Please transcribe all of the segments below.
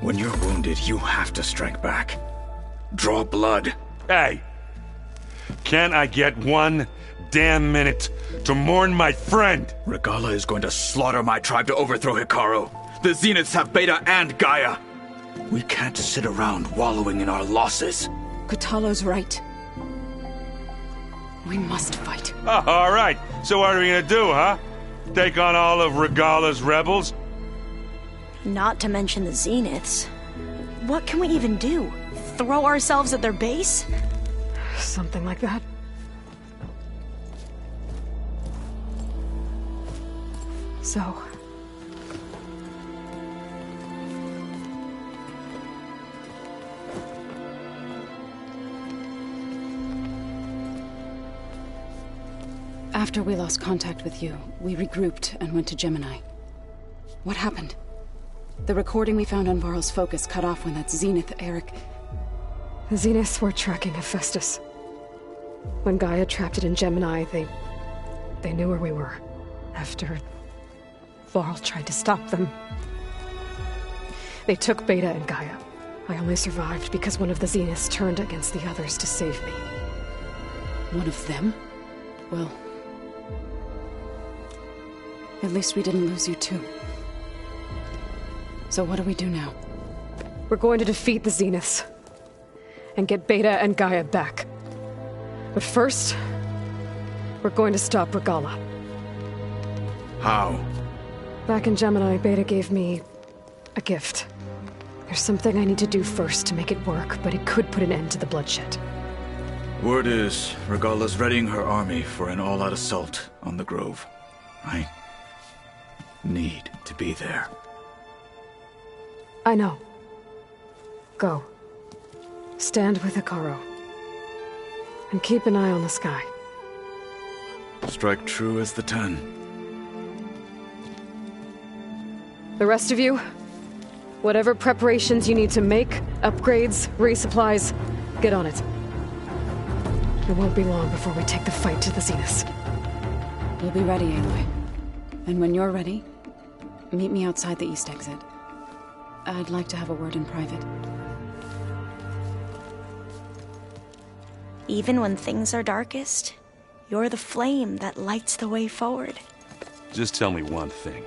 When you're wounded, you have to strike back. Draw blood. Hey! Can't I get one damn minute to mourn my friend? Regalla is going to slaughter my tribe to overthrow Hikaru. The Zeniths have Beta and Gaia. We can't sit around wallowing in our losses. Kotallo's right. We must fight. Oh, all right. So what are we gonna do, huh? Take on all of Regalla's rebels? Not to mention the Zeniths. What can we even do? Throw ourselves at their base? Something like that. So... After we lost contact with you, we regrouped and went to Gemini. What happened? The recording we found on Varl's focus cut off when that Zenith, Eric... The Zeniths were tracking Hephaestus. When Gaia trapped it in Gemini, they knew where we were. After... Varl tried to stop them. They took Beta and Gaia. I only survived because one of the Zeniths turned against the others to save me. One of them? Well... At least we didn't lose you too. So what do we do now? We're going to defeat the Zeniths. And get Beta and Gaia back. But first... we're going to stop Regalla. How? Back in Gemini, Beta gave me... a gift. There's something I need to do first to make it work, but it could put an end to the bloodshed. Word is, Regalla's readying her army for an all-out assault on the Grove. I need to be there. I know. Go. Stand with Hikaru. And keep an eye on the sky. Strike true as the 10. The rest of you, whatever preparations you need to make, upgrades, resupplies, get on it. It won't be long before we take the fight to the Zeniths. We'll be ready, Aloy. And when you're ready, meet me outside the east exit. I'd like to have a word in private. Even when things are darkest, you're the flame that lights the way forward. Just tell me one thing.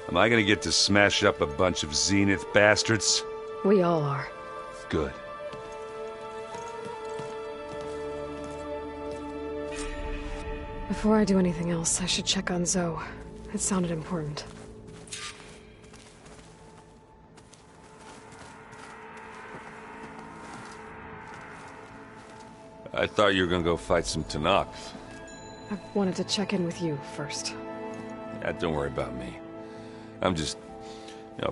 Am I gonna get to smash up a bunch of Zenith bastards? We all are. Good. Before I do anything else, I should check on Zoe. It sounded important. I thought you were gonna go fight some Tenakth. I wanted to check in with you first. Yeah, don't worry about me. I'm just,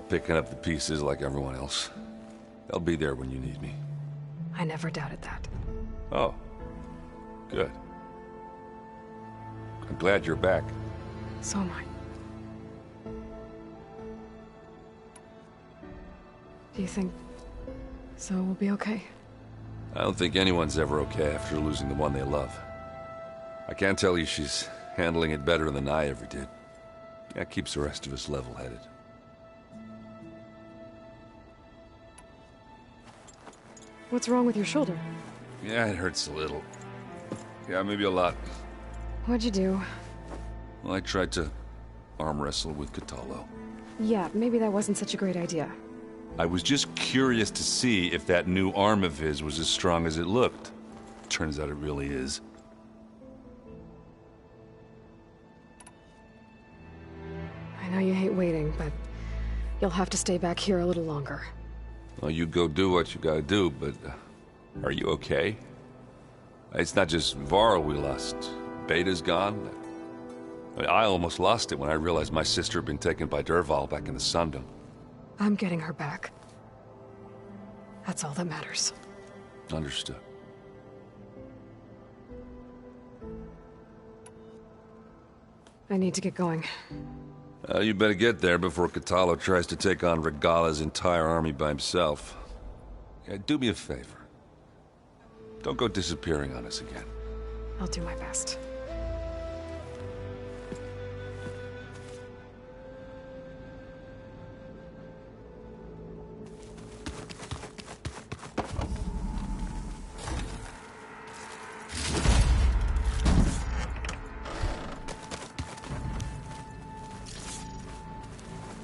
picking up the pieces like everyone else. I'll be there when you need me. I never doubted that. Oh. Good. I'm glad you're back. So am I. Do you think Zoe will be okay? I don't think anyone's ever okay after losing the one they love. I can't tell you she's handling it better than I ever did. That keeps the rest of us level-headed. What's wrong with your shoulder? Yeah, it hurts a little. Yeah, maybe a lot. What'd you do? Well, I tried to arm wrestle with Kotallo. Yeah, maybe that wasn't such a great idea. I was just curious to see if that new arm of his was as strong as it looked. Turns out it really is. I know you hate waiting, but you'll have to stay back here a little longer. Well, you go do what you gotta do, but are you okay? It's not just Varl we lost. Beta's gone. I almost lost it when I realized my sister had been taken by Dervahl back in the Sundom. I'm getting her back. That's all that matters. Understood. I need to get going. You better get there before Kotallo tries to take on Regalla's entire army by himself. Yeah, do me a favor. Don't go disappearing on us again. I'll do my best.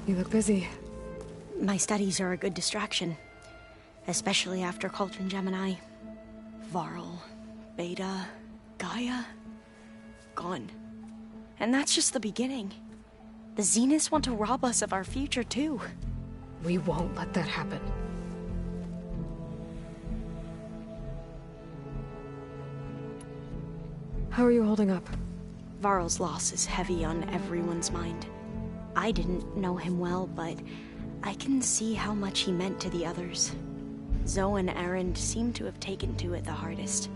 You look busy. My studies are a good distraction. Especially after Cauldron Gemini. Varl, Beta, Gaia, gone. And that's just the beginning. The Zeniths want to rob us of our future, too. We won't let that happen. How are you holding up? Varl's loss is heavy on everyone's mind. I didn't know him well, but I can see how much he meant to the others. Zoe and Erend seem to have taken to it the hardest,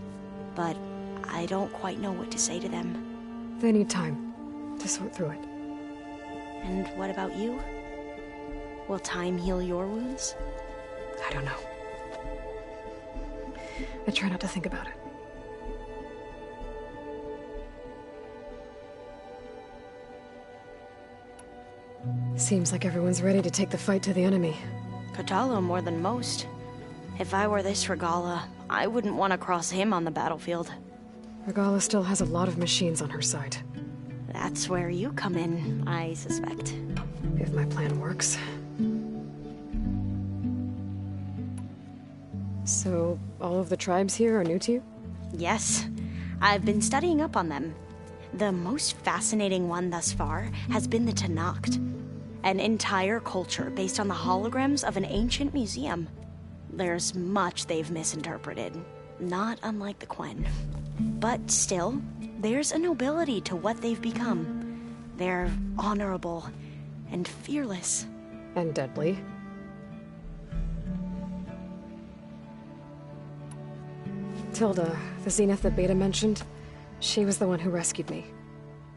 but I don't quite know what to say to them. They need time to sort through it. And what about you? Will time heal your wounds? I don't know. I try not to think about it. Seems like everyone's ready to take the fight to the enemy. Kotallo more than most. If I were this Regalla, I wouldn't want to cross him on the battlefield. Regalla still has a lot of machines on her side. That's where you come in, I suspect. If my plan works. So, all of the tribes here are new to you? Yes, I've been studying up on them. The most fascinating one thus far has been the Tenakth, an entire culture based on the holograms of an ancient museum. There's much they've misinterpreted, not unlike the Quen. But still, there's a nobility to what they've become. They're honorable and fearless. And deadly. Tilda, the Zenith that Beta mentioned, she was the one who rescued me.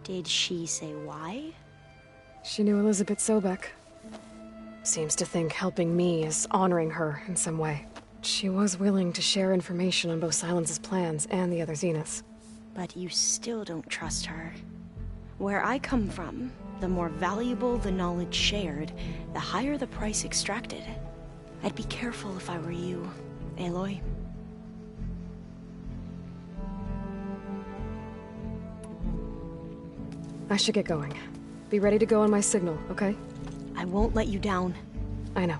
Did she say why? She knew Elizabeth Sobek. Seems to think helping me is honoring her in some way. She was willing to share information on both Silence's plans and the other Zeniths. But you still don't trust her. Where I come from, the more valuable the knowledge shared, the higher the price extracted. I'd be careful if I were you, Aloy. I should get going. Be ready to go on my signal, okay? I won't let you down. I know.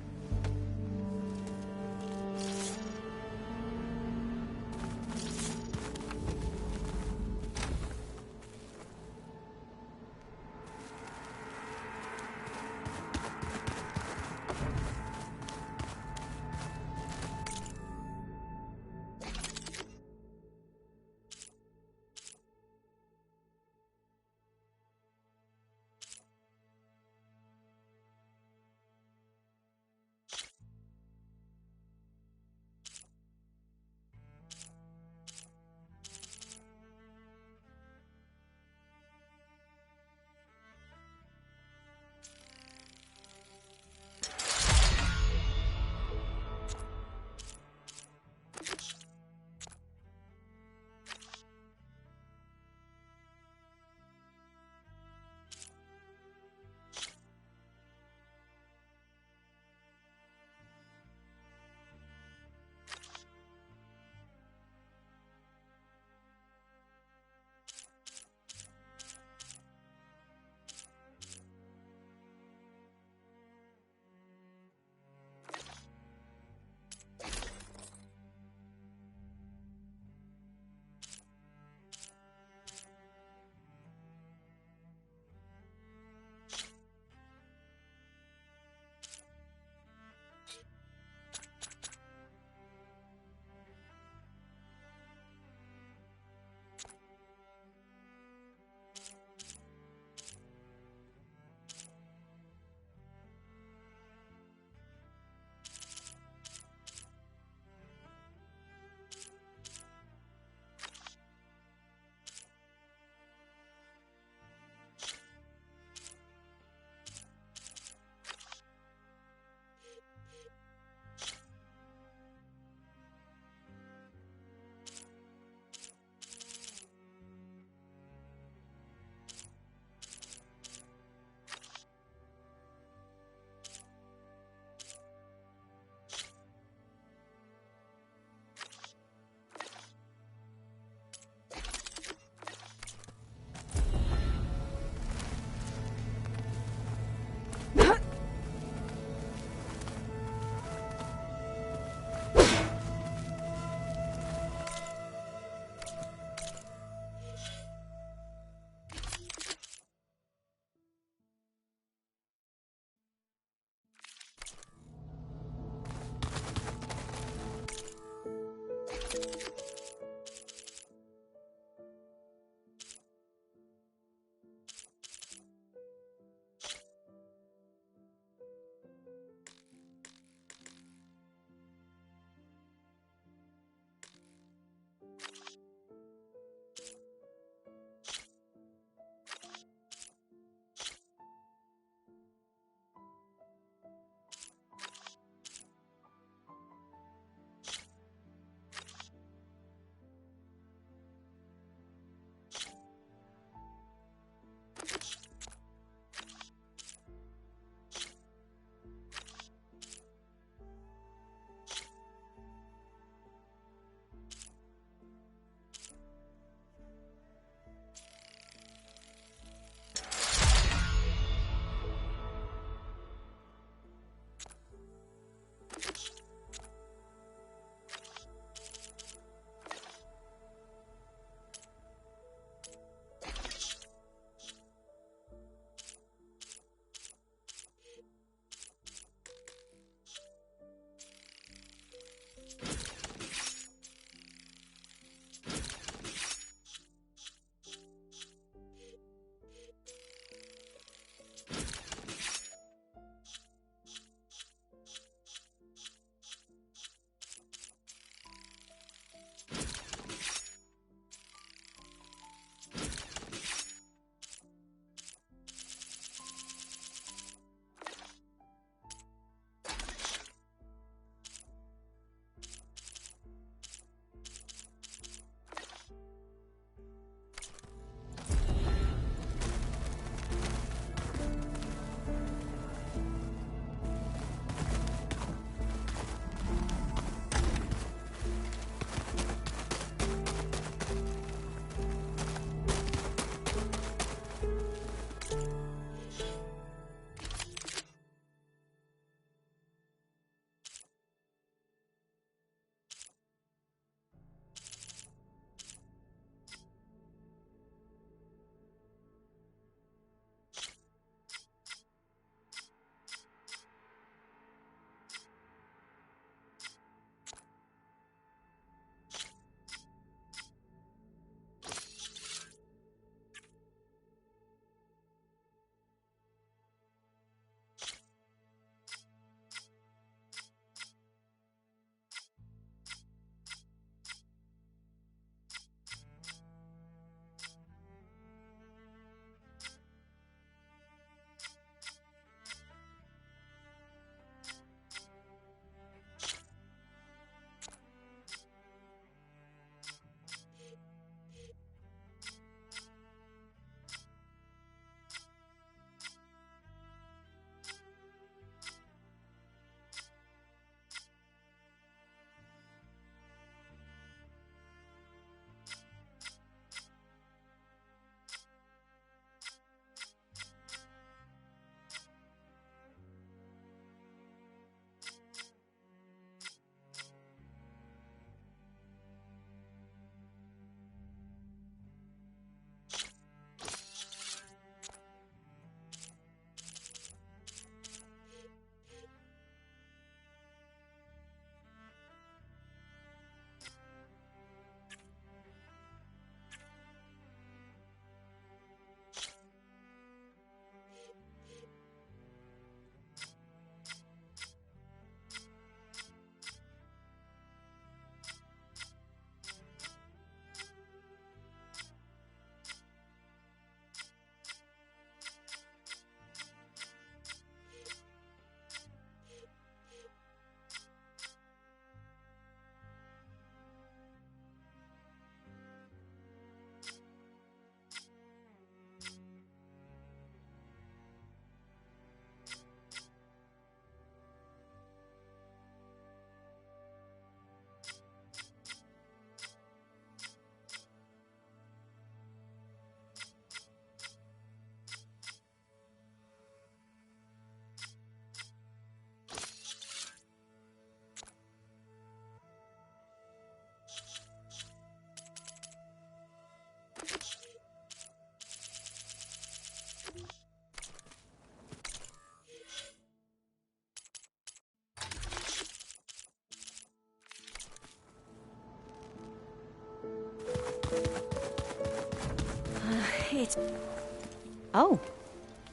Oh,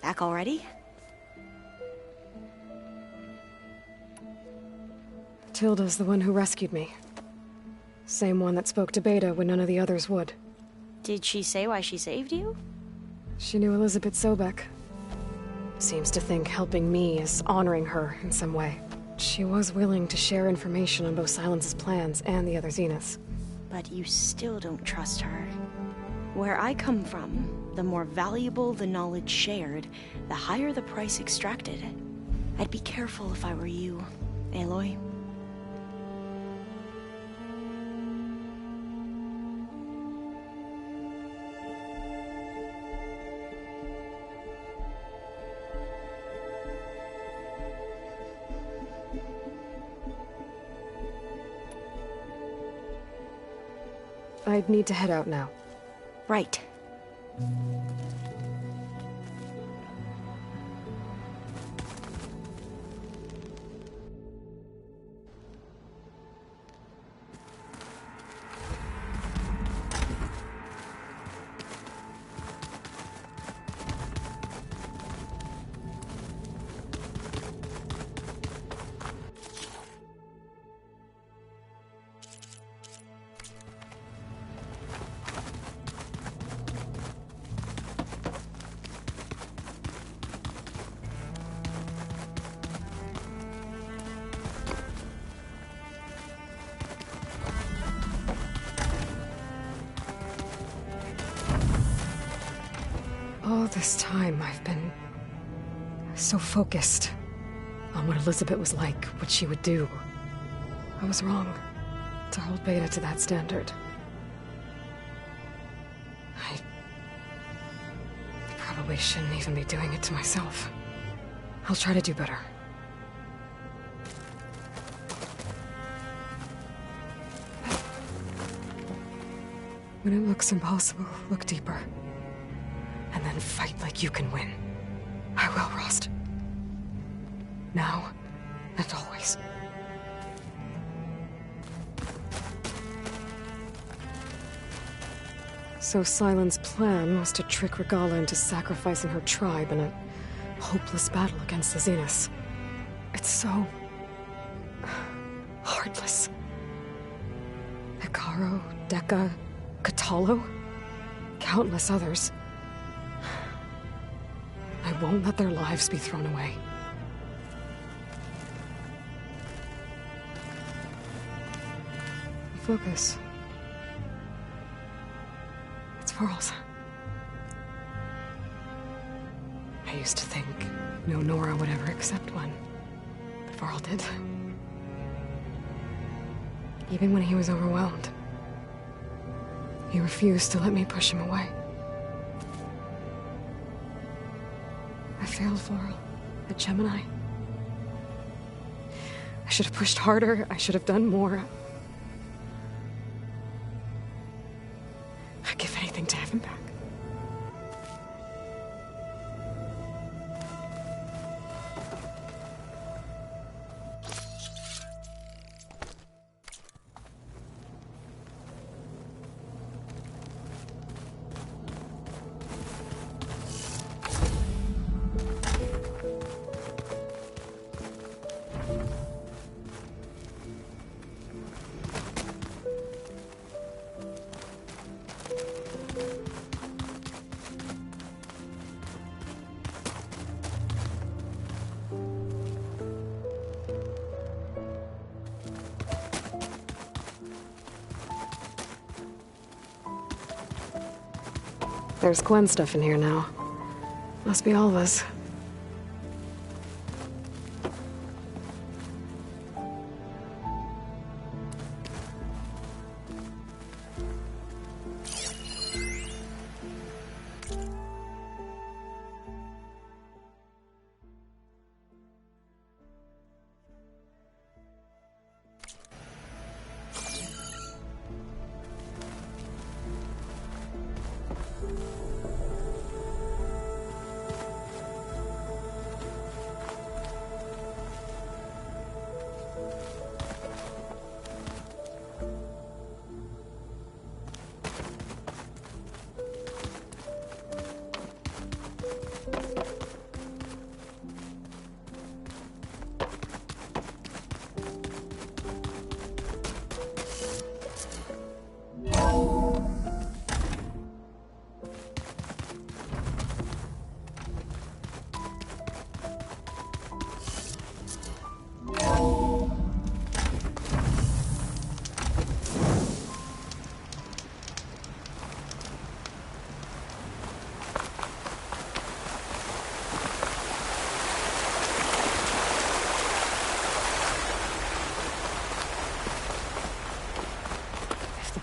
back already? Tilda's the one who rescued me. Same one that spoke to Beta when none of the others would. Did she say why she saved you? She knew Elizabeth Sobek. Seems to think helping me is honoring her in some way. She was willing to share information on both Silence's plans and the other Zeniths. But you still don't trust her. Where I come from, the more valuable the knowledge shared, the higher the price extracted. I'd be careful if I were you, Aloy. I'd need to head out now. Right. All this time, I've been so focused on what Elizabeth was like, what she would do. I was wrong to hold Beta to that standard. I probably shouldn't even be doing it to myself. I'll try to do better. When it looks impossible, look deeper. And then fight like you can win. I will, Rost. Now and always. So Silence's plan was to trick Regalla into sacrificing her tribe in a hopeless battle against the Zeniths. It's so... heartless. Hekarro, Dekka, Kotallo, countless others. I won't let their lives be thrown away. Focus. It's Varl's. I used to think no Nora would ever accept one, but Varl did. Even when he was overwhelmed, he refused to let me push him away. I failed Varl at Gemini. I should have pushed harder. I should have done more. I'd give anything to have him back. There's Gwen stuff in here now. Must be all of us.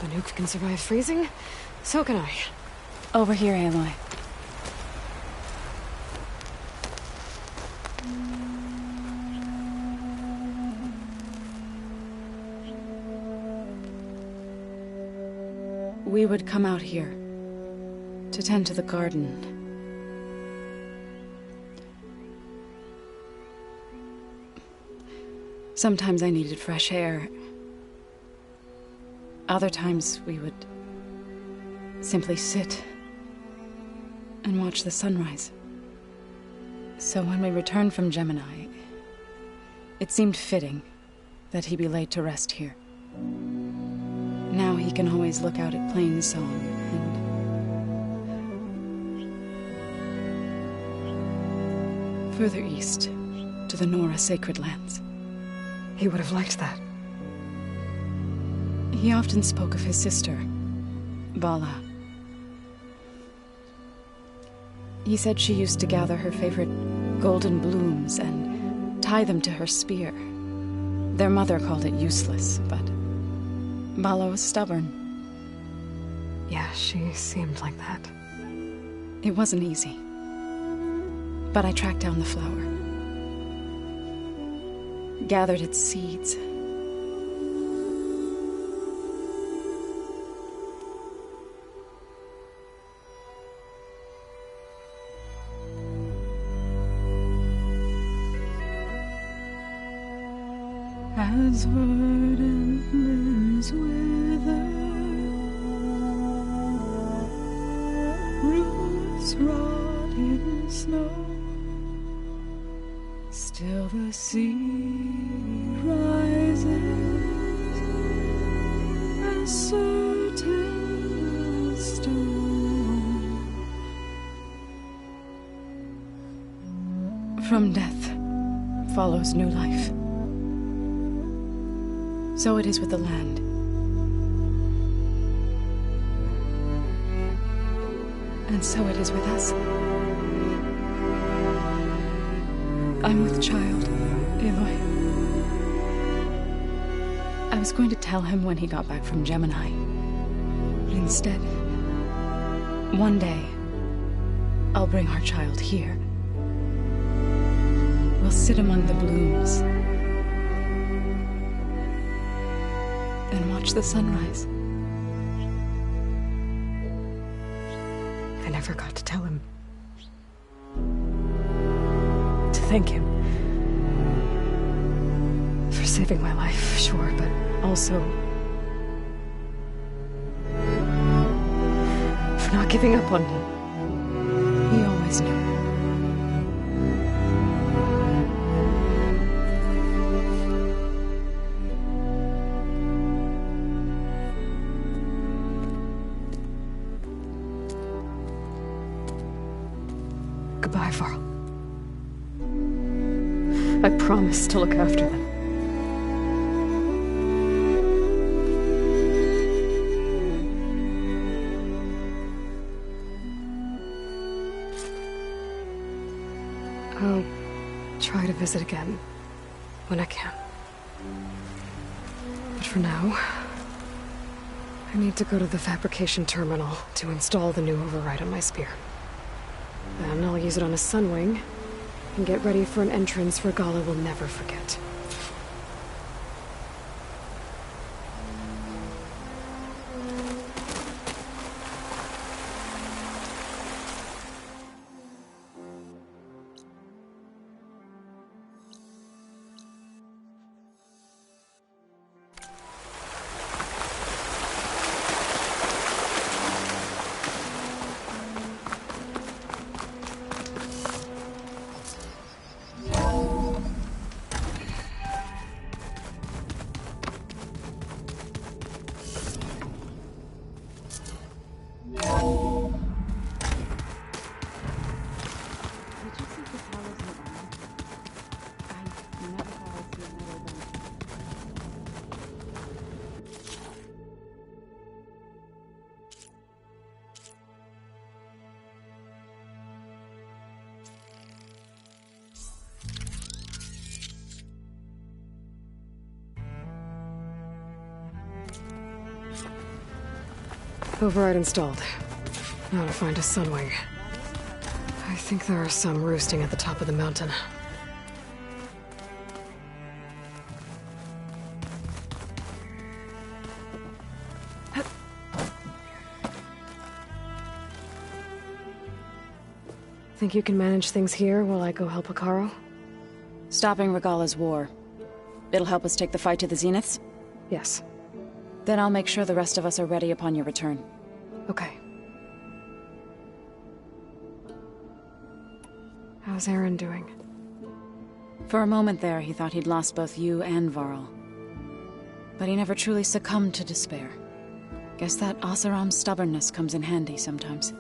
the nuke can survive freezing, so can I. Over here, Aloy. We would come out here to tend to the garden. Sometimes I needed fresh air. Other times we would simply sit and watch the sunrise. So when we returned from Gemini, it seemed fitting that he be laid to rest here. Now he can always look out at Plains Song and further east to the Nora Sacred Lands. He would have liked that. He often spoke of his sister, Vala. He said she used to gather her favorite golden blooms and tie them to her spear. Their mother called it useless, but Vala was stubborn. Yeah, she seemed like that. It wasn't easy. But I tracked down the flower. Gathered its seeds. As verdant limbs wither, roots rot in snow, still the sea rises as certain as stone. From death follows new life. So it is with the land. And so it is with us. I'm with child, Aloy. I was going to tell him when he got back from Gemini. But instead, one day, I'll bring our child here. We'll sit among the blooms and watch the sunrise. I never got to tell him. To thank him. For saving my life, sure, but also for not giving up on me. He always knew. Goodbye, Varl. I promise to look after them. I'll try to visit again when I can. But for now, I need to go to the fabrication terminal to install the new override on my spear. Then I'll use it on a Sunwing and get ready for an entrance Regalla will never forget. Override installed. Now to find a Sunwing. I think there are some roosting at the top of the mountain. Think you can manage things here while I go help Hekarro? Stopping Regalla's war. It'll help us take the fight to the Zeniths? Yes. Then I'll make sure the rest of us are ready upon your return. Okay. How's Aaron doing? For a moment there, he thought he'd lost both you and Varl. But he never truly succumbed to despair. Guess that Oseram's stubbornness comes in handy sometimes.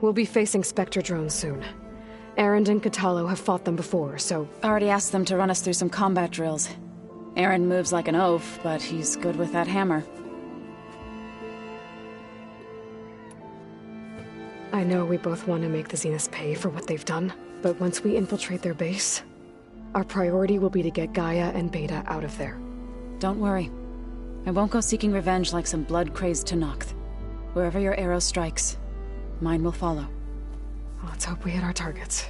We'll be facing Spectre drones soon. Erend and Kotallo have fought them before, so... Already asked them to run us through some combat drills. Aaron moves like an oaf, but he's good with that hammer. I know we both want to make the Zeniths pay for what they've done, but once we infiltrate their base, our priority will be to get Gaia and Beta out of there. Don't worry. I won't go seeking revenge like some blood-crazed Tenakth. Wherever your arrow strikes, mine will follow. Let's hope we hit our targets.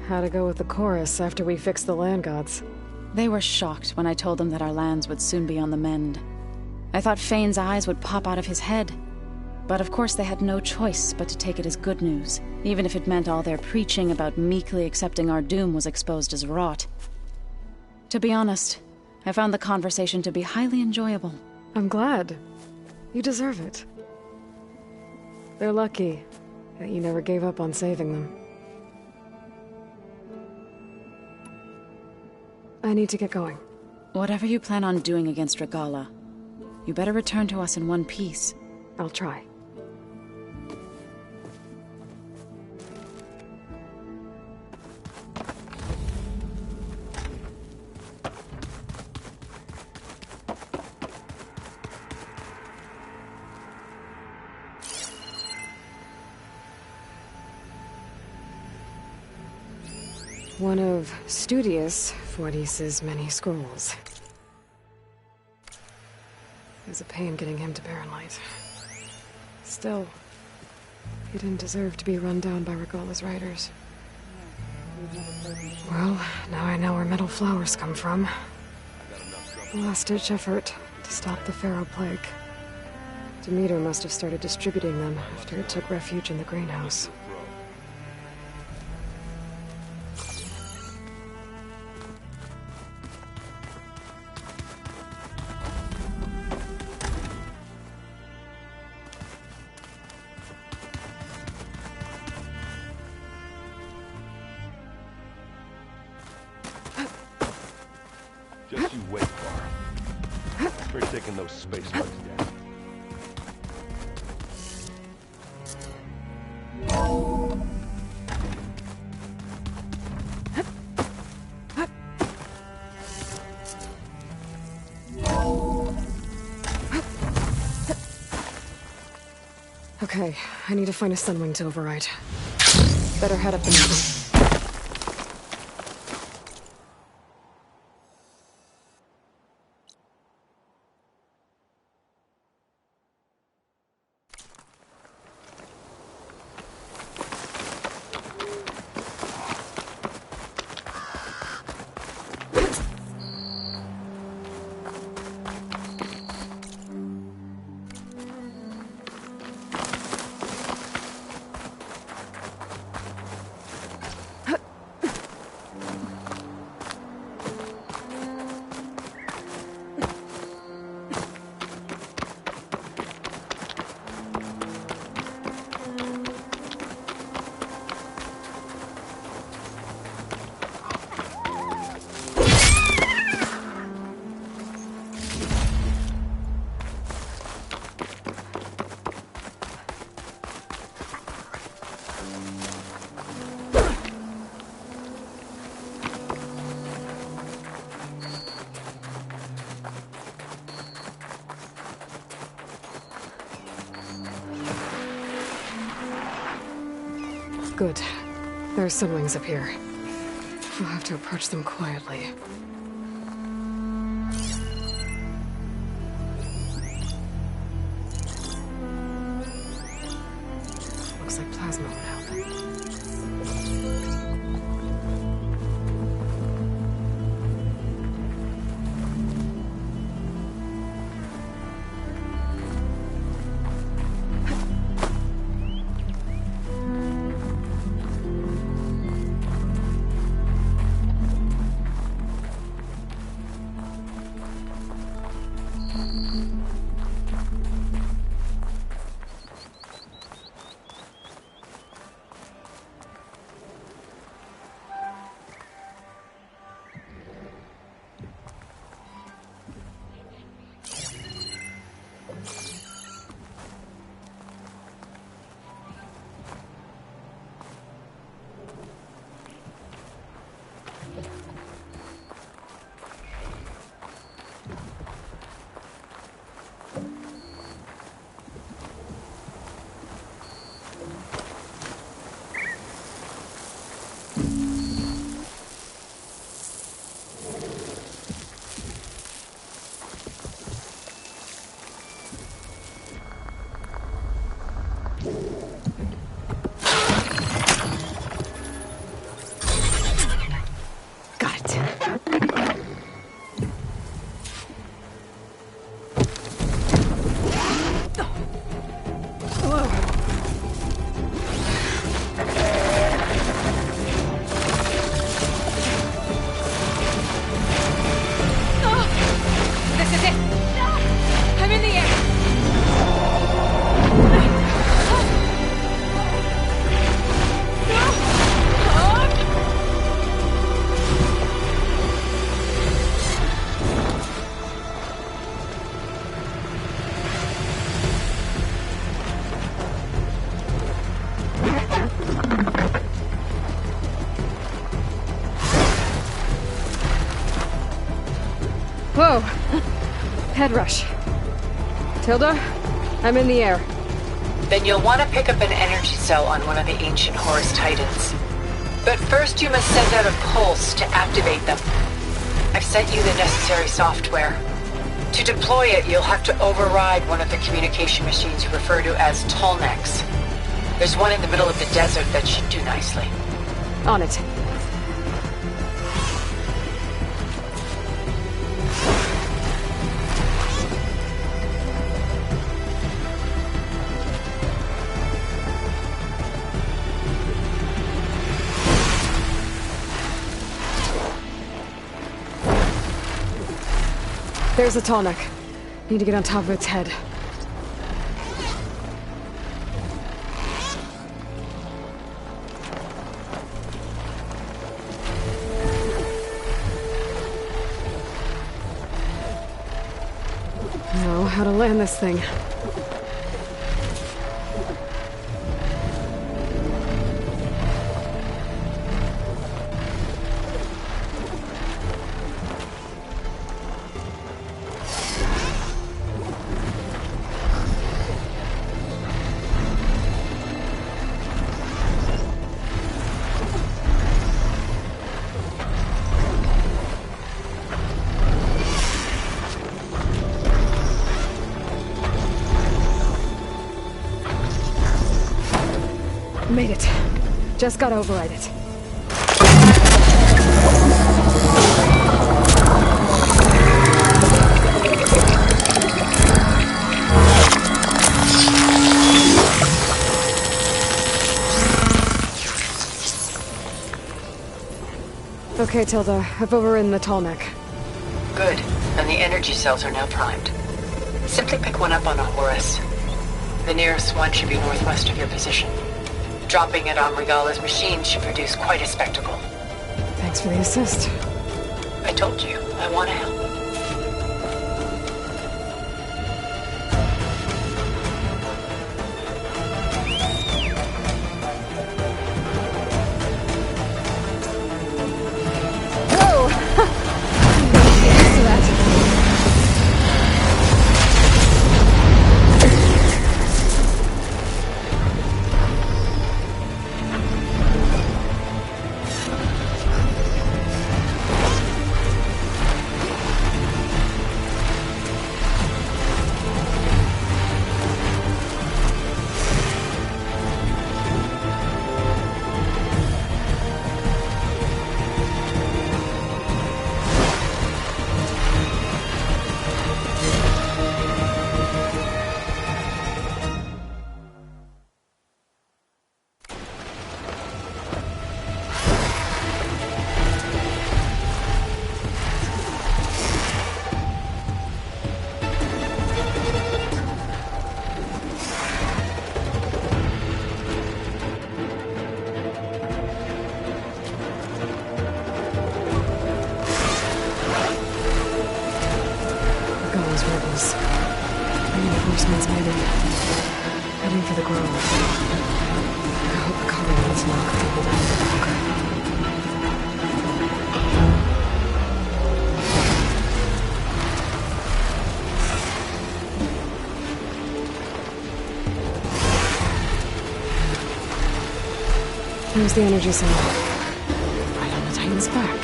How'd it go with the chorus after we fixed the land gods? They were shocked when I told them that our lands would soon be on the mend. I thought Fane's eyes would pop out of his head. But of course they had no choice but to take it as good news, even if it meant all their preaching about meekly accepting our doom was exposed as rot. To be honest, I found the conversation to be highly enjoyable. I'm glad. You deserve it. They're lucky that you never gave up on saving them. I need to get going. Whatever you plan on doing against Regalla, you better return to us in one piece. I'll try. One of Studius Fortis's many scrolls. It was a pain getting him to Barren Light. Still, he didn't deserve to be run down by Regalla's riders. Well, now I know where metal flowers come from. A last-ditch effort to stop the Pharaoh Plague. Demeter must have started distributing them after it took refuge in the greenhouse. Just you wait, Varl. Pretty taking those space bugs down. Okay, I need to find a Sunwing to override. Better head up the mountain. Good. There are Sunwings up here. We'll have to approach them quietly. Looks like plasma would help. Whoa! Head rush. Tilda, I'm in the air. Then you'll want to pick up an energy cell on one of the ancient Horus Titans. But first you must send out a pulse to activate them. I've sent you the necessary software. To deploy it, you'll have to override one of the communication machines you refer to as Tallnecks. There's one in the middle of the desert that should do nicely. On it. There's a Tallneck. Need to get on top of its head. how to land this thing. Made it. Just gotta override it. Okay, Tilda. I've overridden the tall neck. Good. And the energy cells are now primed. Simply pick one up on a Horus. The nearest one should be northwest of your position. Dropping it on Regala's machine should produce quite a spectacle. Thanks for the assist. I told you, I want to help. Whoa! Used to that. Regala's rebels. Reinforcements heading. Heading for the grove. I hope the colonies knock people down the bunker. There's the energy cell. Right on the Titan's back.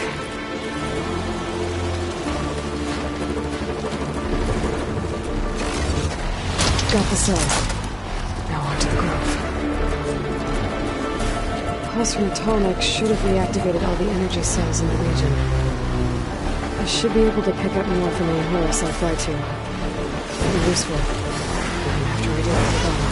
Got the cells. Now on to the grove. Pulse from the Tallneck should have reactivated all the energy cells in the region. I should be able to pick up more from the Horus I'll fly to. It'll be useful. Even after I deal with the bomb.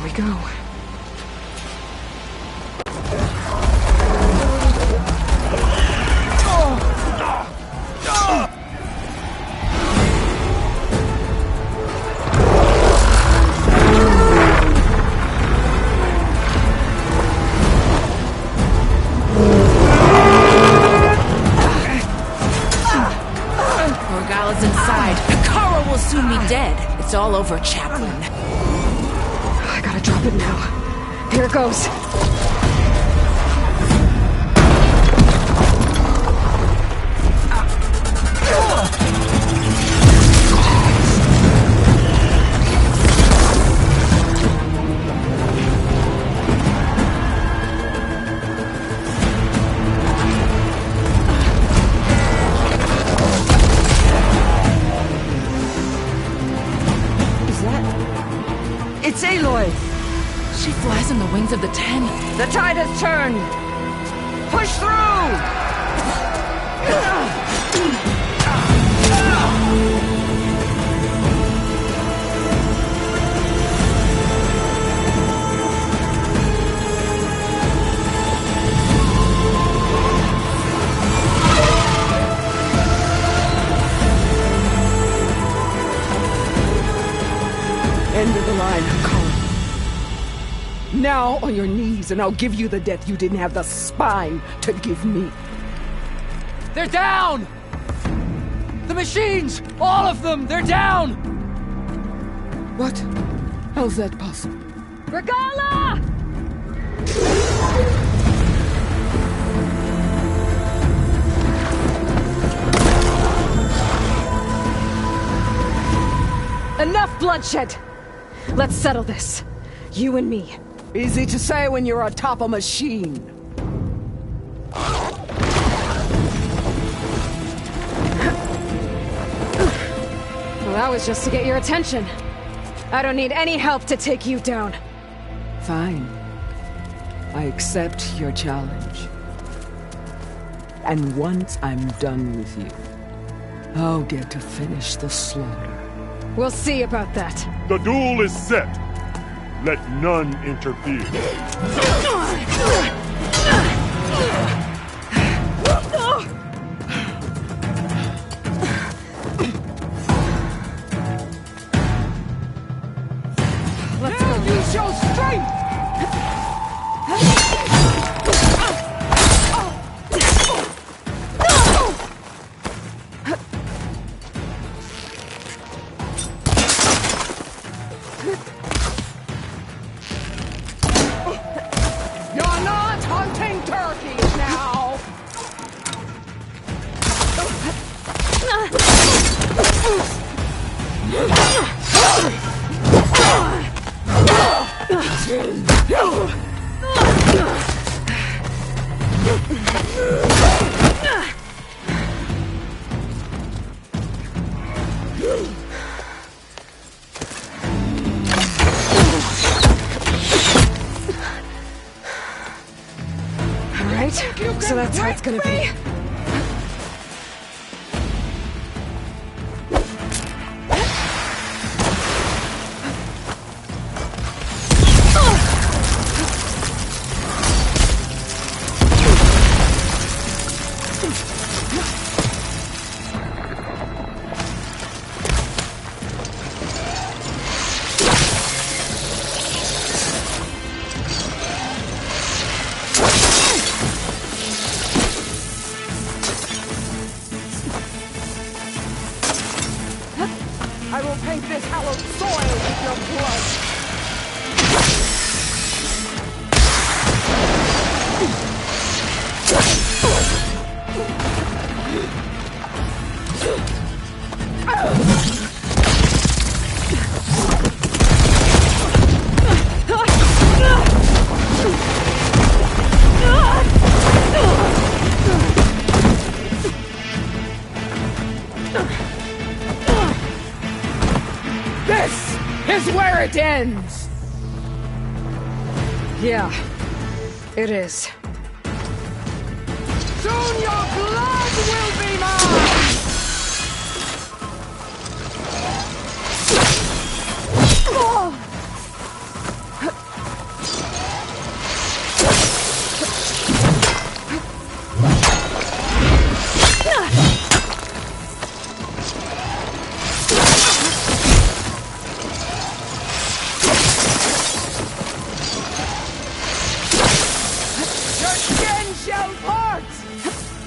Here we go. Regala's inside. Hekarro will soon be dead. It's all over, Chaplain. I gotta drop it now. Here it goes. wings of the Ten. The tide has turned! Push through! End of the line, Colin. Now on your knees, and I'll give you the death you didn't have the spine to give me. They're down! The machines! All of them! They're down! What? How's that possible? Regala! Enough bloodshed! Let's settle this. You and me. Easy to say when you're atop a machine. Well, that was just to get your attention. I don't need any help to take you down. Fine. I accept your challenge. And once I'm done with you, I'll get to finish the slaughter. We'll see about that. The duel is set. Let none interfere. Let's go. Use your strength! You're not hunting turkeys now! Alright, so that's how it's gonna be. I will paint this hallowed soil with your blood! This is where it ends! Yeah, it is. Soon your blood will be mine! Your skin shall part!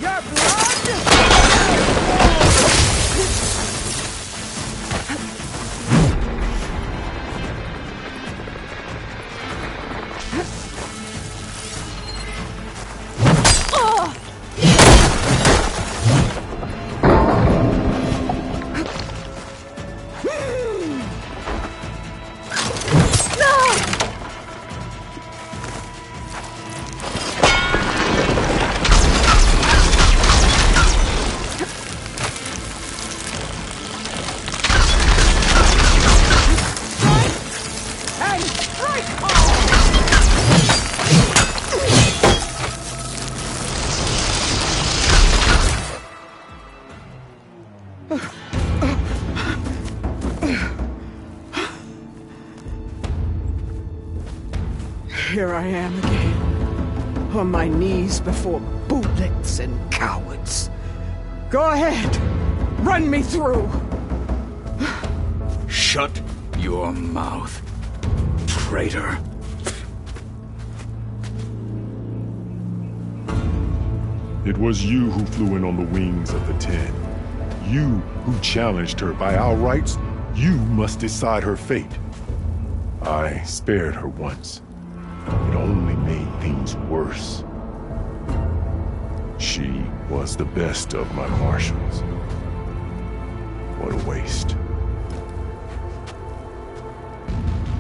Your blood... here I am again, on my knees before bootlets and cowards. Go ahead, run me through. Shut your mouth, traitor. It was you who flew in on the wings of the Ten. You who challenged her by our rights. You must decide her fate. I spared her once. It only made things worse. She was the best of my marshals. What a waste.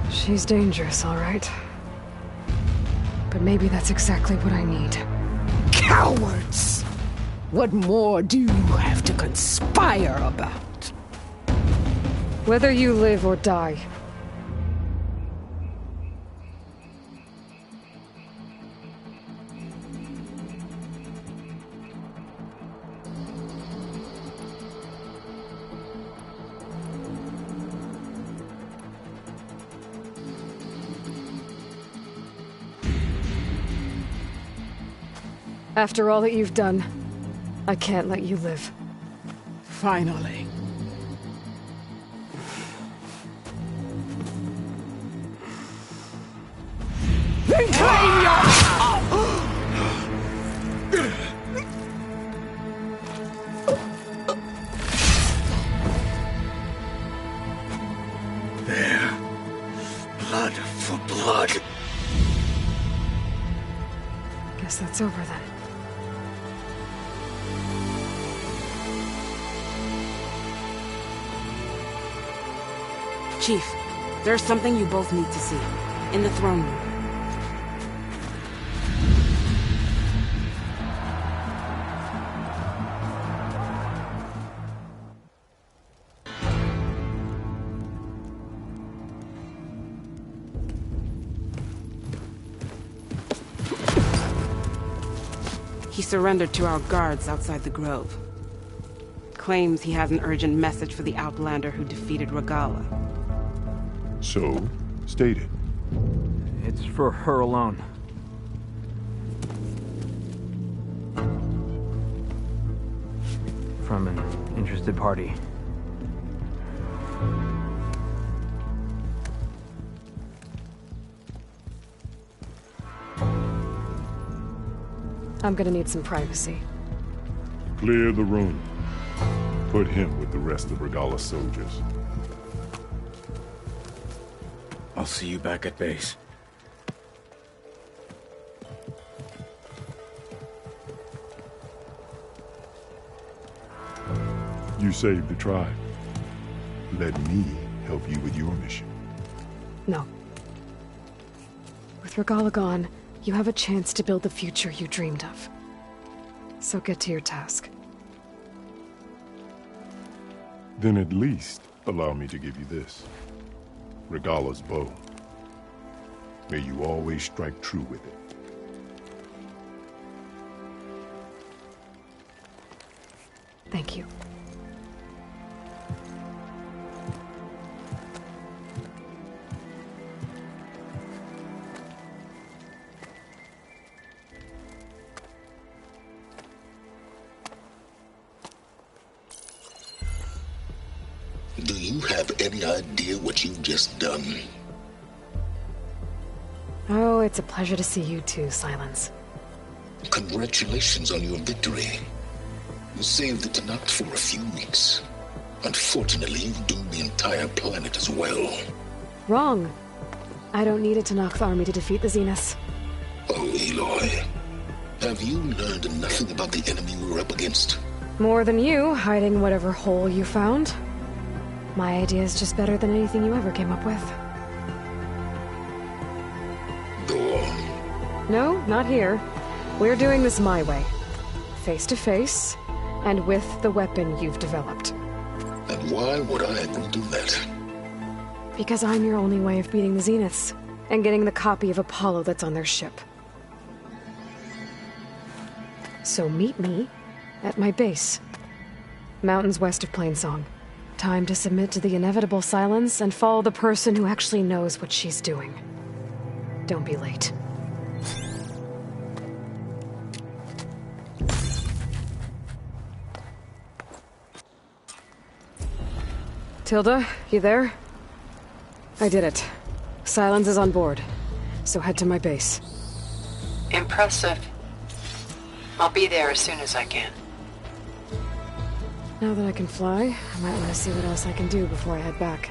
She's dangerous, all right. But maybe that's exactly what I need. Cowards! What more do you have to conspire about? Whether you live or die. After all that you've done, I can't let you live. Finally. Then claim your... There. Blood for blood. Guess that's over then. Chief, there's something you both need to see. In the throne room. He surrendered to our guards outside the grove. Claims he has an urgent message for the Outlander who defeated Regalla. So, state it. It's for her alone. From an interested party. I'm gonna need some privacy. Clear the room. Put him with the rest of Regalla's soldiers. I'll see you back at base. You saved the tribe. Let me help you with your mission. No. With Regalla gone, you have a chance to build the future you dreamed of. So get to your task. Then at least allow me to give you this. Regalla's bow. May you always strike true with it. Thank you. Do you have any idea what you've just done? Oh, it's a pleasure to see you too, Silence. Congratulations on your victory. You saved the Tenakth for a few weeks. Unfortunately, you've doomed the entire planet as well. Wrong. I don't need a Tenakth army to defeat the Zeniths. Oh, Aloy. Have you learned nothing about the enemy we're up against? More than you, hiding whatever hole you found. My idea is just better than anything you ever came up with. Go on. No, not here. We're doing this my way. Face to face, and with the weapon you've developed. And why would I agree to that? Because I'm your only way of beating the Zeniths, and getting the copy of Apollo that's on their ship. So meet me at my base. Mountains west of Plainsong. Time to submit to the inevitable silence and follow the person who actually knows what she's doing. Don't be late. Tilda, you there? I did it. Sylens is on board, so head to my base. Impressive. I'll be there as soon as I can. Now that I can fly, I might want to see what else I can do before I head back.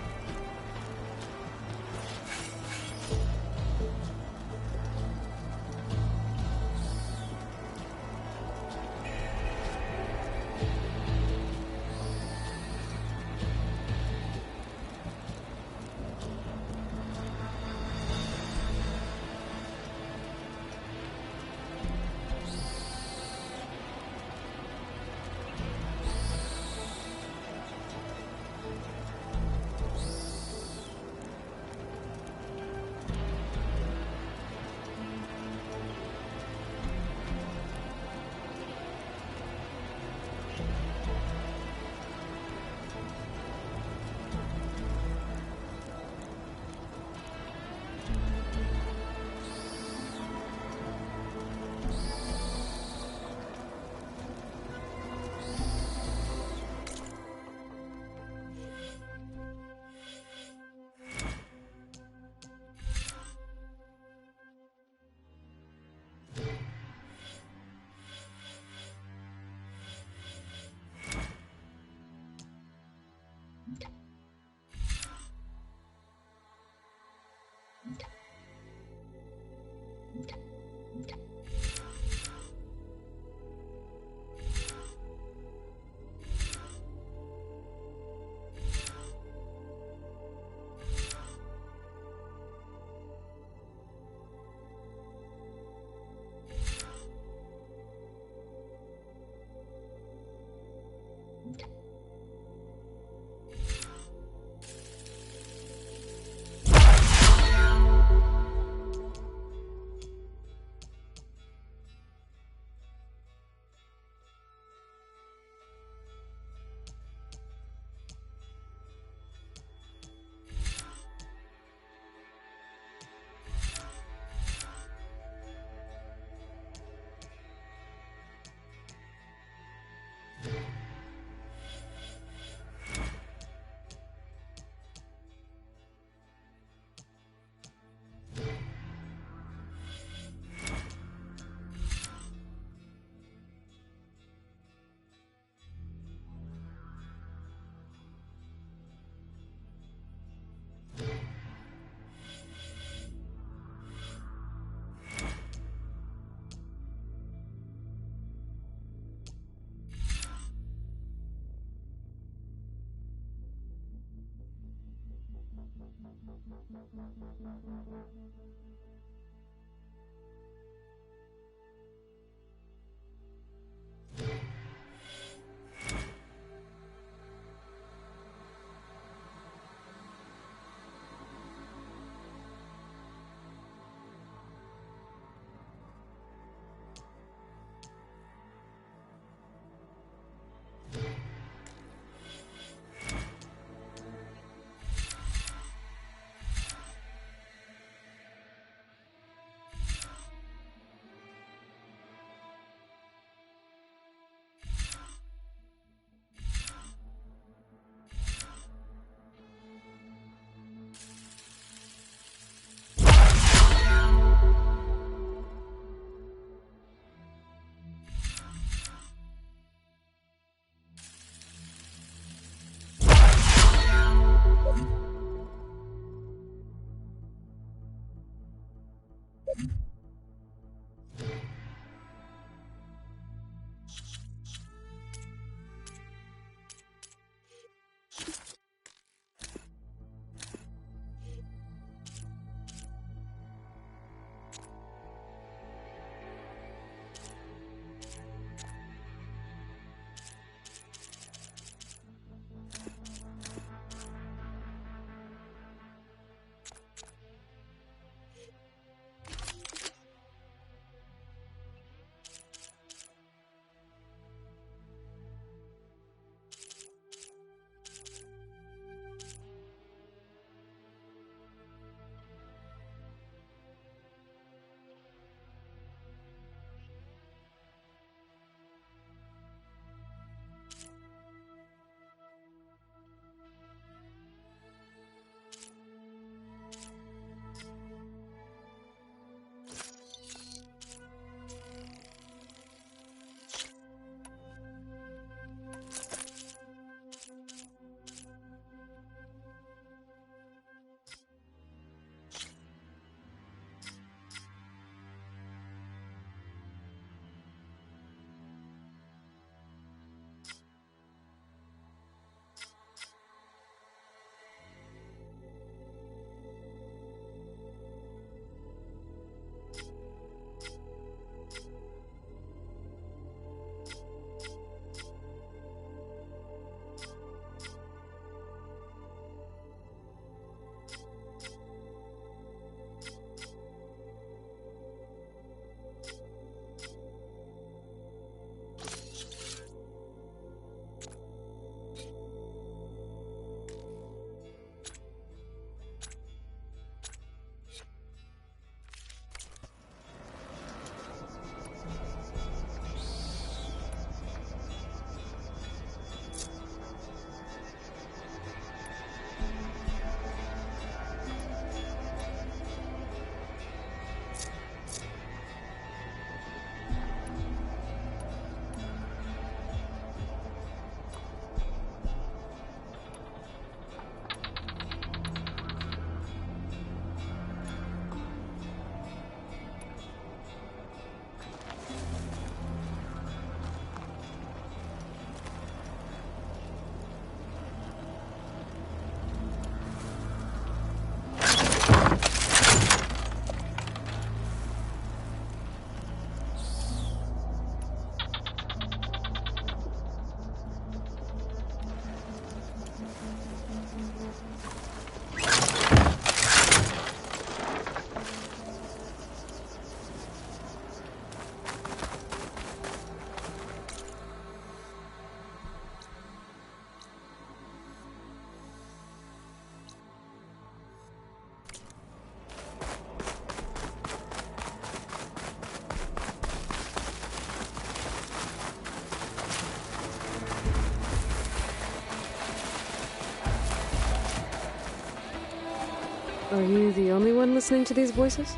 Are you the only one listening to these voices?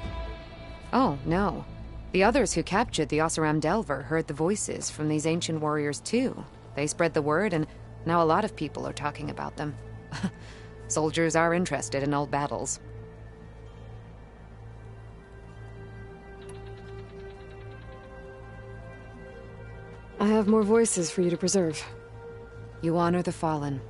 Oh, no. The others who captured the Oseram Delver heard the voices from these ancient warriors too. They spread the word, and now a lot of people are talking about them. Soldiers are interested in old battles. I have more voices for you to preserve. You honor the fallen.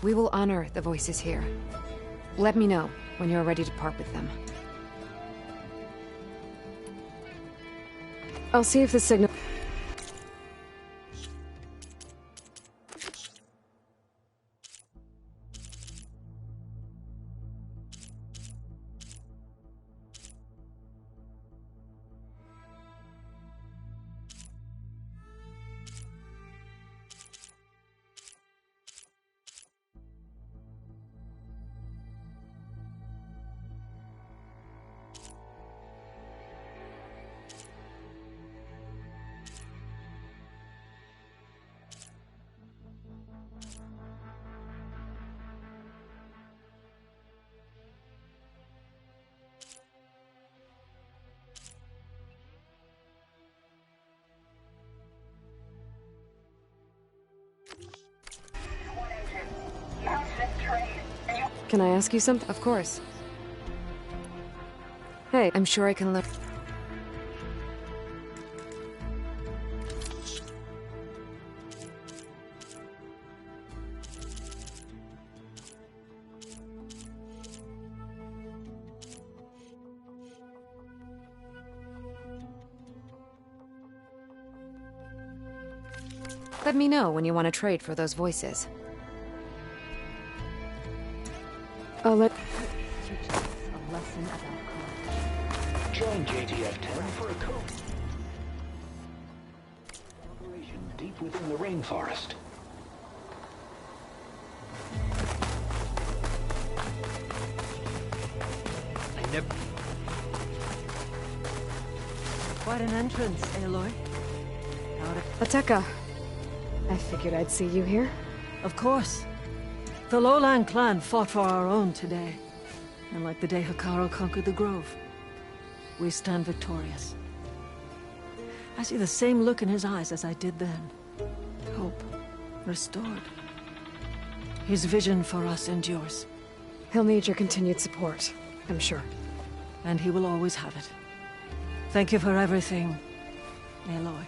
We will honor the voices here. Let me know when you're ready to part with them. I'll see if the signal... Can I ask you something? Of course. Hey, I'm sure I can learn. Let me know when you want to trade for those voices. I'll let... A lesson about courage. Join JTF-10 for a operation deep within the rainforest. I never... Quite an entrance, Aloy. Ateka. I figured I'd see you here. Of course. The Lowland clan fought for our own today. And like the day Hekarro conquered the Grove, we stand victorious. I see the same look in his eyes as I did then. Hope. Restored. His vision for us endures. He'll need your continued support, I'm sure. And he will always have it. Thank you for everything, Aloy.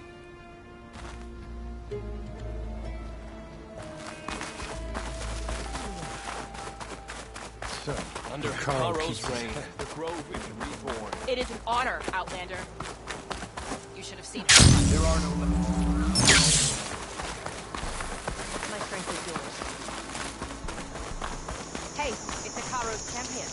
Under Hekarro's reign, the Grove is reborn. It is an honor, Outlander. You should have seen it. There are no limits. My strength is yours. Hey, it's Hekarro's champion.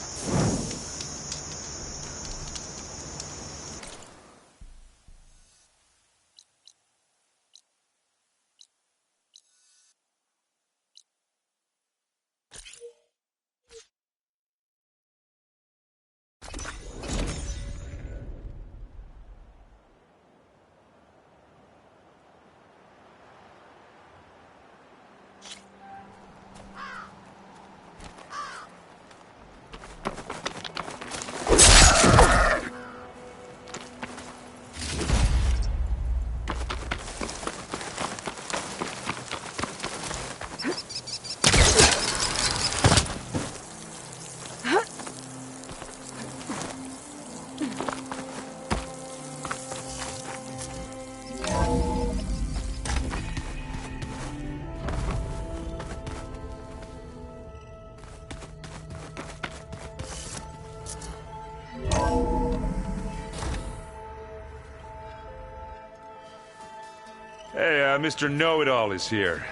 Yeah, Mr. Know-It-All is here.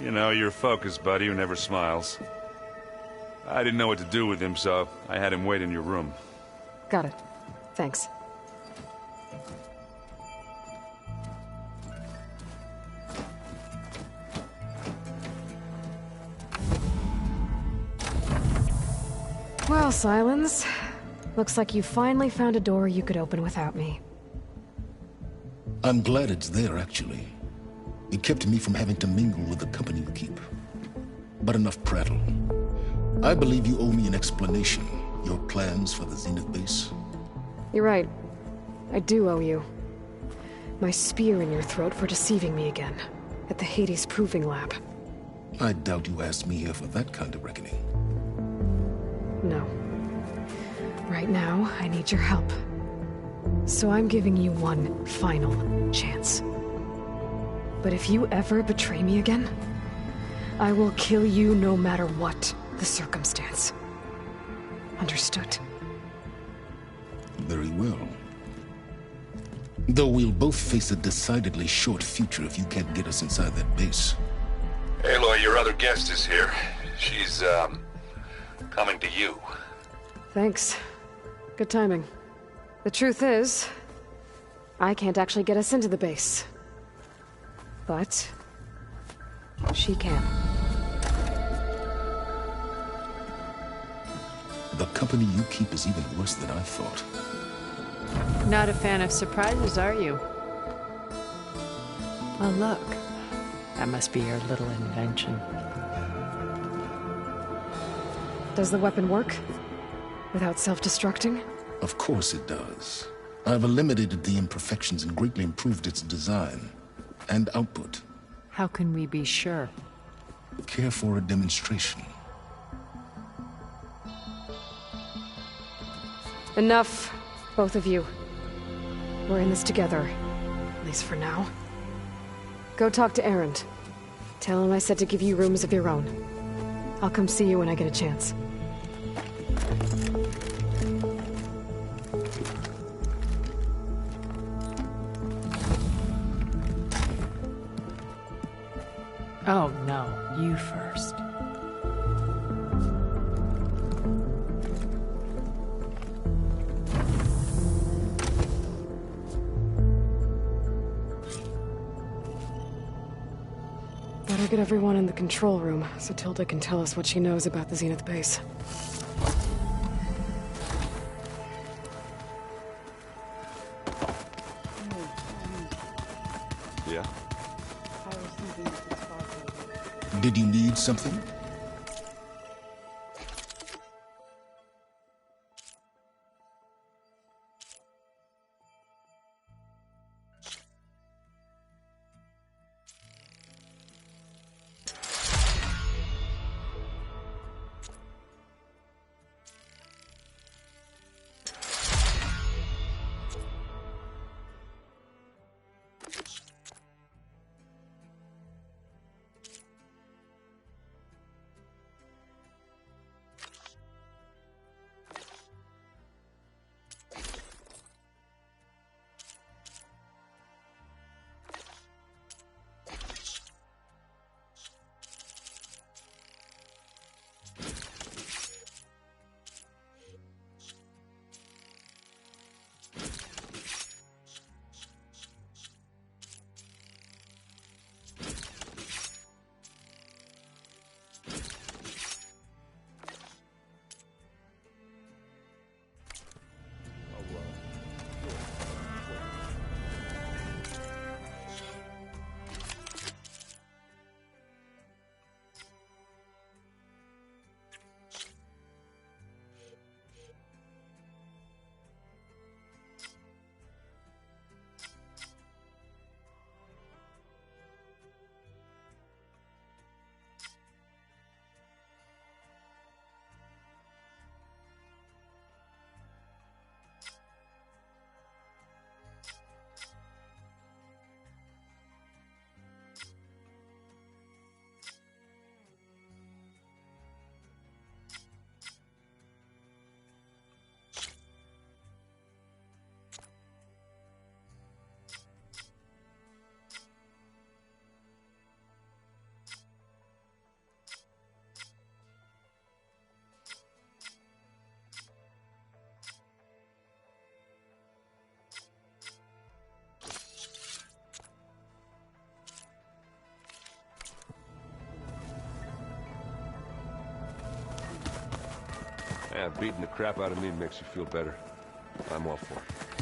You know, your focus buddy who never smiles. I didn't know what to do with him, so I had him wait in your room. Got it. Thanks. Well, Silence. Looks like you finally found a door you could open without me. I'm glad it's there, actually. It kept me from having to mingle with the company you keep. But enough prattle. I believe you owe me an explanation. Your plans for the Zenith base? You're right. I do owe you. My spear in your throat for deceiving me again. At the Hades Proving Lab. I doubt you asked me here for that kind of reckoning. No. Right now, I need your help. So I'm giving you one final chance. But if you ever betray me again, I will kill you no matter what the circumstance. Understood? Very well. Though we'll both face a decidedly short future if you can't get us inside that base. Aloy, your other guest is here. She's, coming to you. Thanks. Good timing. The truth is, I can't actually get us into the base. But she can. The company you keep is even worse than I thought. Not a fan of surprises, are you? Oh, look. That must be your little invention. Does the weapon work? Without self-destructing? Of course it does. I've eliminated the imperfections and greatly improved its design and output. How can we be sure? Care for a demonstration? Enough, both of you. We're in this together, at least for now. Go talk to Erend. Tell him I said to give you rooms of your own. I'll come see you when I get a chance. Oh, no. You first. Better get everyone in the control room, so Tilda can tell us what she knows about the Zenith base. Yeah? Did you need something? Yeah, beating the crap out of me makes you feel better. I'm all for it.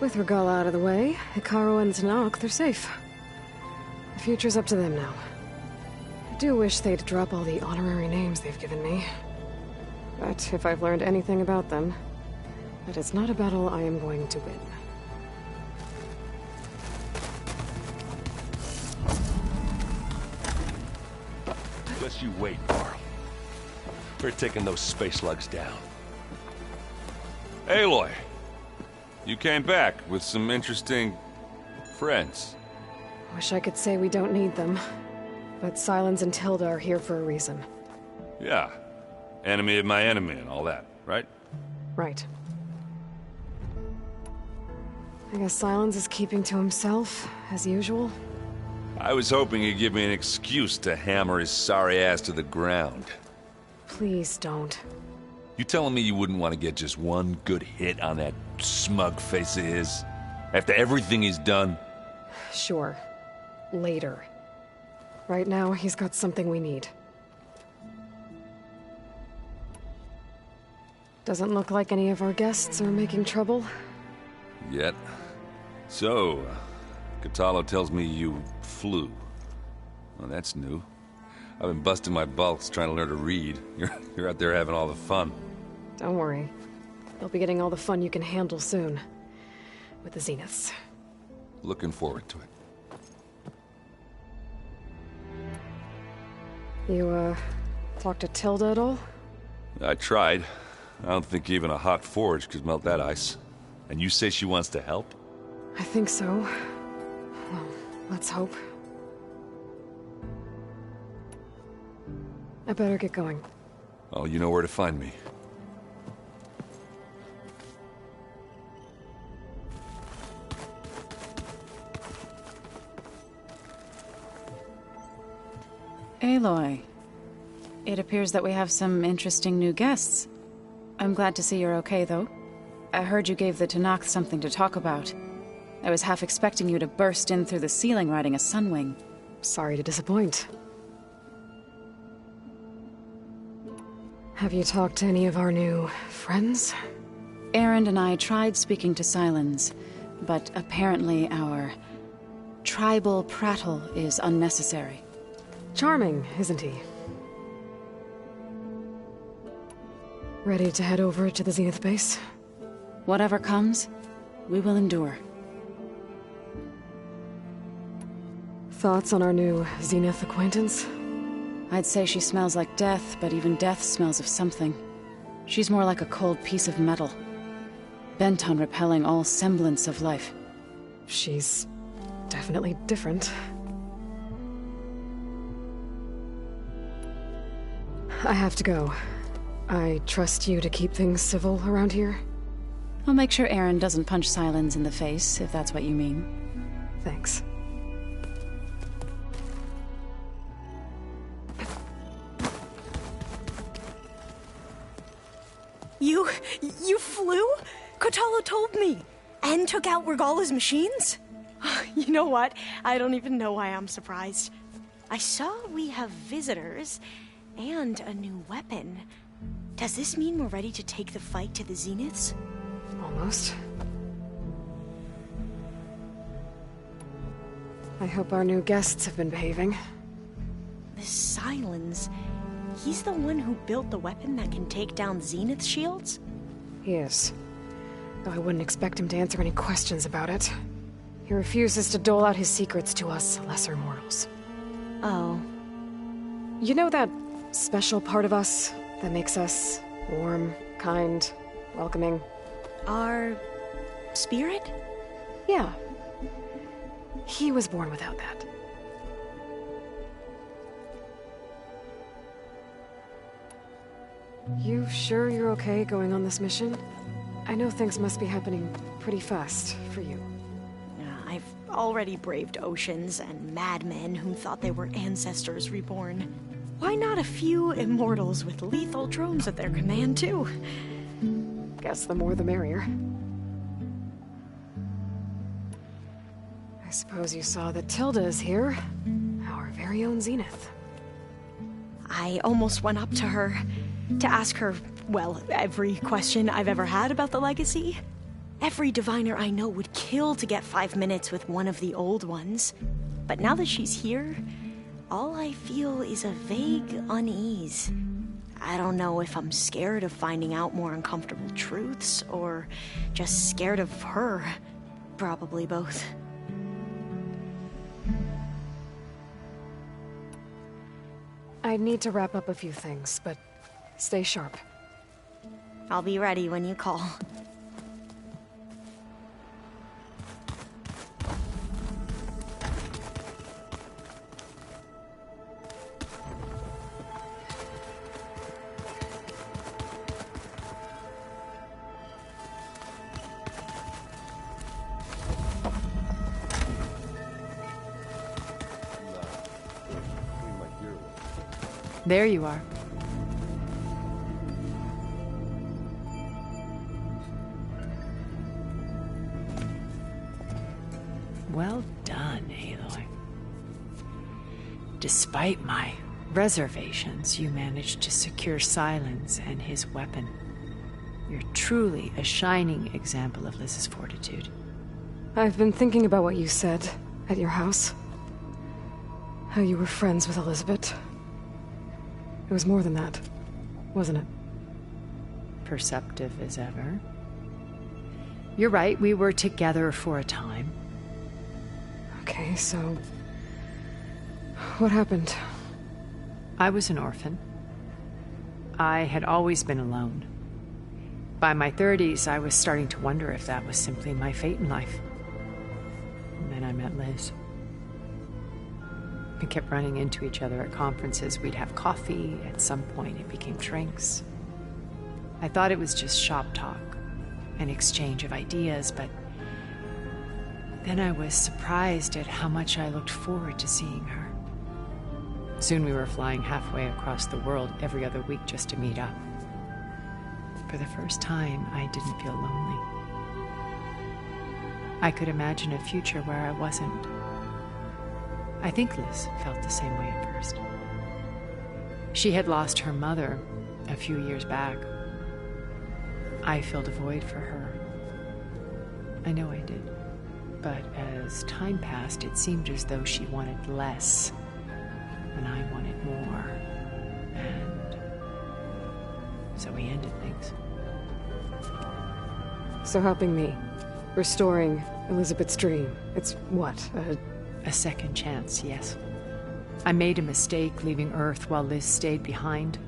With Regalla out of the way, Hekarro and Tenakth, they're safe. The future's up to them now. I do wish they'd drop all the honorary names they've given me. But if I've learned anything about them, that it's not a battle I am going to win. Just you wait, Varl. We're taking those space lugs down. Aloy! You came back with some interesting friends. Wish I could say we don't need them. But Sylens and Tilda are here for a reason. Yeah. Enemy of my enemy and all that, right? Right. I guess Sylens is keeping to himself, as usual. I was hoping he'd give me an excuse to hammer his sorry ass to the ground. Please don't. You telling me you wouldn't want to get just one good hit on that smug face of his? After everything he's done? Sure. Later. Right now, he's got something we need. Doesn't look like any of our guests are making trouble. Yet. So, Kotallo tells me you flew. Well, that's new. I've been busting my balls trying to learn to read. You're out there having all the fun. Don't worry. You'll be getting all the fun you can handle soon. With the Zeniths. Looking forward to it. You, talked to Tilda at all? I tried. I don't think even a hot forge could melt that ice. And you say she wants to help? I think so. Well, let's hope. I better get going. Oh, you know where to find me. Aloy. It appears that we have some interesting new guests. I'm glad to see you're okay, though. I heard you gave the Tenakth something to talk about. I was half expecting you to burst in through the ceiling riding a Sunwing. Sorry to disappoint. Have you talked to any of our new friends? Erend and I tried speaking to Sylens, but apparently our tribal prattle is unnecessary. Charming, isn't he? Ready to head over to the Zenith base? Whatever comes, we will endure. Thoughts on our new Zenith acquaintance? I'd say she smells like death, but even death smells of something. She's more like a cold piece of metal, bent on repelling all semblance of life. She's definitely different. I have to go. I trust you to keep things civil around here? I'll make sure Erend doesn't punch Sylens in the face, if that's what you mean. Thanks. You flew? Kotallo told me. And took out Regalla's machines? You know what? I don't even know why I'm surprised. I saw we have visitors and a new weapon. Does this mean we're ready to take the fight to the Zeniths? Almost. I hope our new guests have been behaving. This Sylens, he's the one who built the weapon that can take down Zenith shields? He is. Though I wouldn't expect him to answer any questions about it. He refuses to dole out his secrets to us lesser mortals. Oh. You know that special part of us that makes us warm, kind, welcoming? Our spirit? Yeah. He was born without that. You sure you're okay going on this mission? I know things must be happening pretty fast for you. I've already braved oceans and madmen who thought they were ancestors reborn. Why not a few immortals with lethal drones at their command, too? Guess the more the merrier. I suppose you saw that Tilda is here. Our very own Zenith. I almost went up to her to ask her, well, every question I've ever had about the legacy. Every diviner I know would kill to get 5 minutes with one of the old ones. But now that she's here, all I feel is a vague unease. I don't know if I'm scared of finding out more uncomfortable truths, or just scared of her. Probably both. I need to wrap up a few things, but stay sharp. I'll be ready when you call. There you are. Well done, Aloy. Despite my reservations, you managed to secure Sylens and his weapon. You're truly a shining example of Liz's fortitude. I've been thinking about what you said at your house. How you were friends with Elizabeth. It was more than that, wasn't it? Perceptive as ever. You're right, we were together for a time. Okay, so... what happened? I was an orphan. I had always been alone. By my 30s, I was starting to wonder if that was simply my fate in life. And then I met Liz. We kept running into each other at conferences. We'd have coffee. At some point, it became drinks. I thought it was just shop talk, an exchange of ideas, but then I was surprised at how much I looked forward to seeing her. Soon we were flying halfway across the world every other week just to meet up. For the first time, I didn't feel lonely. I could imagine a future where I wasn't. I think Liz felt the same way at first. She had lost her mother a few years back. I filled a void for her. I know I did. But as time passed, it seemed as though she wanted less, and I wanted more. And so we ended things. So helping me, restoring Elizabeth's dream, it's what, A second chance, yes. I made a mistake leaving Earth while Liz stayed behind.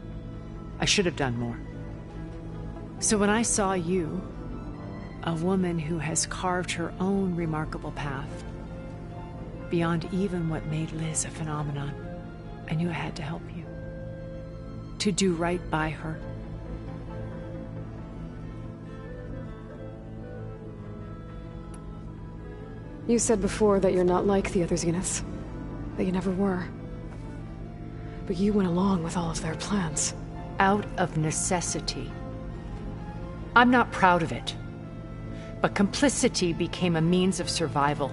I should have done more. So when I saw you, a woman who has carved her own remarkable path, beyond even what made Liz a phenomenon, I knew I had to help you. To do right by her. You said before that you're not like the other Zeniths. That you never were. But you went along with all of their plans. Out of necessity. I'm not proud of it. But complicity became a means of survival,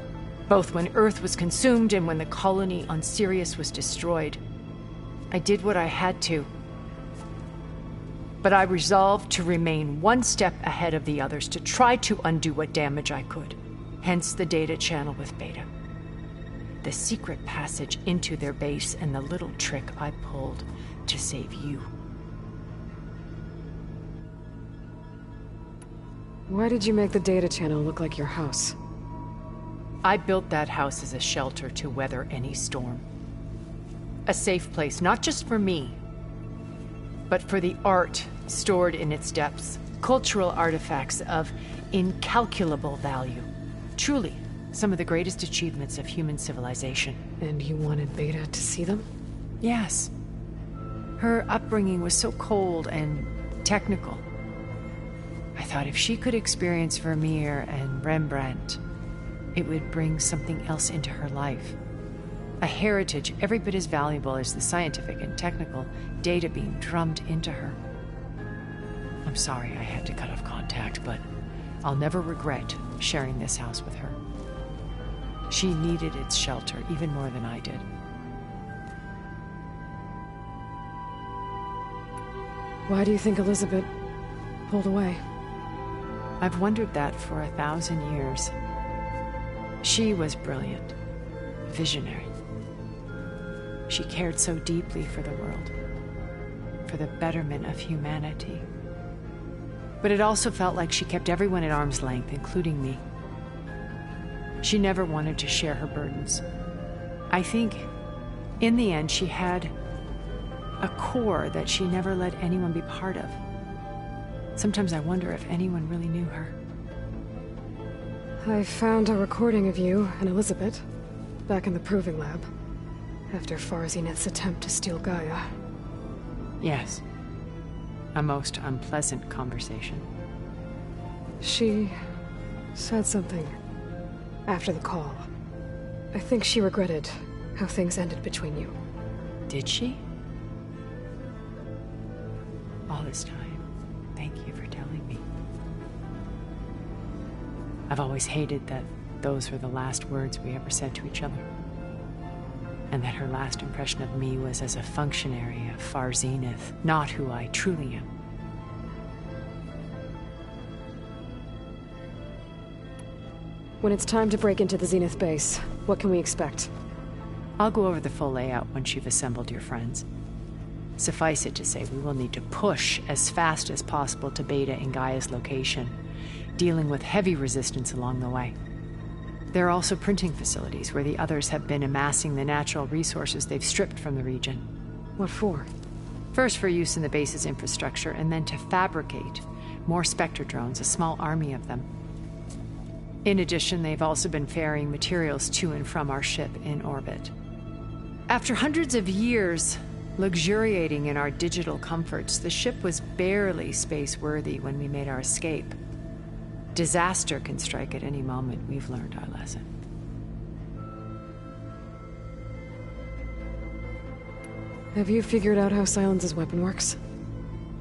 both when Earth was consumed and when the colony on Sirius was destroyed. I did what I had to. But I resolved to remain one step ahead of the others, to try to undo what damage I could. Hence the data channel with Beta. The secret passage into their base and the little trick I pulled to save you. Why did you make the data channel look like your house? I built that house as a shelter to weather any storm. A safe place, not just for me, but for the art stored in its depths. Cultural artifacts of incalculable value. Truly, some of the greatest achievements of human civilization. And you wanted Beta to see them? Yes. Her upbringing was so cold and technical. I thought if she could experience Vermeer and Rembrandt, it would bring something else into her life. A heritage every bit as valuable as the scientific and technical data being drummed into her. I'm sorry I had to cut off contact, but I'll never regret sharing this house with her. She needed its shelter even more than I did. Why do you think Elizabeth pulled away? I've wondered that for 1,000 years. She was brilliant, visionary. She cared so deeply for the world, for the betterment of humanity. But it also felt like she kept everyone at arm's length, including me. She never wanted to share her burdens. I think, in the end, she had a core that she never let anyone be part of. Sometimes I wonder if anyone really knew her. I found a recording of you and Elizabeth back in the Proving Lab after Farzineth's attempt to steal Gaia. Yes. A most unpleasant conversation. She said something after the call. I think she regretted how things ended between you. Did she? All this time, thank you for telling me. I've always hated that those were the last words we ever said to each other. And that her last impression of me was as a functionary of Far Zenith, not who I truly am. When it's time to break into the Zenith base, what can we expect? I'll go over the full layout once you've assembled your friends. Suffice it to say, we will need to push as fast as possible to Beta and Gaia's location, dealing with heavy resistance along the way. There are also printing facilities where the others have been amassing the natural resources they've stripped from the region. What for? First for use in the base's infrastructure, and then to fabricate more Spectre drones, a small army of them. In addition, they've also been ferrying materials to and from our ship in orbit. After hundreds of years luxuriating in our digital comforts, the ship was barely space-worthy when we made our escape. Disaster can strike at any moment. We've learned our lesson. Have you figured out how Silence's weapon works?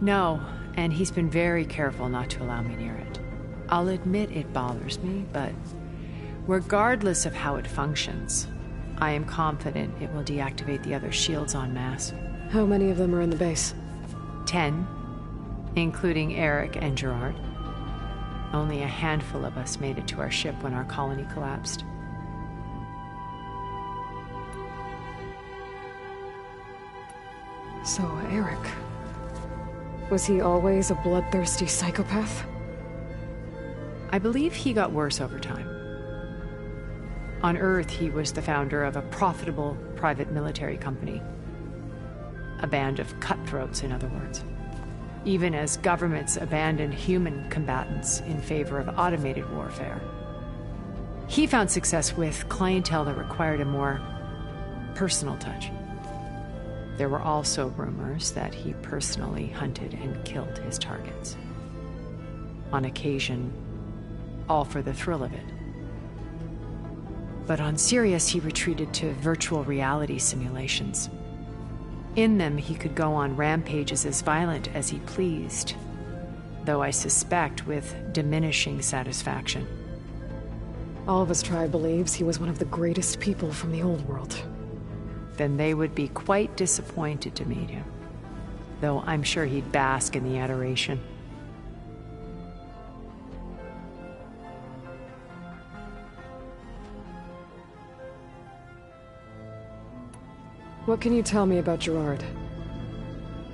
No, and he's been very careful not to allow me near it. I'll admit it bothers me, but regardless of how it functions, I am confident it will deactivate the other shields en masse. How many of them are in the base? 10, including Eric and Gerard. Only a handful of us made it to our ship when our colony collapsed. So, Eric... was he always a bloodthirsty psychopath? I believe he got worse over time. On Earth, he was the founder of a profitable private military company. A band of cutthroats, in other words. Even as governments abandoned human combatants in favor of automated warfare. He found success with clientele that required a more personal touch. There were also rumors that he personally hunted and killed his targets. On occasion, all for the thrill of it. But on Sirius, he retreated to virtual reality simulations. In them, he could go on rampages as violent as he pleased, though I suspect with diminishing satisfaction. All of his tribe believes he was one of the greatest people from the old world. Then they would be quite disappointed to meet him, though I'm sure he'd bask in the adoration. What can you tell me about Gerard?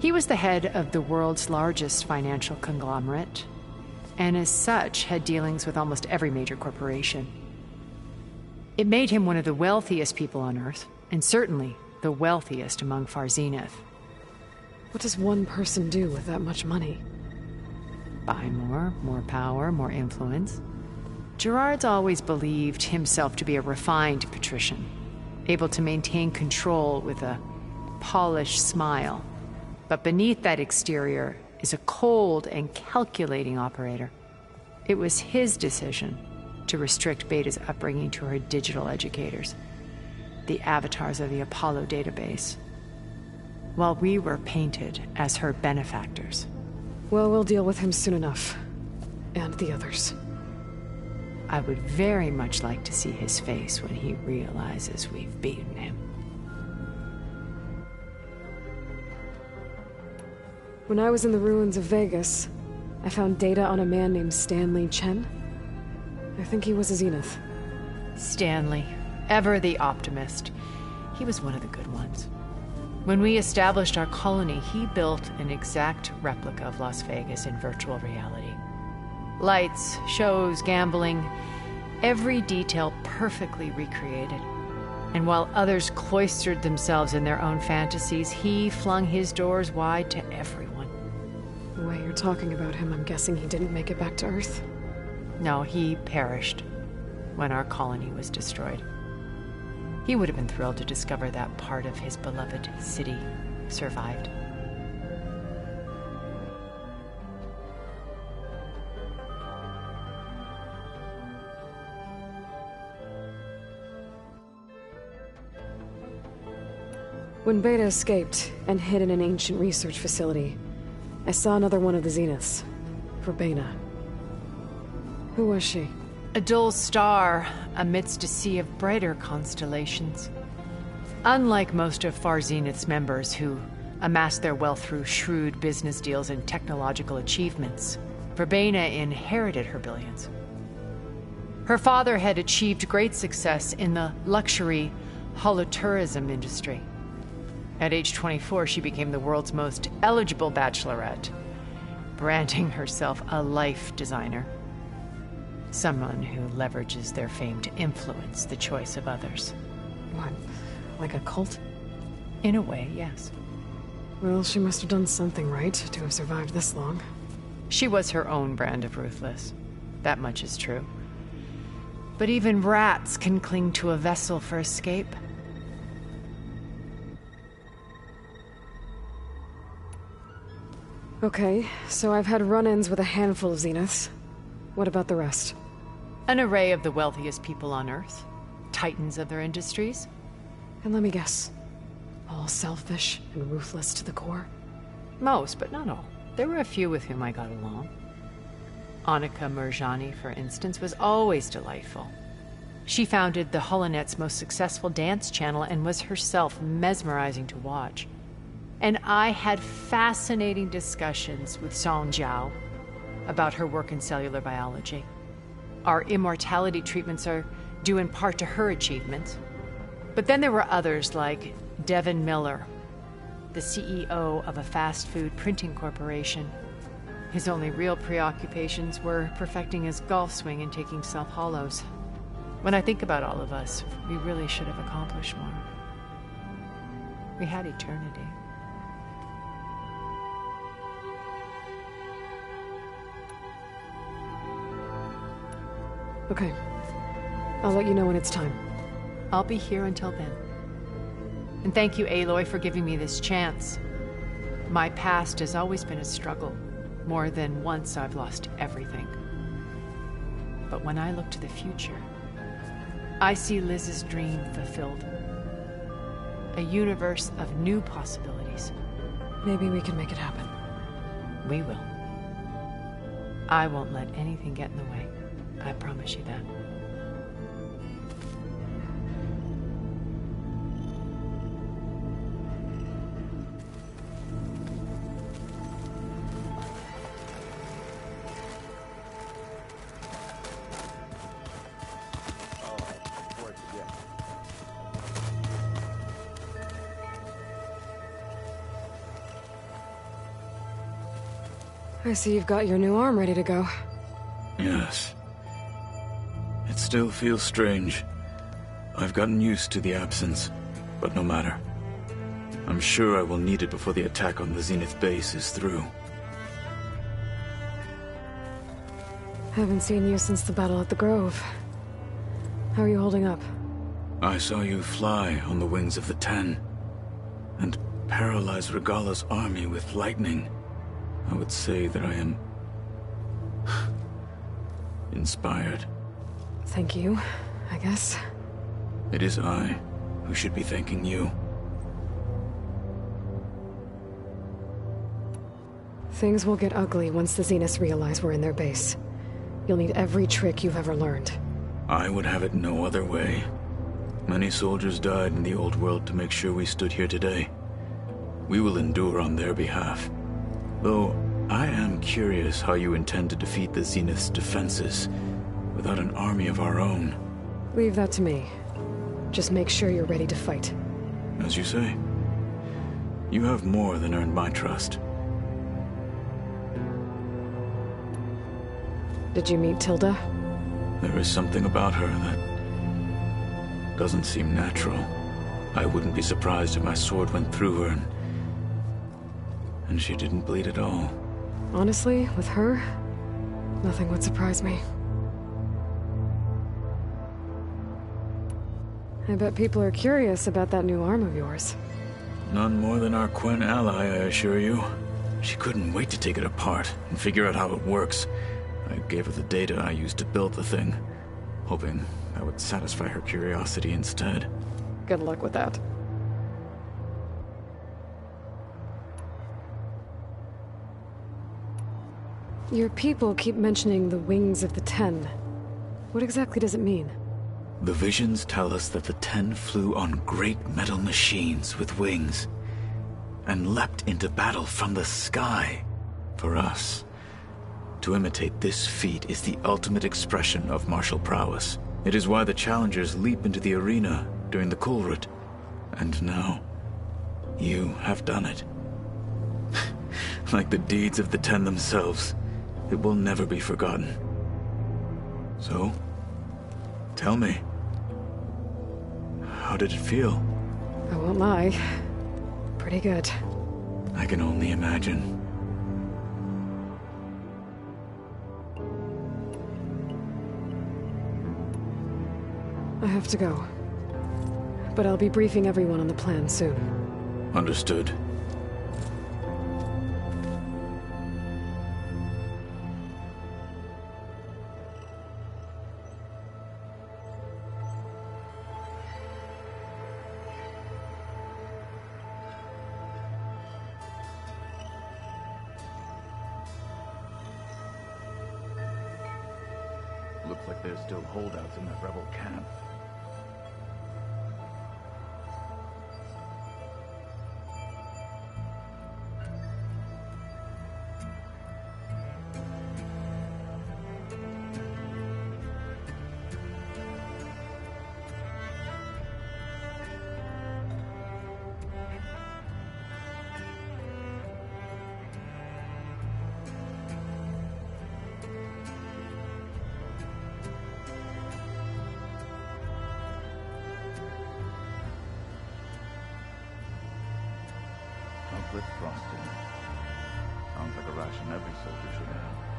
He was the head of the world's largest financial conglomerate, and as such had dealings with almost every major corporation. It made him one of the wealthiest people on Earth, and certainly the wealthiest among Far Zenith. What does one person do with that much money? Buy more power, more influence. Gerard's always believed himself to be a refined patrician, able to maintain control with a polished smile. But beneath that exterior is a cold and calculating operator. It was his decision to restrict Beta's upbringing to her digital educators, the avatars of the Apollo database, while we were painted as her benefactors. Well, we'll deal with him soon enough. And the others. I would very much like to see his face when he realizes we've beaten him. When I was in the ruins of Vegas, I found data on a man named Stanley Chen. I think he was a Zenith. Stanley, ever the optimist. He was one of the good ones. When we established our colony, he built an exact replica of Las Vegas in virtual reality. Lights, shows, gambling, every detail perfectly recreated. And while others cloistered themselves in their own fantasies, he flung his doors wide to everyone. The way you're talking about him, I'm guessing he didn't make it back to Earth? No, he perished when our colony was destroyed. He would have been thrilled to discover that part of his beloved city survived. When Beta escaped and hid in an ancient research facility, I saw another one of the Zeniths, Verbena. Who was she? A dull star amidst a sea of brighter constellations. Unlike most of Far Zenith's members who amassed their wealth through shrewd business deals and technological achievements, Verbena inherited her billions. Her father had achieved great success in the luxury holotourism industry. At age 24, she became the world's most eligible bachelorette, branding herself a life designer. Someone who leverages their fame to influence the choice of others. What? Like a cult? In a way, yes. Well, she must have done something right to have survived this long. She was her own brand of ruthless. That much is true. But even rats can cling to a vessel for escape. Okay, so I've had run-ins with a handful of Zeniths. What about the rest? An array of the wealthiest people on Earth. Titans of their industries. And let me guess. All selfish and ruthless to the core? Most, but not all. There were a few with whom I got along. Annika Murjani, for instance, was always delightful. She founded the Holonet's most successful dance channel and was herself mesmerizing to watch. And I had fascinating discussions with Song Jiao about her work in cellular biology. Our immortality treatments are due in part to her achievements. But then there were others like Devin Miller, the CEO of a fast food printing corporation. His only real preoccupations were perfecting his golf swing and taking self-hollows. When I think about all of us, we really should have accomplished more. We had eternity. Okay. I'll let you know when it's time. I'll be here until then. And thank you, Aloy, for giving me this chance. My past has always been a struggle. More than once I've lost everything. But when I look to the future, I see Liz's dream fulfilled. A universe of new possibilities. Maybe we can make it happen. We will. I won't let anything get in the way. I promise you that. I see you've got your new arm ready to go. Yes. It still feels strange. I've gotten used to the absence, but no matter. I'm sure I will need it before the attack on the Zenith base is through. Haven't seen you since the battle at the Grove. How are you holding up? I saw you fly on the wings of the Ten, and paralyze Regalla's army with lightning. I would say that I am inspired. Thank you, I guess. It is I who should be thanking you. Things will get ugly once the Zeniths realize we're in their base. You'll need every trick you've ever learned. I would have it no other way. Many soldiers died in the old world to make sure we stood here today. We will endure on their behalf. Though, I am curious how you intend to defeat the Zenith's defenses without an army of our own. Leave that to me. Just make sure you're ready to fight. As you say. You have more than earned my trust. Did you meet Tilda? There is something about her that doesn't seem natural. I wouldn't be surprised if my sword went through her and she didn't bleed at all. Honestly, with her, nothing would surprise me. I bet people are curious about that new arm of yours. None more than our Quen ally, I assure you. She couldn't wait to take it apart and figure out how it works. I gave her the data I used to build the thing, hoping that would satisfy her curiosity instead. Good luck with that. Your people keep mentioning the wings of the Ten. What exactly does it mean? The visions tell us that the Ten flew on great metal machines with wings, and leapt into battle from the sky. For us, to imitate this feat is the ultimate expression of martial prowess. It is why the challengers leap into the arena during the Kulrut. And now, you have done it. Like the deeds of the Ten themselves, it will never be forgotten. So, tell me, how did it feel? I won't lie. Pretty good. I can only imagine. I have to go. But I'll be briefing everyone on the plan soon. Understood. Looks like there's still holdouts in that rebel camp. Chocolate frosting. Sounds like a ration every soldier should have.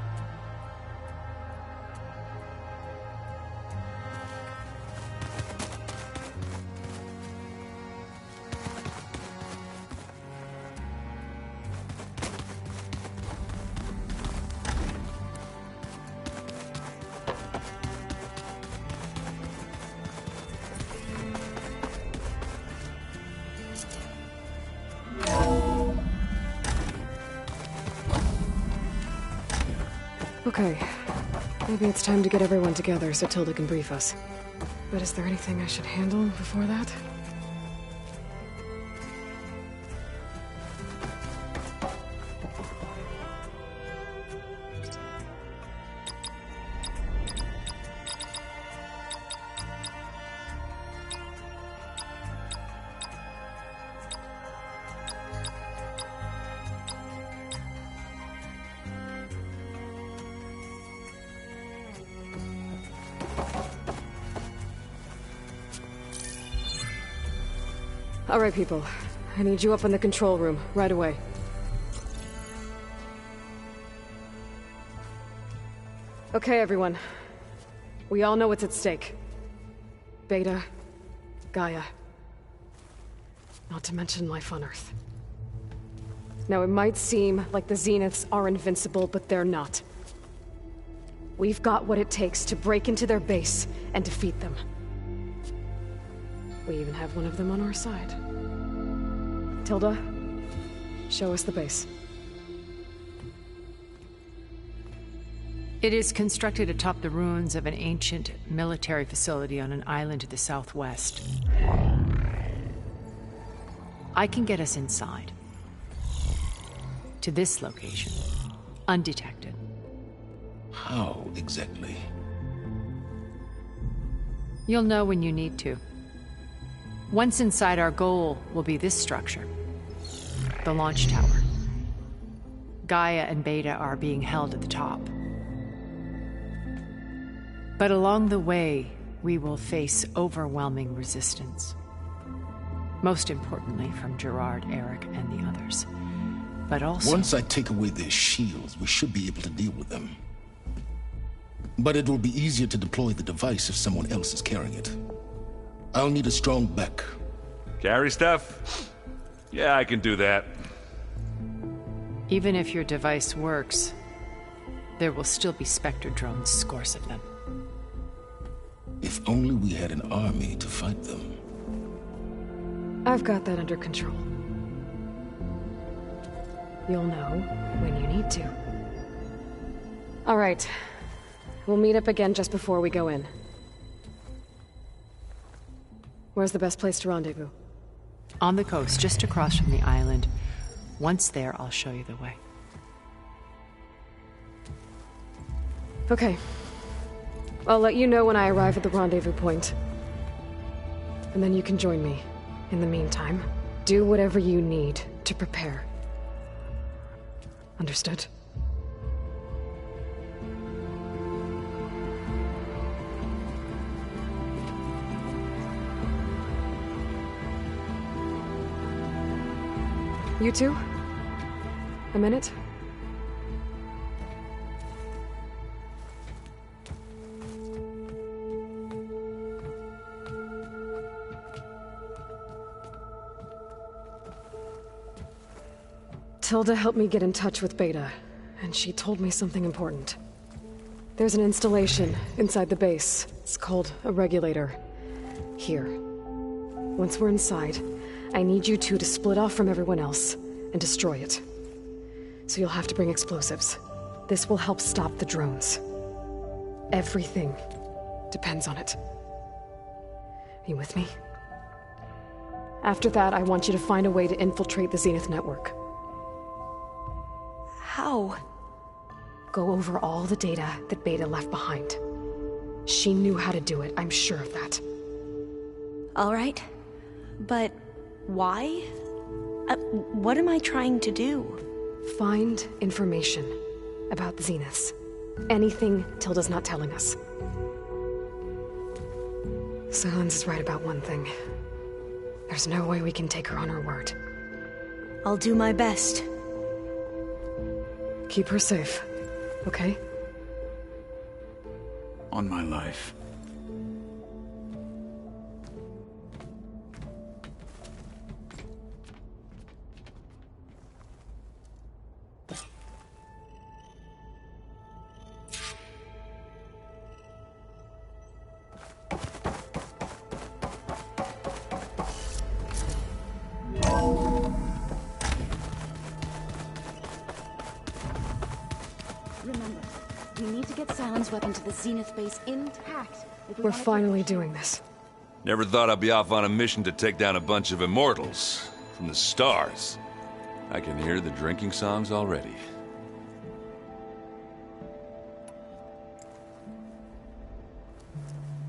Okay. Maybe it's time to get everyone together so Tilda can brief us. But is there anything I should handle before that? All right, people. I need you up in the control room, right away. Okay, everyone. We all know what's at stake. Beta, Gaia. Not to mention life on Earth. Now, it might seem like the Zeniths are invincible, but they're not. We've got what it takes to break into their base and defeat them. We even have one of them on our side. Tilda, show us the base. It is constructed atop the ruins of an ancient military facility on an island to the southwest. I can get us inside. To this location. Undetected. How exactly? You'll know when you need to. Once inside, our goal will be this structure. The launch tower. Gaia and Beta are being held at the top. But along the way, we will face overwhelming resistance. Most importantly from Gerard, Eric, and the others. But also... Once I take away their shields, we should be able to deal with them. But it will be easier to deploy the device if someone else is carrying it. I'll need a strong back. Carry stuff? Yeah, I can do that. Even if your device works, there will still be Spectre drones, scores of them. If only we had an army to fight them. I've got that under control. You'll know when you need to. All right. We'll meet up again just before we go in. Where's the best place to rendezvous? On the coast, just across from the island. Once there, I'll show you the way. Okay. I'll let you know when I arrive at the rendezvous point. And then you can join me. In the meantime, do whatever you need to prepare. Understood? You two? A minute? Tilda helped me get in touch with Beta, and she told me something important. There's an installation inside the base. It's called a regulator. Here. Once we're inside, I need you two to split off from everyone else and destroy it. So you'll have to bring explosives. This will help stop the drones. Everything depends on it. Are you with me? After that, I want you to find a way to infiltrate the Zenith network. How? Go over all the data that Beta left behind. She knew how to do it, I'm sure of that. All right. But why? What am I trying to do? Find information about the Zeniths. Anything Tilda's not telling us. Sylens is right about one thing. There's no way we can take her on her word. I'll do my best. Keep her safe, okay? On my life. We need to get Sylens' weapon to the Zenith base intact. We're finally doing this. Never thought I'd be off on a mission to take down a bunch of immortals from the stars. I can hear the drinking songs already.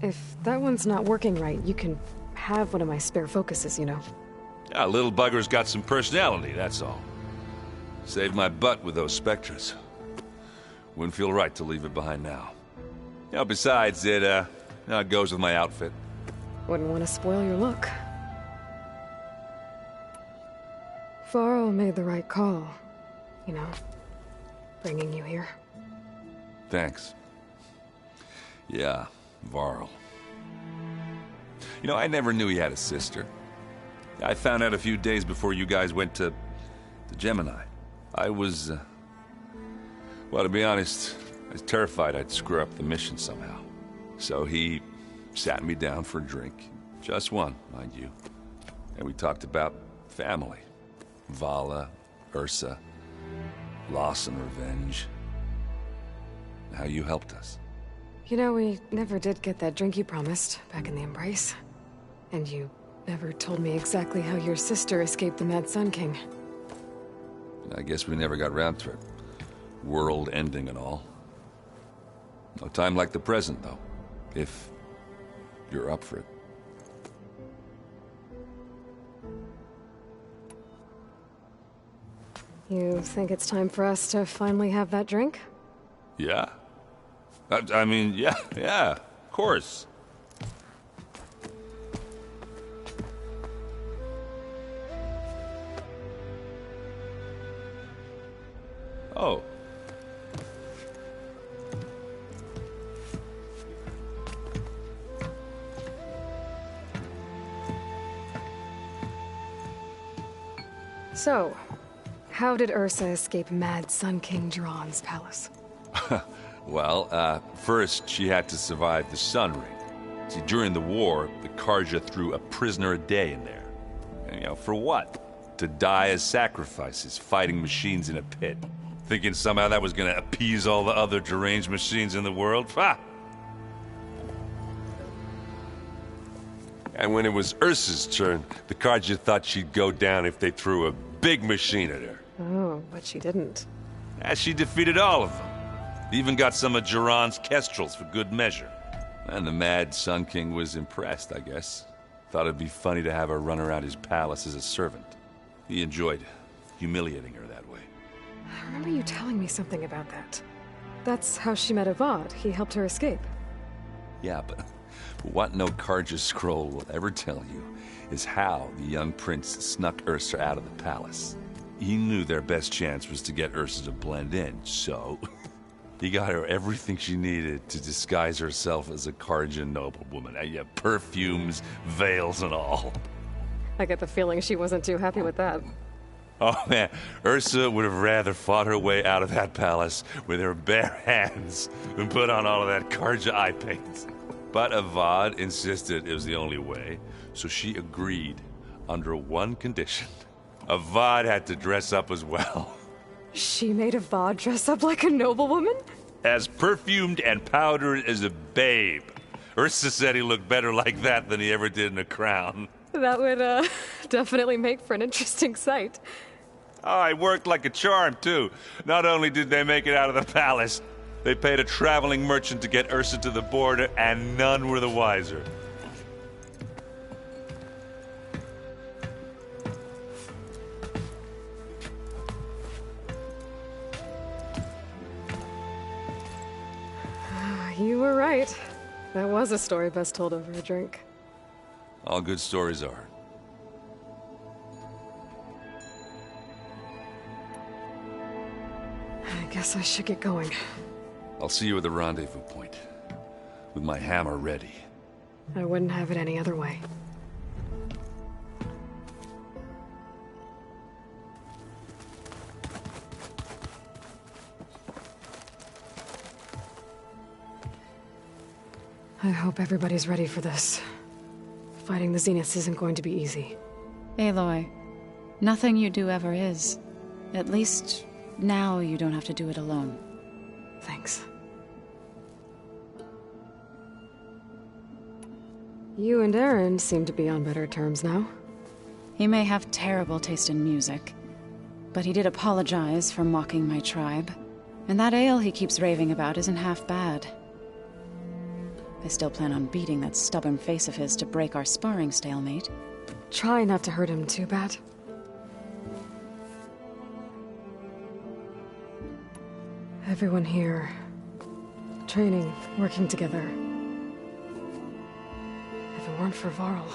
If that one's not working right, you can have one of my spare focuses, you know. Yeah, little bugger's got some personality, that's all. Saved my butt with those Spectres. Wouldn't feel right to leave it behind now. You know, besides, it goes with my outfit. Wouldn't want to spoil your look. Varl made the right call. You know, bringing you here. Thanks. Yeah, Varl. You know, I never knew he had a sister. I found out a few days before you guys went to Gemini. I was, well, to be honest, I was terrified I'd screw up the mission somehow. So he sat me down for a drink. Just one, mind you. And we talked about family. Vala, Ursa, loss and revenge. How you helped us. You know, we never did get that drink you promised back in the Embrace. And you never told me exactly how your sister escaped the Mad Sun King. I guess we never got round to it. World ending and all. No time like the present, though. If you're up for it. You think it's time for us to finally have that drink? Yeah. I mean, yeah, of course. Oh. So, how did Ursa escape Mad Sun King Jiran's palace? Well, first she had to survive the Sun Ring. See, during the war, the Carja threw a prisoner a day in there. And, you know, for what? To die as sacrifices, fighting machines in a pit. Thinking somehow that was gonna appease all the other deranged machines in the world? Ha! And when it was Ursa's turn, the Carja thought she'd go down if they threw a big machine at her. Oh, but she didn't. And she defeated all of them. Even got some of Jiran's Kestrels for good measure. And the Mad Sun King was impressed, I guess. Thought it'd be funny to have her run around his palace as a servant. He enjoyed humiliating her that way. I remember you telling me something about that. That's how she met Avad. He helped her escape. Yeah, but what no Carja scroll will ever tell you is how the young prince snuck Ursa out of the palace. He knew their best chance was to get Ursa to blend in, so he got her everything she needed to disguise herself as a Carja noblewoman. Yeah, perfumes, veils, and all. I get the feeling she wasn't too happy with that. Oh man, Ursa would have rather fought her way out of that palace with her bare hands than put on all of that Carja eye paint. But Avad insisted it was the only way, so she agreed under one condition. Avad had to dress up as well. She made Avad dress up like a noblewoman? As perfumed and powdered as a babe. Ursa said he looked better like that than he ever did in a crown. That would, definitely make for an interesting sight. Oh, it worked like a charm, too. Not only did they make it out of the palace, they paid a traveling merchant to get Ursa to the border, and none were the wiser. You were right. That was a story best told over a drink. All good stories are. I guess I should get going. I'll see you at the rendezvous point, with my hammer ready. I wouldn't have it any other way. I hope everybody's ready for this. Fighting the Zeniths isn't going to be easy. Aloy, nothing you do ever is. At least, now you don't have to do it alone. Thanks. You and Aaron seem to be on better terms now. He may have terrible taste in music, but he did apologize for mocking my tribe. And that ale he keeps raving about isn't half bad. I still plan on beating that stubborn face of his to break our sparring stalemate. Try not to hurt him too bad. Everyone here, training, working together. If it weren't for Varl,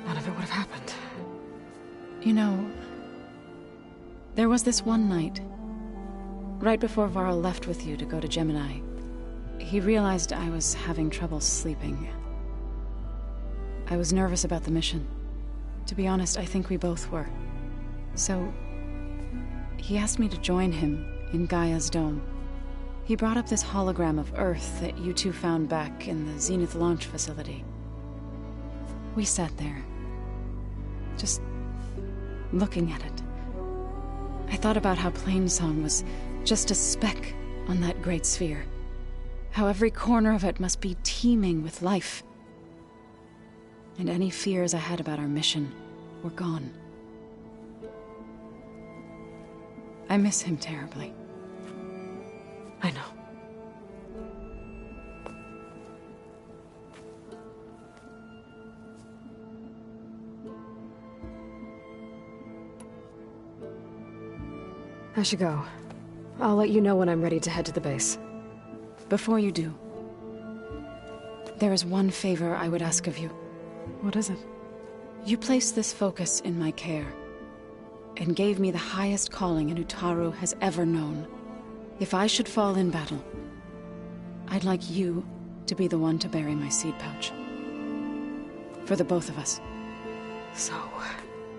none of it would have happened. You know, there was this one night, right before Varl left with you to go to Gemini. He realized I was having trouble sleeping. I was nervous about the mission. To be honest, I think we both were. So, he asked me to join him in Gaia's dome. He brought up this hologram of Earth that you two found back in the Zenith launch facility. We sat there, just looking at it. I thought about how Plainsong was just a speck on that great sphere. How every corner of it must be teeming with life. And any fears I had about our mission were gone. I miss him terribly. I know. I should go. I'll let you know when I'm ready to head to the base. Before you do, there is one favor I would ask of you. What is it? You placed this focus in my care, and gave me the highest calling an Utaru has ever known. If I should fall in battle, I'd like you to be the one to bury my seed pouch. For the both of us. So,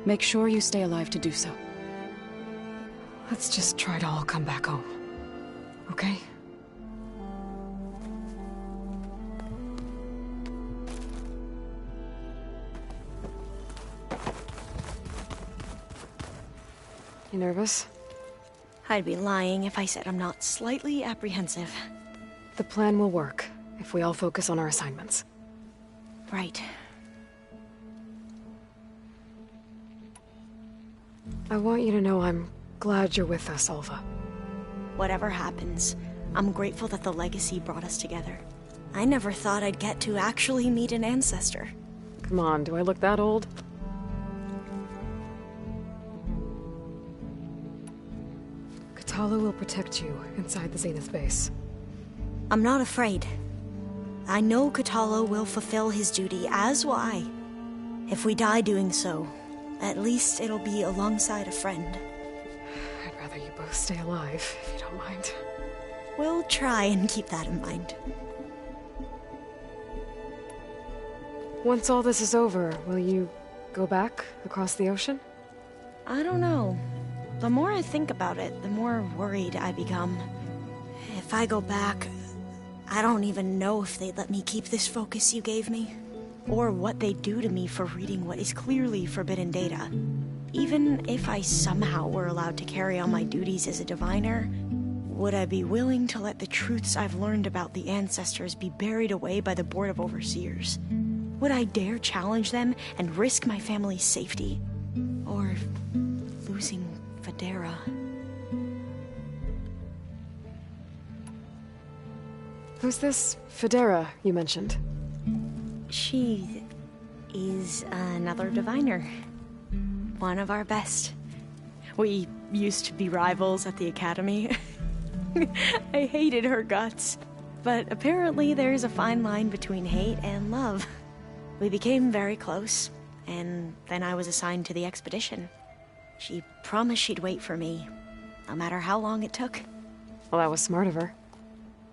make sure you stay alive to do so. Let's just try to all come back home. Okay? You nervous? I'd be lying if I said I'm not slightly apprehensive. The plan will work if we all focus on our assignments. Right. I want you to know I'm glad you're with us, Alva. Whatever happens, I'm grateful that the legacy brought us together. I never thought I'd get to actually meet an ancestor. Come on, do I look that old? Kotallo will protect you inside the Zenith base. I'm not afraid. I know Kotallo will fulfill his duty, as will I. If we die doing so, at least it'll be alongside a friend. I'd rather you both stay alive, if you don't mind. We'll try and keep that in mind. Once all this is over, will you go back across the ocean? I don't know. The more I think about it, the more worried I become. If I go back, I don't even know if they'd let me keep this focus you gave me, or what they'd do to me for reading what is clearly forbidden data. Even if I somehow were allowed to carry on my duties as a diviner, would I be willing to let the truths I've learned about the ancestors be buried away by the Board of Overseers? Would I dare challenge them and risk my family's safety? Or losing Federa? Who's this Federa you mentioned? She is another diviner. One of our best. We used to be rivals at the academy. I hated her guts. But apparently there's a fine line between hate and love. We became very close, and then I was assigned to the expedition. She promised she'd wait for me, no matter how long it took. Well, that was smart of her.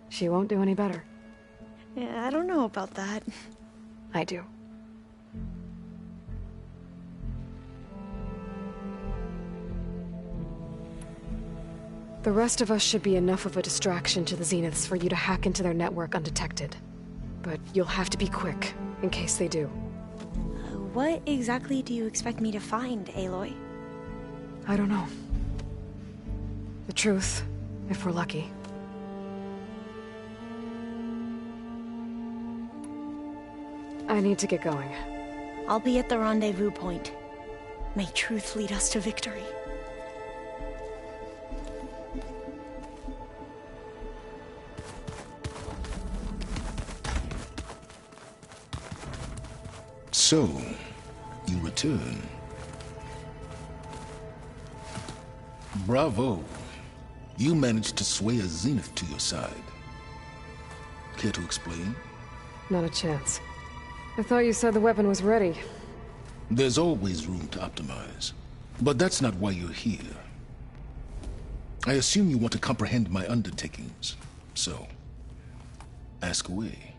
She won't do any better. Yeah, I don't know about that. I do. The rest of us should be enough of a distraction to the Zeniths for you to hack into their network undetected. But you'll have to be quick, in case they do. What exactly do you expect me to find, Aloy? I don't know. The truth, if we're lucky. I need to get going. I'll be at the rendezvous point. May truth lead us to victory. So, you return. Bravo. You managed to sway a Zenith to your side. Care to explain? Not a chance. I thought you said the weapon was ready. There's always room to optimize. But that's not why you're here. I assume you want to comprehend my undertakings. So, ask away.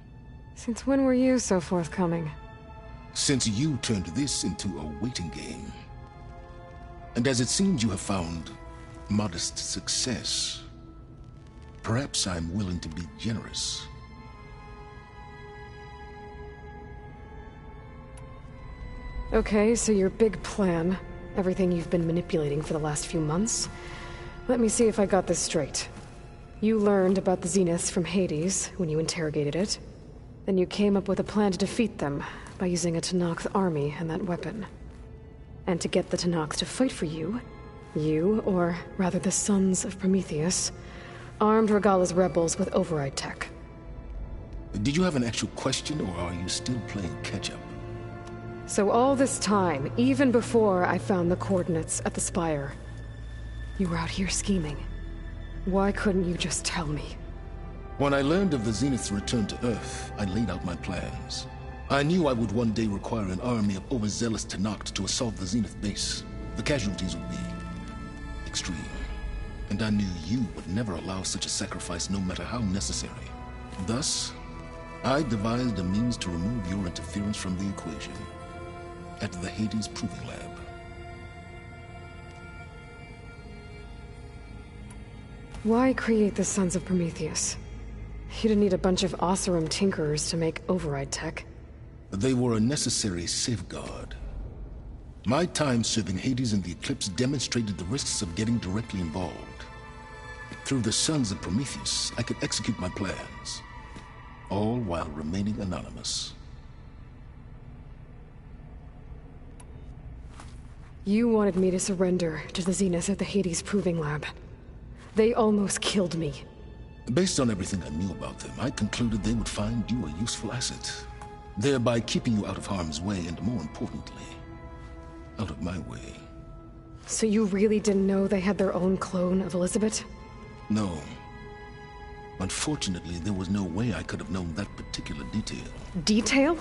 Since when were you so forthcoming? Since you turned this into a waiting game. And as it seems you have found modest success, perhaps I'm willing to be generous. Okay, so your big plan, everything you've been manipulating for the last few months. Let me see if I got this straight. You learned about the Zeniths from Hades when you interrogated it. Then you came up with a plan to defeat them by using a Tenakth army and that weapon. And to get the Tenakth to fight for you, or rather the Sons of Prometheus, armed Regalla's rebels with override tech. Did you have an actual question, or are you still playing catch-up? So all this time, even before I found the coordinates at the Spire, you were out here scheming. Why couldn't you just tell me? When I learned of the Zenith's return to Earth, I laid out my plans. I knew I would one day require an army of overzealous Tenakth to assault the Zenith base. The casualties would be extreme. And I knew you would never allow such a sacrifice, no matter how necessary. Thus, I devised a means to remove your interference from the equation. At the Hades Proving Lab. Why create the Sons of Prometheus? You didn't need a bunch of Oseram tinkerers to make override tech. They were a necessary safeguard. My time serving Hades in the Eclipse demonstrated the risks of getting directly involved. Through the Sons of Prometheus, I could execute my plans, all while remaining anonymous. You wanted me to surrender to the Zeniths at the Hades Proving Lab. They almost killed me. Based on everything I knew about them, I concluded they would find you a useful asset, thereby keeping you out of harm's way and, more importantly, out of my way. So you really didn't know they had their own clone of Elizabeth? No. Unfortunately, there was no way I could have known that particular detail. Detail?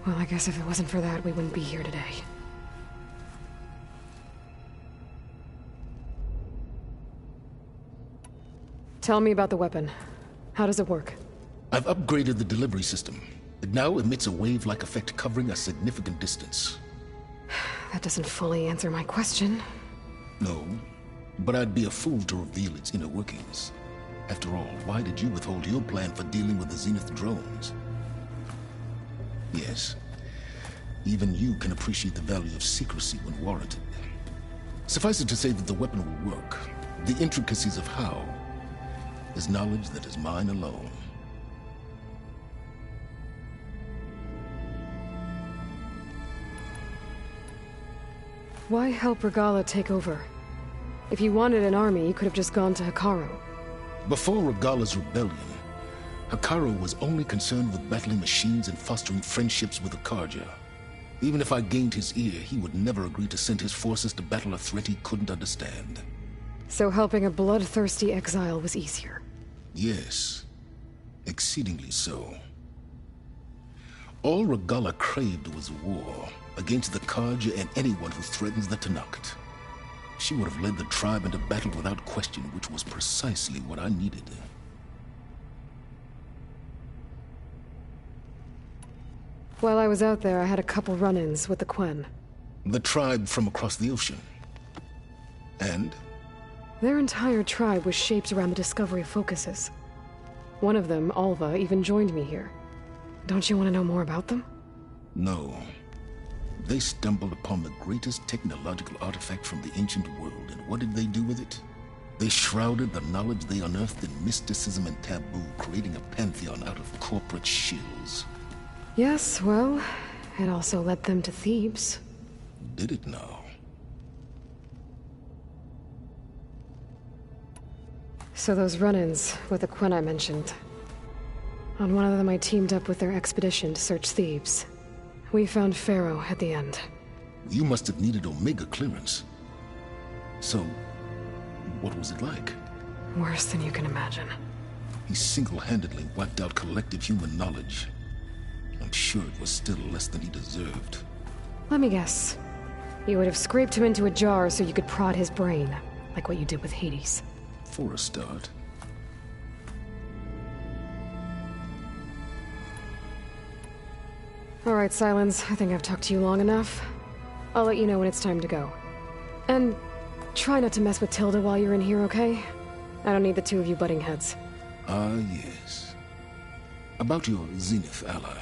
Well, I guess if it wasn't for that, we wouldn't be here today. Tell me about the weapon. How does it work? I've upgraded the delivery system. It now emits a wave-like effect covering a significant distance. That doesn't fully answer my question. No, but I'd be a fool to reveal its inner workings. After all, why did you withhold your plan for dealing with the Zenith drones? Yes, even you can appreciate the value of secrecy when warranted. Suffice it to say that the weapon will work. The intricacies of how is knowledge that is mine alone. Why help Regalla take over? If you wanted an army, you could have just gone to Hekarro. Before Regalla's rebellion, Hekarro was only concerned with battling machines and fostering friendships with the Carja. Even if I gained his ear, he would never agree to send his forces to battle a threat he couldn't understand. So helping a bloodthirsty exile was easier? Yes, exceedingly so. All Regalla craved was war against the Carja and anyone who threatens the Tenakth. She would have led the tribe into battle without question, which was precisely what I needed. While I was out there, I had a couple run-ins with the Quen. The tribe from across the ocean. And? Their entire tribe was shaped around the discovery of focuses. One of them, Alva, even joined me here. Don't you want to know more about them? No. They stumbled upon the greatest technological artifact from the ancient world, and what did they do with it? They shrouded the knowledge they unearthed in mysticism and taboo, creating a pantheon out of corporate shills. Yes, well, it also led them to Thebes. Did it now? So those run-ins with the Quen I mentioned. On one of them I teamed up with their expedition to search Thebes. We found Pharaoh at the end. You must have needed Omega clearance. So, what was it like? Worse than you can imagine. He single-handedly wiped out collective human knowledge. I'm sure it was still less than he deserved. Let me guess. You would have scraped him into a jar so you could prod his brain, like what you did with Hades. For a start. Alright, Sylens, I think I've talked to you long enough. I'll let you know when it's time to go. And try not to mess with Tilda while you're in here, okay? I don't need the two of you butting heads. Ah, yes. About your Zenith ally.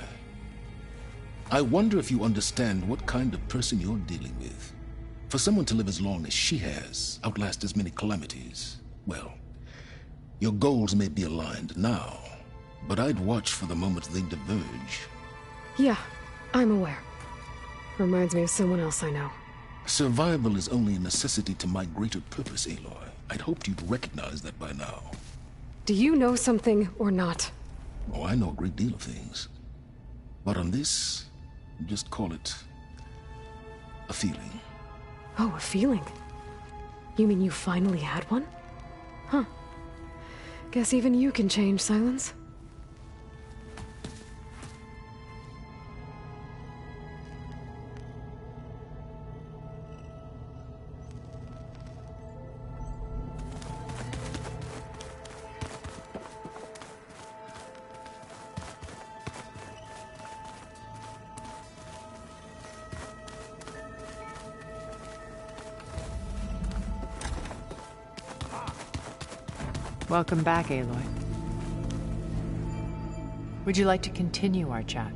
I wonder if you understand what kind of person you're dealing with. For someone to live as long as she has, outlast as many calamities, well, your goals may be aligned now, but I'd watch for the moment they diverge. Yeah, I'm aware. Reminds me of someone else I know. Survival is only a necessity to my greater purpose, Aloy. I'd hoped you'd recognize that by now. Do you know something or not? Oh, I know a great deal of things. But on this, just call it a feeling. Oh, a feeling? You mean you finally had one? Huh. Guess even you can change, Sylens. Welcome back, Aloy. Would you like to continue our chat?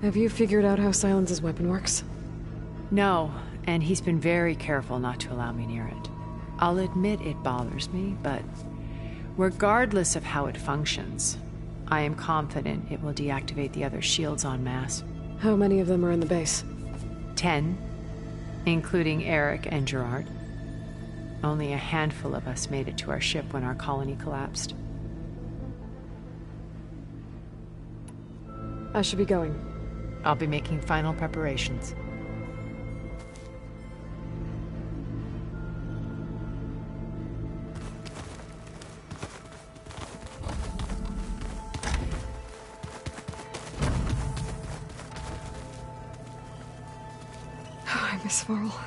Have you figured out how Sylens' weapon works? No, and he's been very careful not to allow me near it. I'll admit it bothers me, but regardless of how it functions, I am confident it will deactivate the other shields en masse. How many of them are in the base? 10, including Eric and Gerard. Only a handful of us made it to our ship when our colony collapsed. I should be going. I'll be making final preparations. Miss Varl.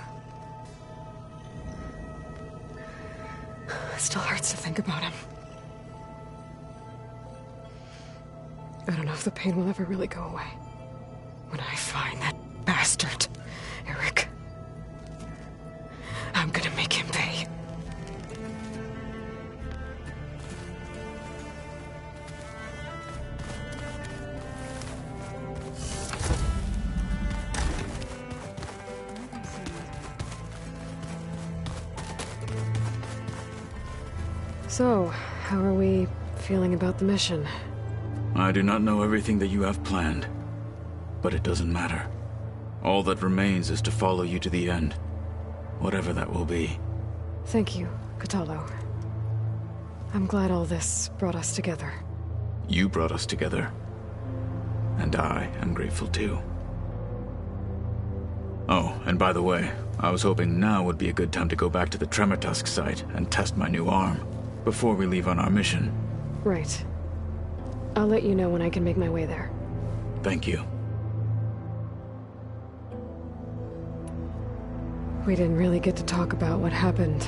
It still hurts to think about him. I don't know if the pain will ever really go away. When I find that bastard, Eric, I'm gonna make him pay. So, how are we feeling about the mission? I do not know everything that you have planned, but it doesn't matter. All that remains is to follow you to the end, whatever that will be. Thank you, Kotallo. I'm glad all this brought us together. You brought us together, and I am grateful too. Oh, and by the way, I was hoping now would be a good time to go back to the Tremortusk site and test my new arm, before we leave on our mission. Right. I'll let you know when I can make my way there. Thank you. We didn't really get to talk about what happened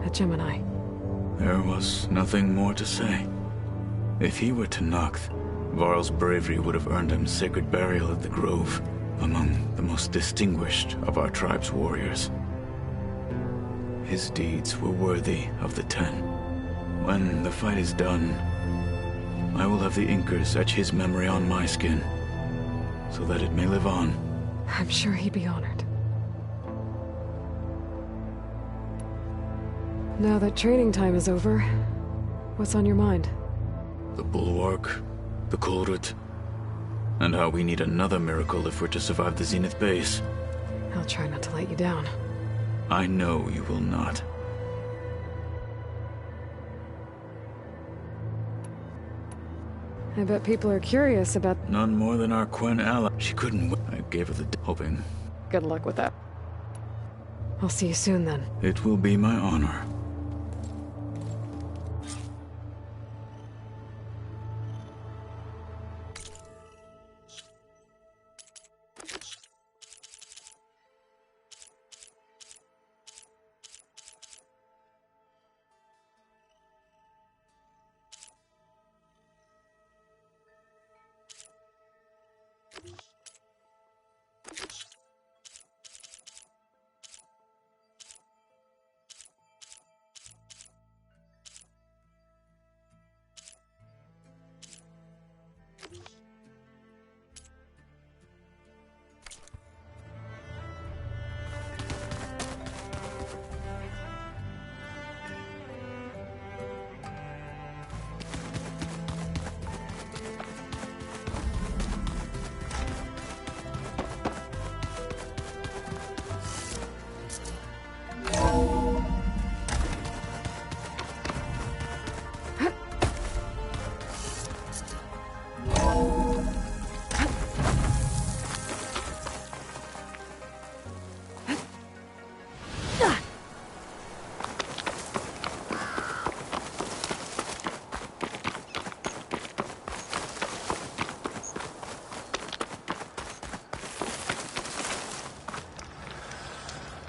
at Gemini. There was nothing more to say. If he were Tenakth, Varl's bravery would have earned him sacred burial at the Grove, among the most distinguished of our tribe's warriors. His deeds were worthy of the 10. When the fight is done, I will have the Inkers etch his memory on my skin, so that it may live on. I'm sure he'd be honored. Now that training time is over, what's on your mind? The Bulwark, the Kulrut, and how we need another miracle if we're to survive the Zenith base. I'll try not to let you down. I know you will not. I bet people are curious about... None more than our Quen ally. She couldn't I gave her the hoping. Good luck with that. I'll see you soon, then. It will be my honor.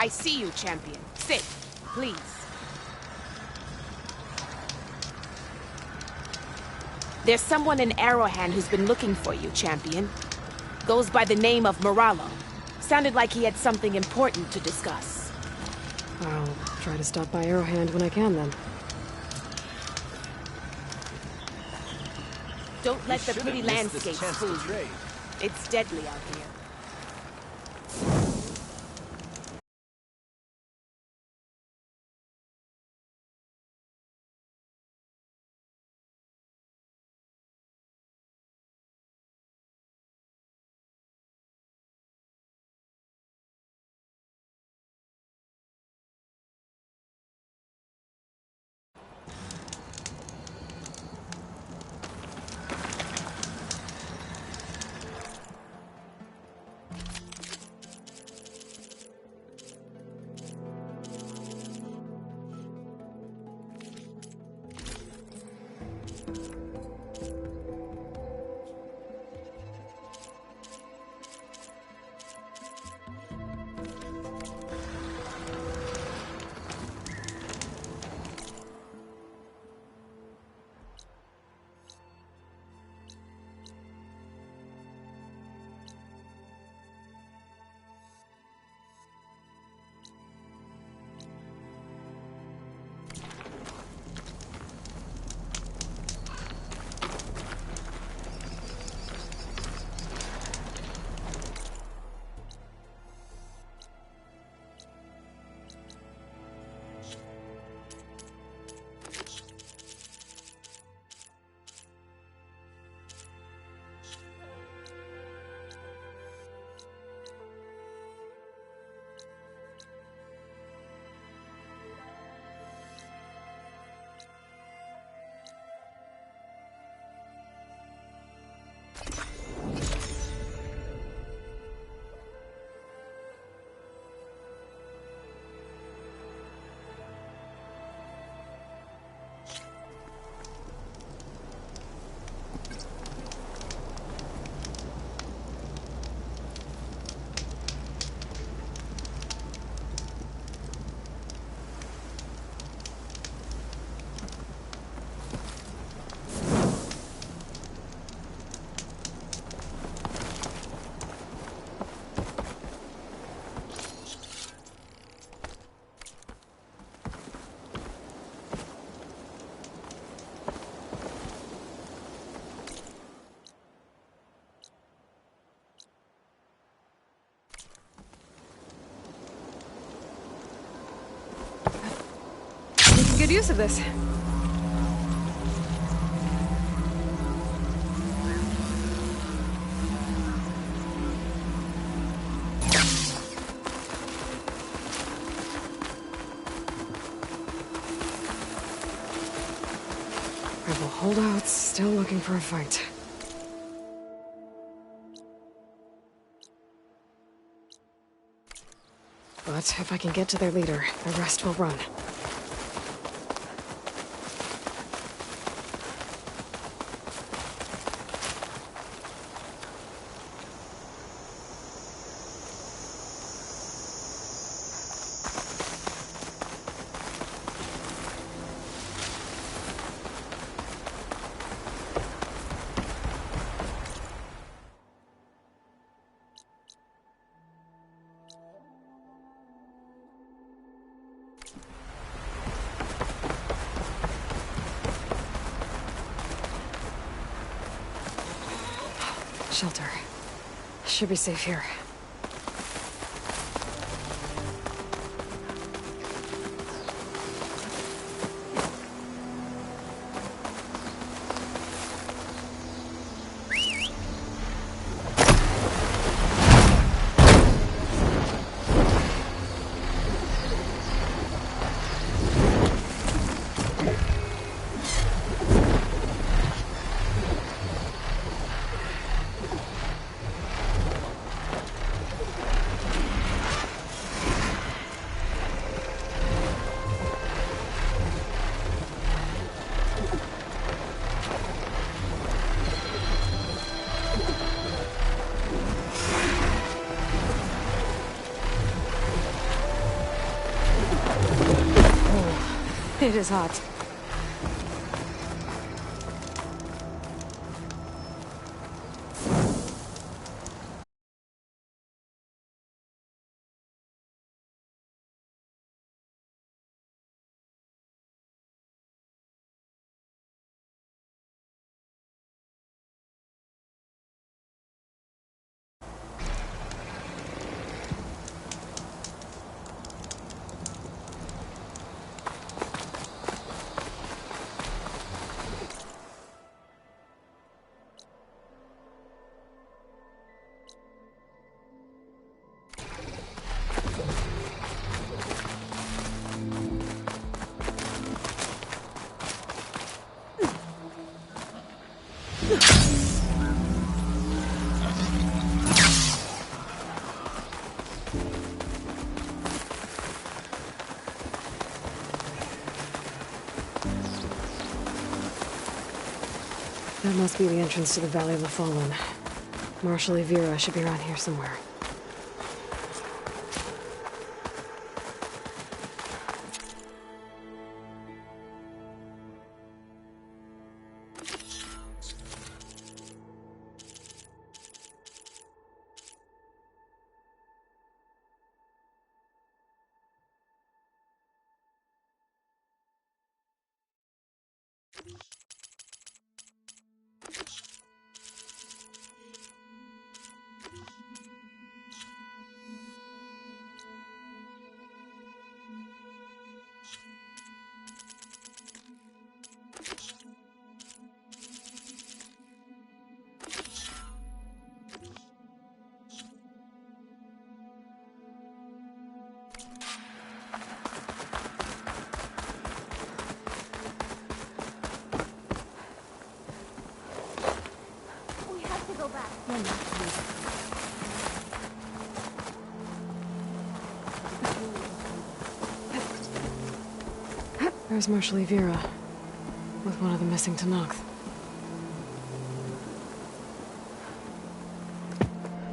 I see you, champion. Sit, please. There's someone in Arrowhand who's been looking for you, champion. Goes by the name of Moralo. Sounded like he had something important to discuss. I'll try to stop by Arrowhand when I can, then. Don't let the pretty landscape fool you. It's deadly out here. good use of this. Rebel holdouts still looking for a fight. But if I can get to their leader, the rest will run. Shelter. Should be safe here. It is hot. That must be the entrance to the Valley of the Fallen. Marshal Evira should be around here somewhere. There's Marshal Evira, with one of the missing Tenakth.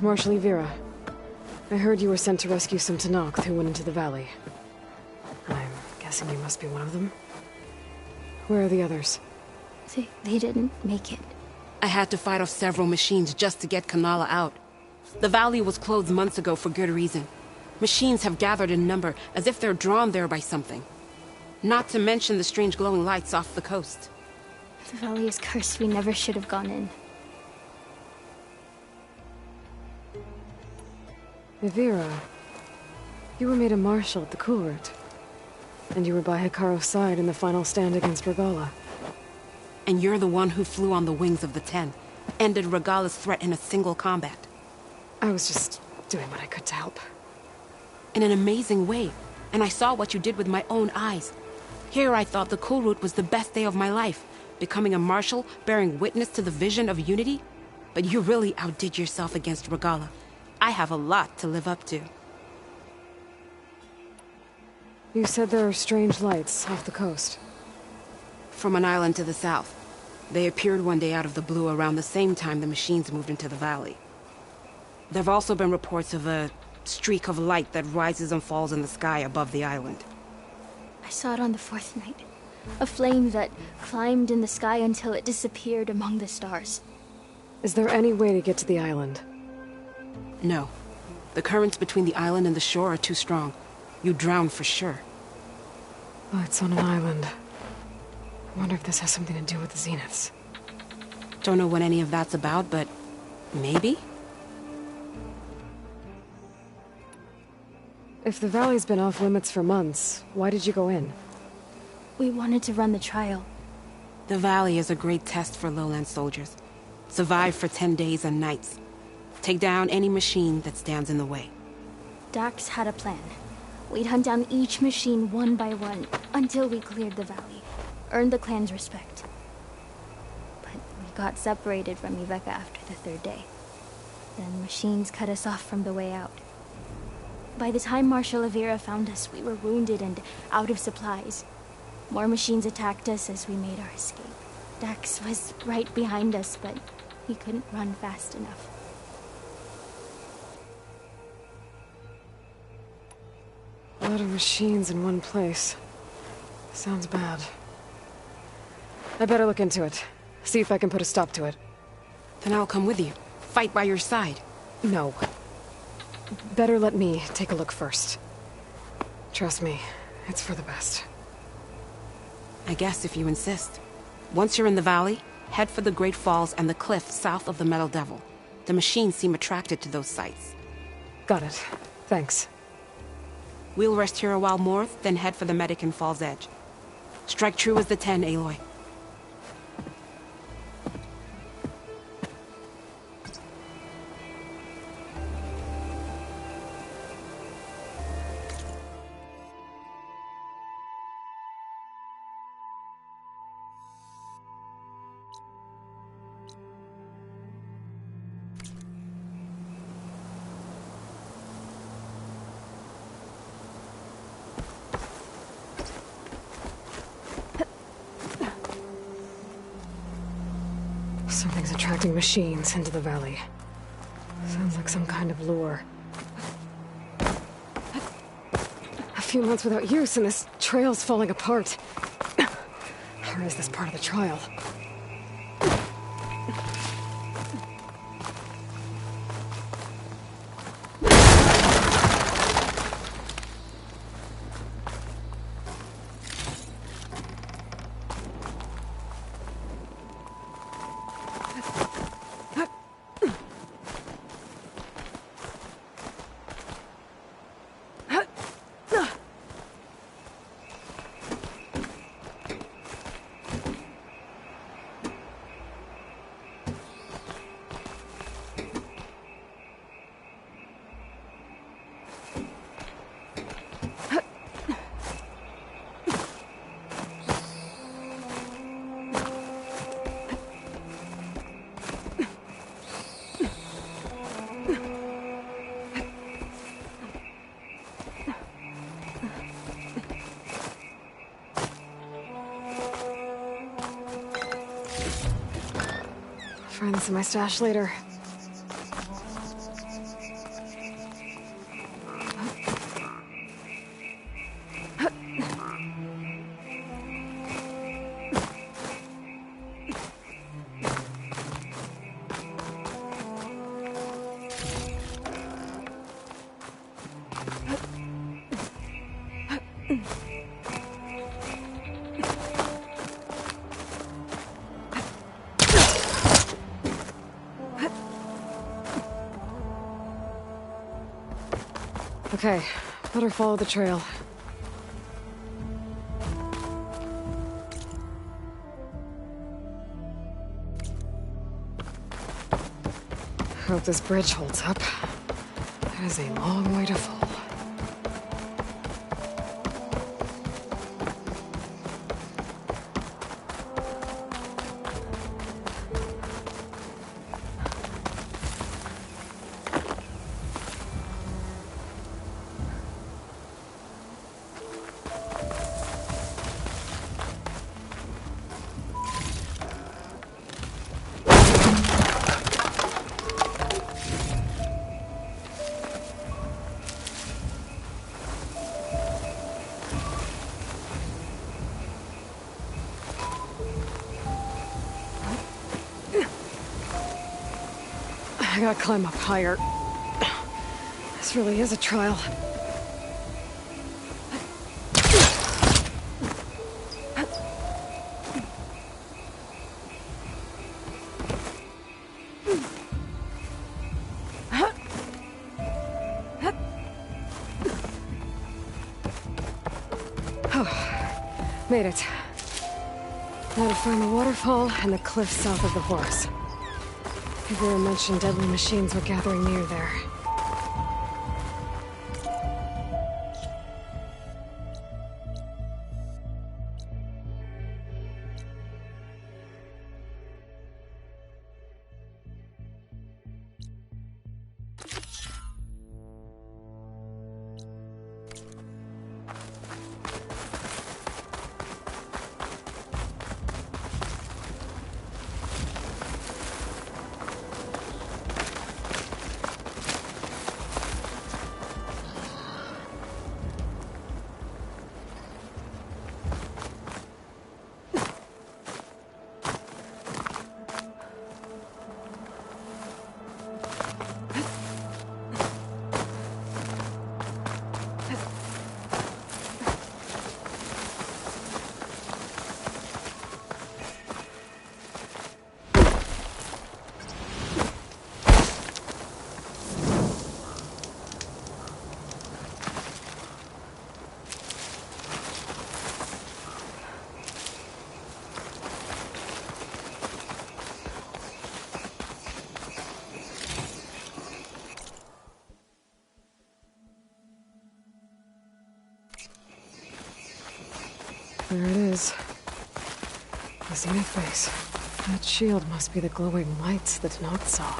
Marshal Evira, I heard you were sent to rescue some Tenakth who went into the valley. I'm guessing you must be one of them. Where are the others? They didn't make it. I had to fight off several machines just to get Kanala out. The valley was closed months ago for good reason. Machines have gathered in number, as if they're drawn there by something. Not to mention the strange glowing lights off the coast. The valley is cursed. We never should have gone in. Evira, you were made a marshal at the Coolroot. And you were by Hikaro's side in the final stand against Regalla. And you're the one who flew on the wings of the Ten, ended Regalla's threat in a single combat. I was just doing what I could to help. In an amazing way, and I saw what you did with my own eyes. Here I thought the Kulrut was the best day of my life, becoming a marshal, bearing witness to the vision of unity. But you really outdid yourself against Regalla. I have a lot to live up to. You said there are strange lights off the coast. From an island to the south. They appeared one day out of the blue around the same time the machines moved into the valley. There have also been reports of a streak of light that rises and falls in the sky above the island. I saw it on the fourth night. A flame that climbed in the sky until it disappeared among the stars. Is there any way to get to the island? No. The currents between the island and the shore are too strong. You'd drown for sure. Oh, it's on an island. I wonder if this has something to do with the Zeniths. Don't know what any of that's about, but maybe? If the valley's been off limits for months, why did you go in? We wanted to run the trial. The valley is a great test for lowland soldiers. Survive for 10 days and nights. Take down any machine that stands in the way. Dax had a plan. We'd hunt down each machine one by one until we cleared the valley. Earned the clan's respect. But we got separated from Iveka after the third day. Then machines cut us off from the way out. By the time Marshal Avira found us, we were wounded and out of supplies. More machines attacked us as we made our escape. Dax was right behind us, but he couldn't run fast enough. A lot of machines in one place. Sounds bad. I better look into it. See if I can put a stop to it. Then I'll come with you. Fight by your side. No. Better let me take a look first. Trust me, it's for the best. I guess if you insist. Once you're in the valley, head for the Great Falls and the cliff south of the Metal Devil. The machines seem attracted to those sites. Got it. Thanks. We'll rest here a while more, then head for the medic in Fall's Edge. Strike true as the 10, Aloy. Something's attracting machines into the valley. Sounds like some kind of lure. A few months without use and this trail's falling apart. Or is this part of the trial? Find this in my stash later. Okay, better follow the trail. Hope this bridge holds up. That is a long way to fall. I gotta climb up higher. This really is a trial. Oh, made it. Now to find the waterfall and the cliff south of the horse. Vera mentioned deadly machines were gathering near there. There it is. The Zenith base. That shield must be the glowing lights the Tenakth saw.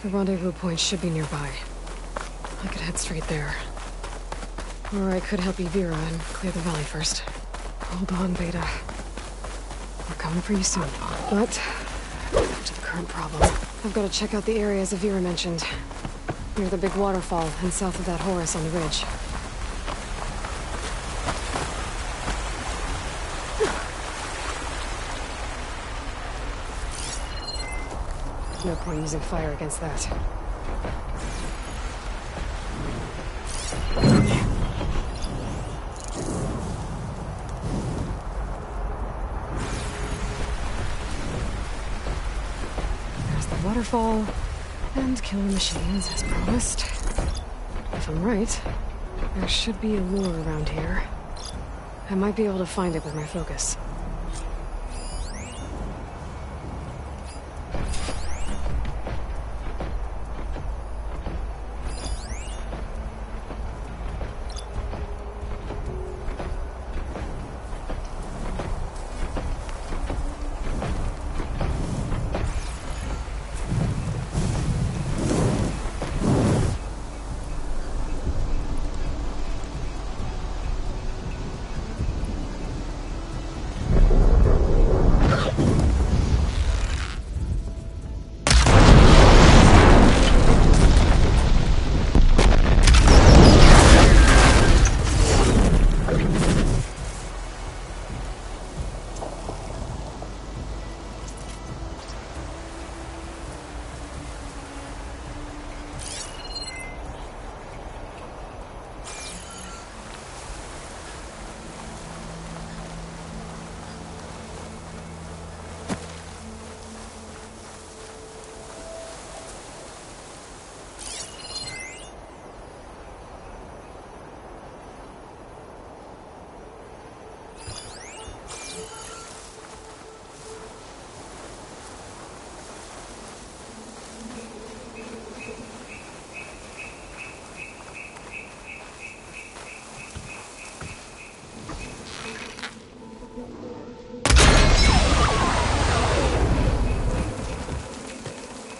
The rendezvous point should be nearby. I could head straight there. Or I could help Evira and clear the valley first. Hold on, Beta. We're coming for you soon. But, back to the current problem. I've got to check out the areas Evira mentioned. Near the big waterfall and south of that Horus on the ridge. No point using fire against that. There's the waterfall, and killing machines as promised. If I'm right, there should be a lure around here. I might be able to find it with my focus.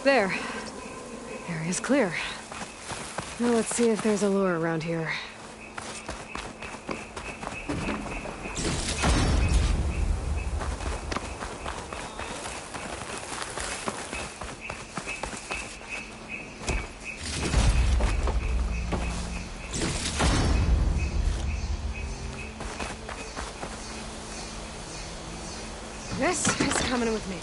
There. Area's clear. Now let's see if there's a lure around here. This is coming with me.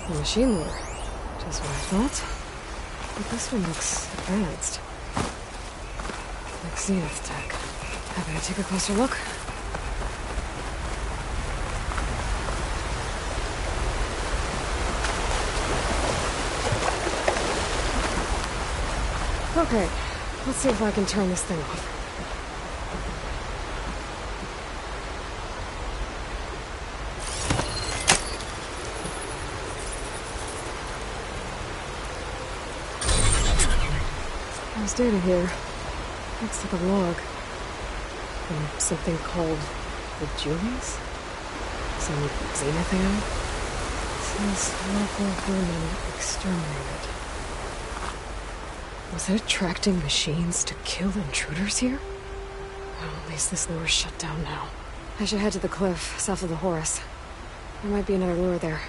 A machine lure. Just what I thought. But this one looks advanced. Like Zenith tech. I better take a closer look. Okay, let's see if I can turn this thing off. There's data here. Looks like a log. From something called the Julius? Some Zenith era? Says local women exterminated. Was it attracting machines to kill intruders here? Well, at least this lure's shut down now. I should head to the cliff south of the Horus. There might be another lure there.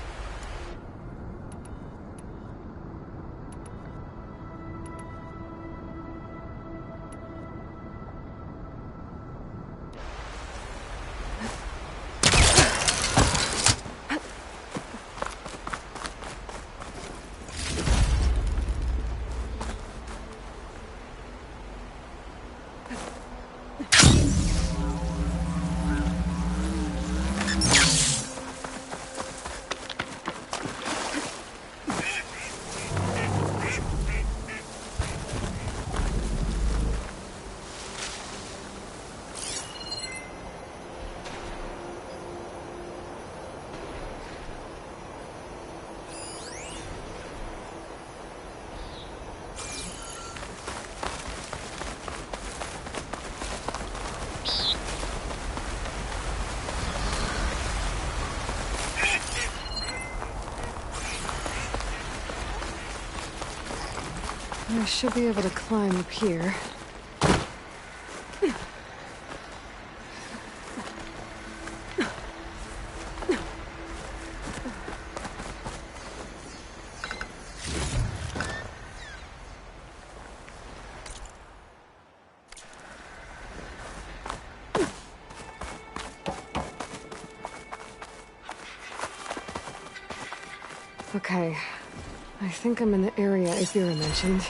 I should be able to climb up here. Okay, I think I'm in the area Aethira mentioned.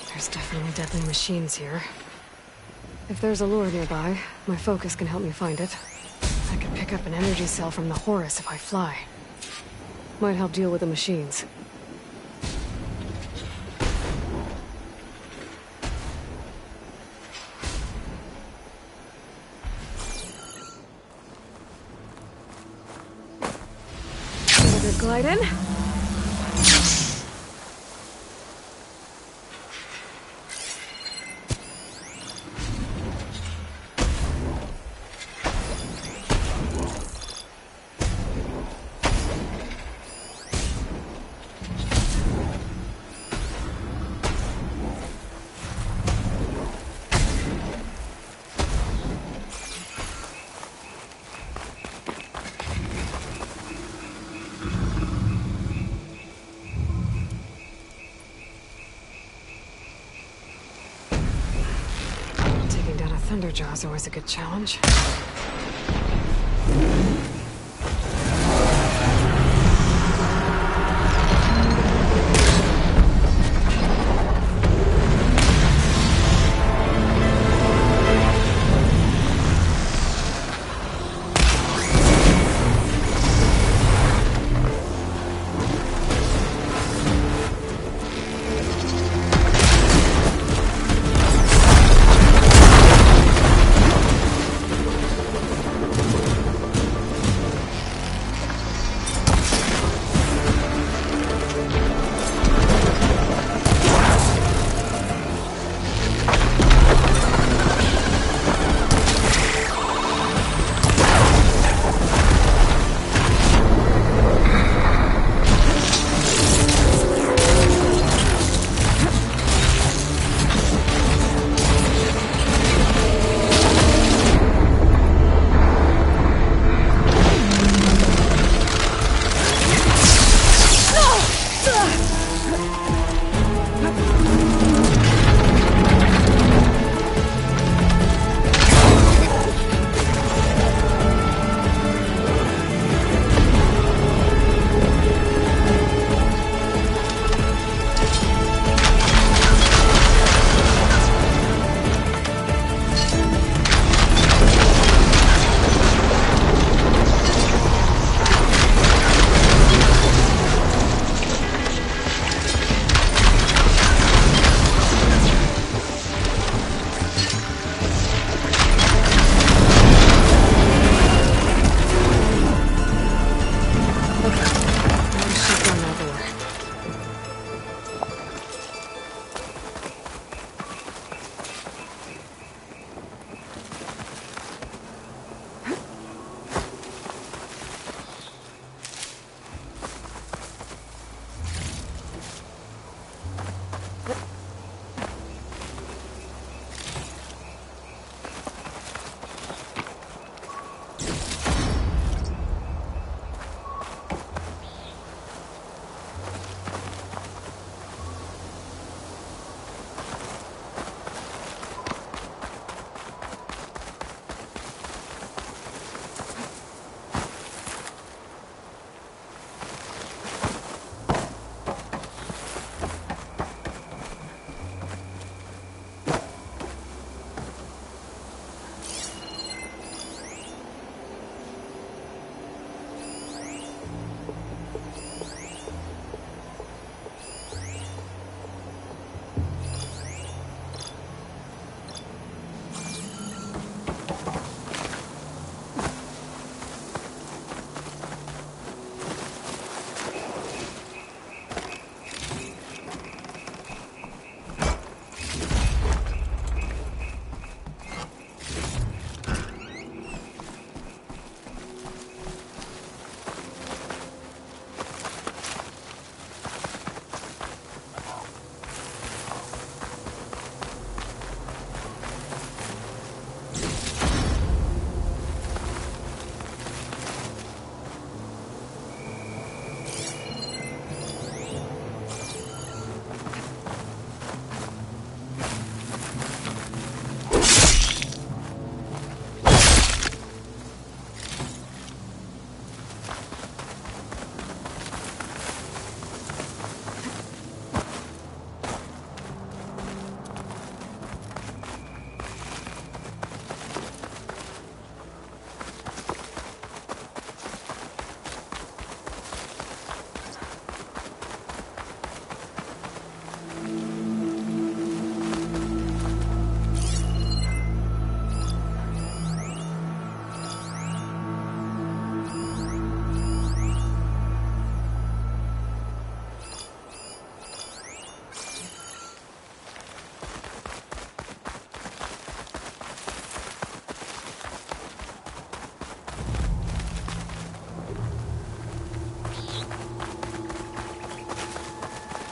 There's definitely deadly machines here. If there's a lure nearby, my focus can help me find it. I could pick up an energy cell from the Horus if I fly. Might help deal with the machines. Another glide in. Thunderjaw's always a good challenge.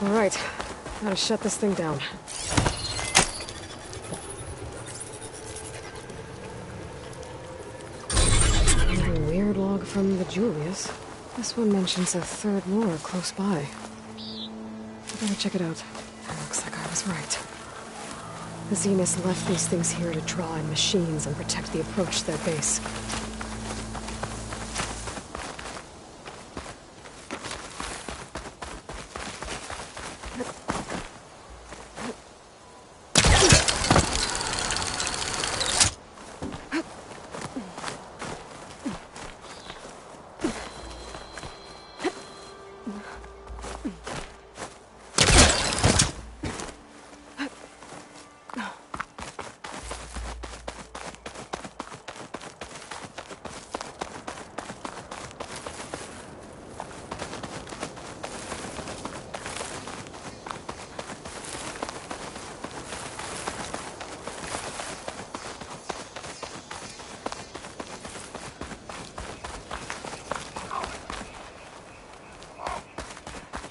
All right, gotta shut this thing down. Another weird log from the Julius. This one mentions a third lure close by. I better check it out. It looks like I was right. The Zeniths left these things here to draw in machines and protect the approach to their base.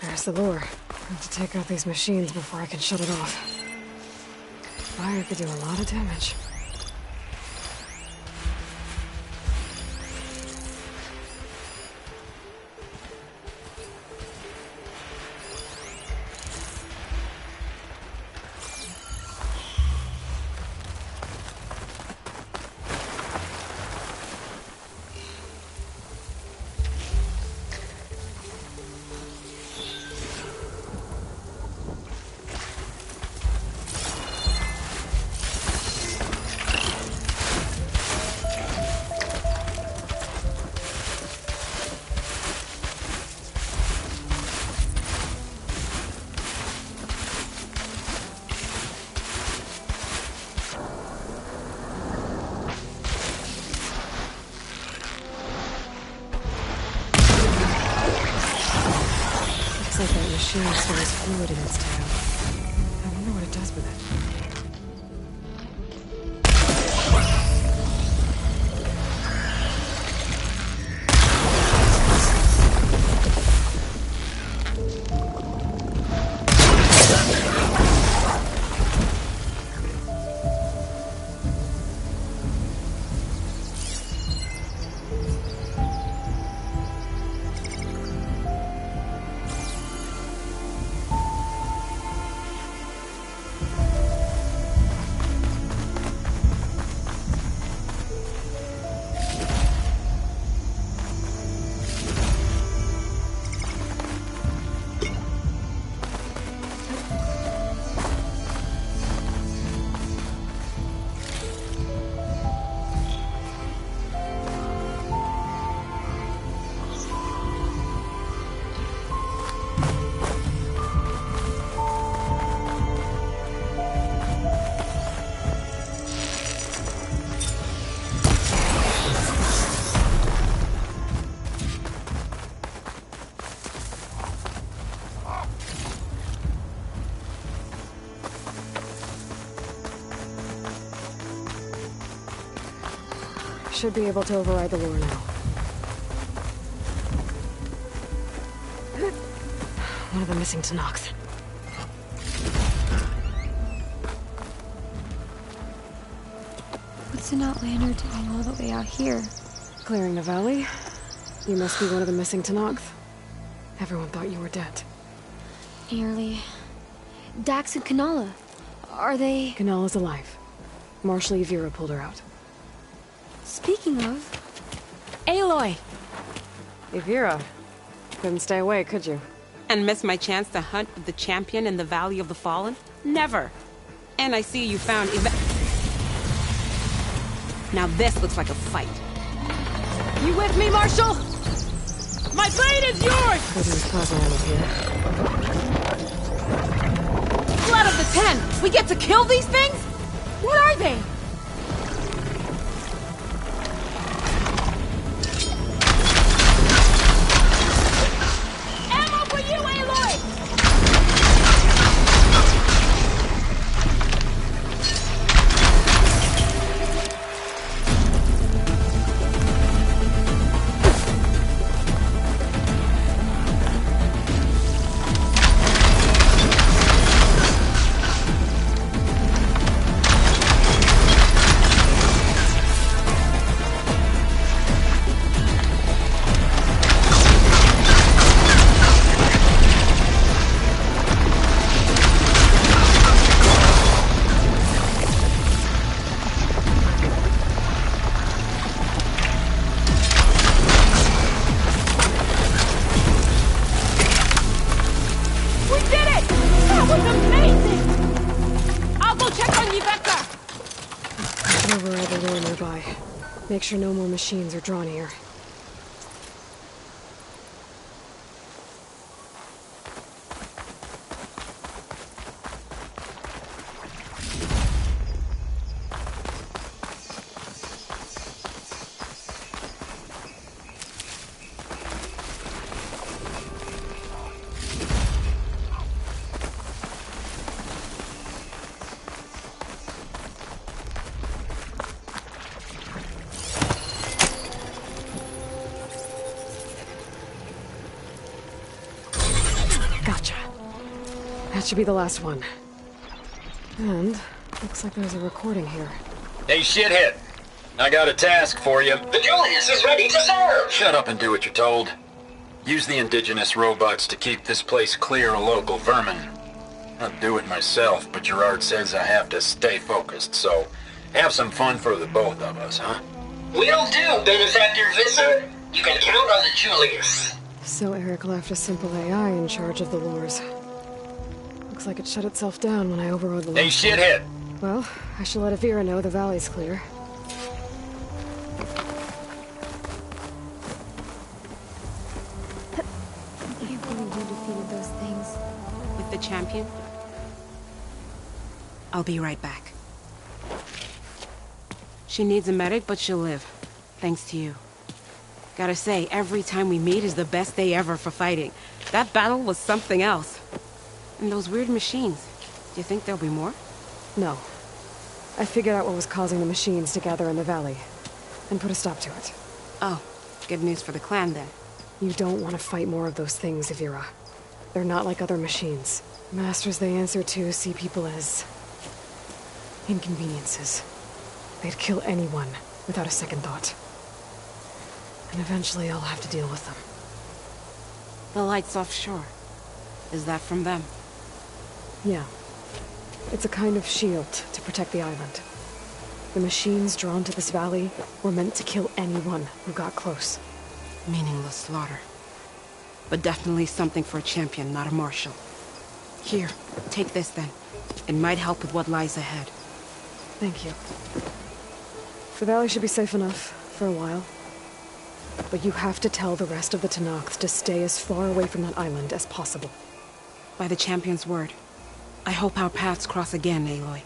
There's the lure. I have to take out these machines before I can shut it off. Fire could do a lot of damage. Machine stores fluid in its tail. I wonder what it does with it. Should be able to override the lure now. One of the missing Tanakhs. What's an outlander doing all the way out here? Clearing the valley? You must be one of the missing Tanakhs. Everyone thought you were dead. Nearly. Dax and Kanala. Are they... Kanala's alive. Marshal Yvira pulled her out. Speaking of... Aloy! Yvira. Couldn't stay away, could you? And miss my chance to hunt with the champion in the Valley of the Fallen? Never! And I see you found Now this looks like a fight. You with me, Marshal? My blade is yours! Couldn't cause all of here. Blood of the Ten! We get to kill these things? What are they? override the lure nearby. Make sure no more machines are drawn here. Gotcha. That should be the last one. And looks like there's a recording here. Hey, shithead. I got a task for you. The Julius is ready to serve! Shut up and do what you're told. Use the indigenous robots to keep this place clear of local vermin. I'd do it myself, but Gerard says I have to stay focused, so have some fun for the both of us, huh? Will do, Benefactor Visser. You can count on the Julius. So Eric left a simple AI in charge of the lures. Looks like it shut itself down when I overrode the Hey, shithead! Well, I shall let Avira know the valley's clear. I can't believe you defeated those things. With the champion? I'll be right back. She needs a medic, but she'll live. Thanks to you. Gotta say, every time we meet is the best day ever for fighting. That battle was something else. And those weird machines. Do you think there'll be more? No. I figured out what was causing the machines to gather in the valley, and put a stop to it. Oh, good news for the clan then. You don't want to fight more of those things, Avira. They're not like other machines. Masters they answer to see people as inconveniences. They'd kill anyone without a second thought. And eventually I'll have to deal with them. The lights offshore. Is that from them? Yeah. It's a kind of shield to protect the island. The machines drawn to this valley were meant to kill anyone who got close. Meaningless slaughter. But definitely something for a champion, not a marshal. Here, take this then. It might help with what lies ahead. Thank you. The valley should be safe enough for a while. But you have to tell the rest of the Tenakth to stay as far away from that island as possible. By the champion's word. I hope our paths cross again, Aloy.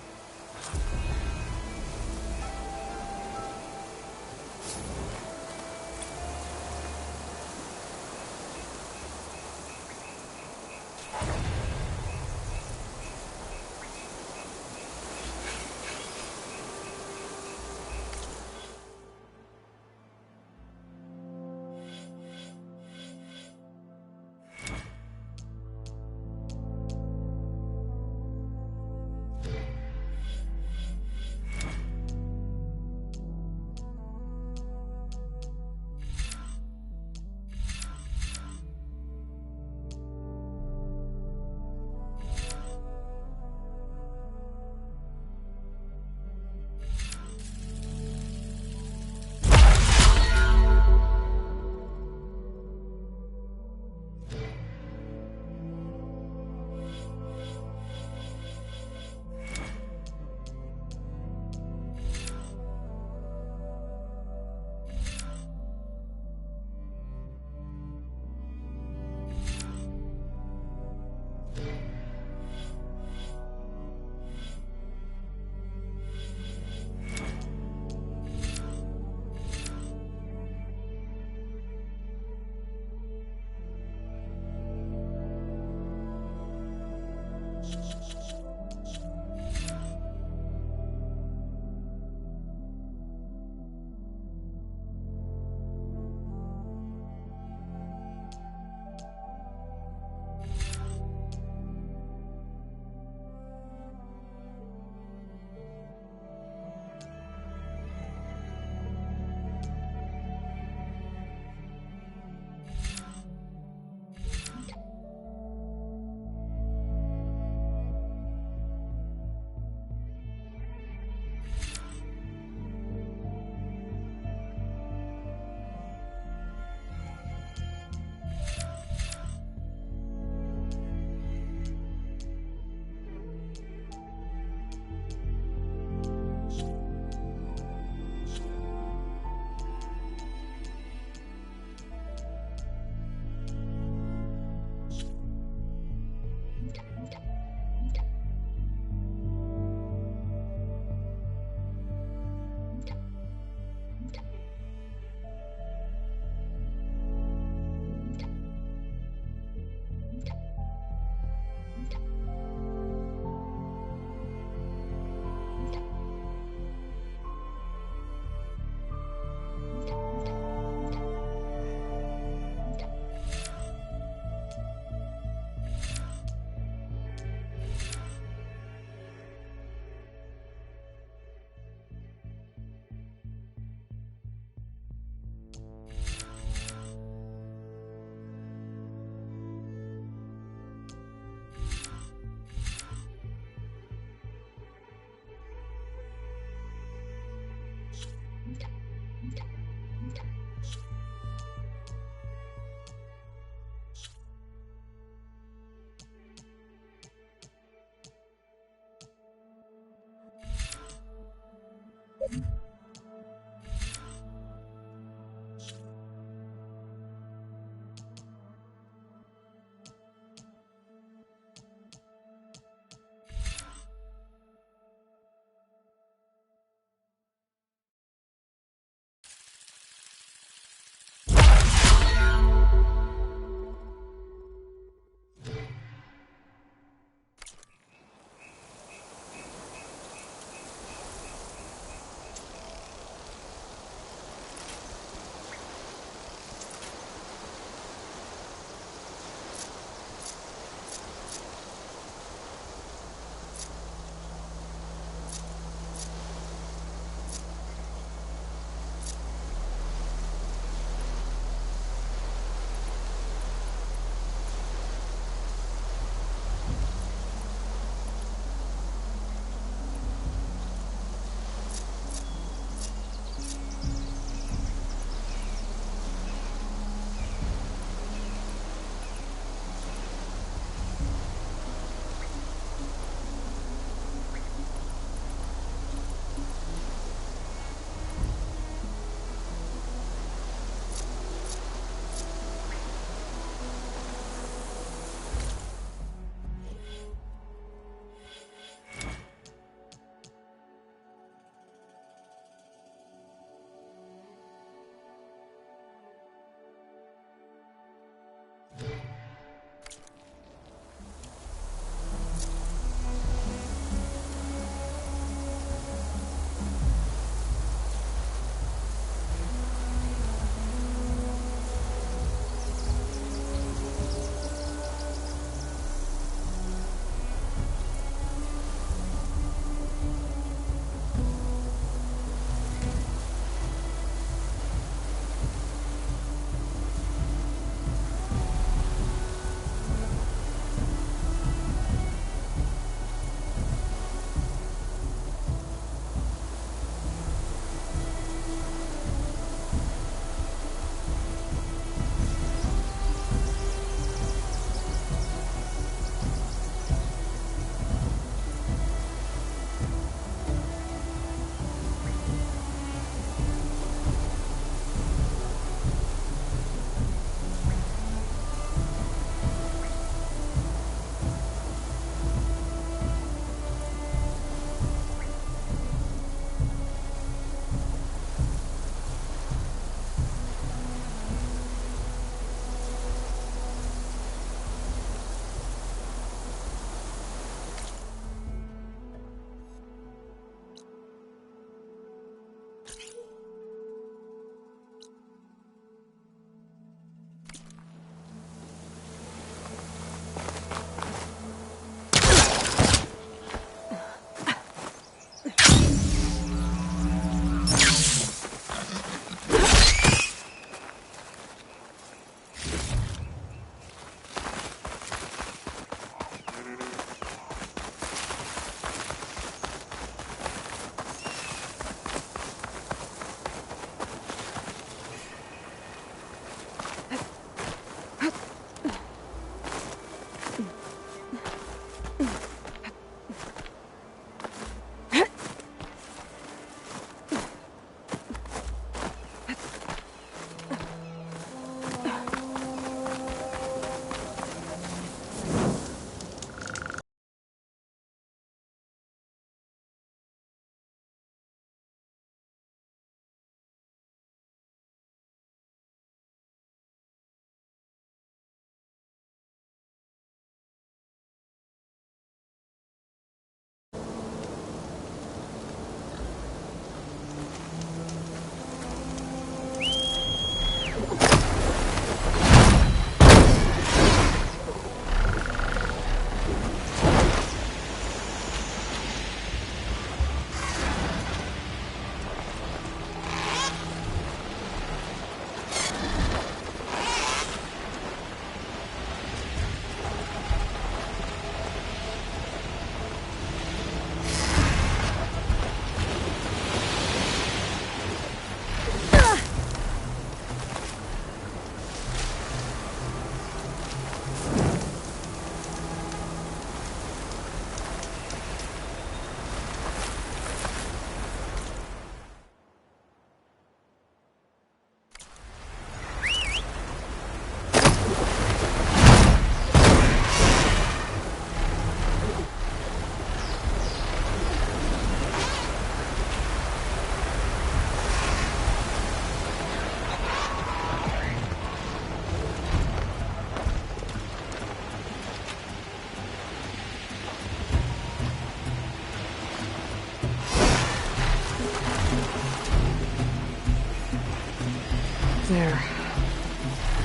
There.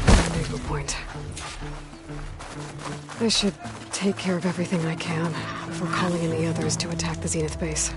Rendezvous point. I should take care of everything I can before calling in the others to attack the Zenith base.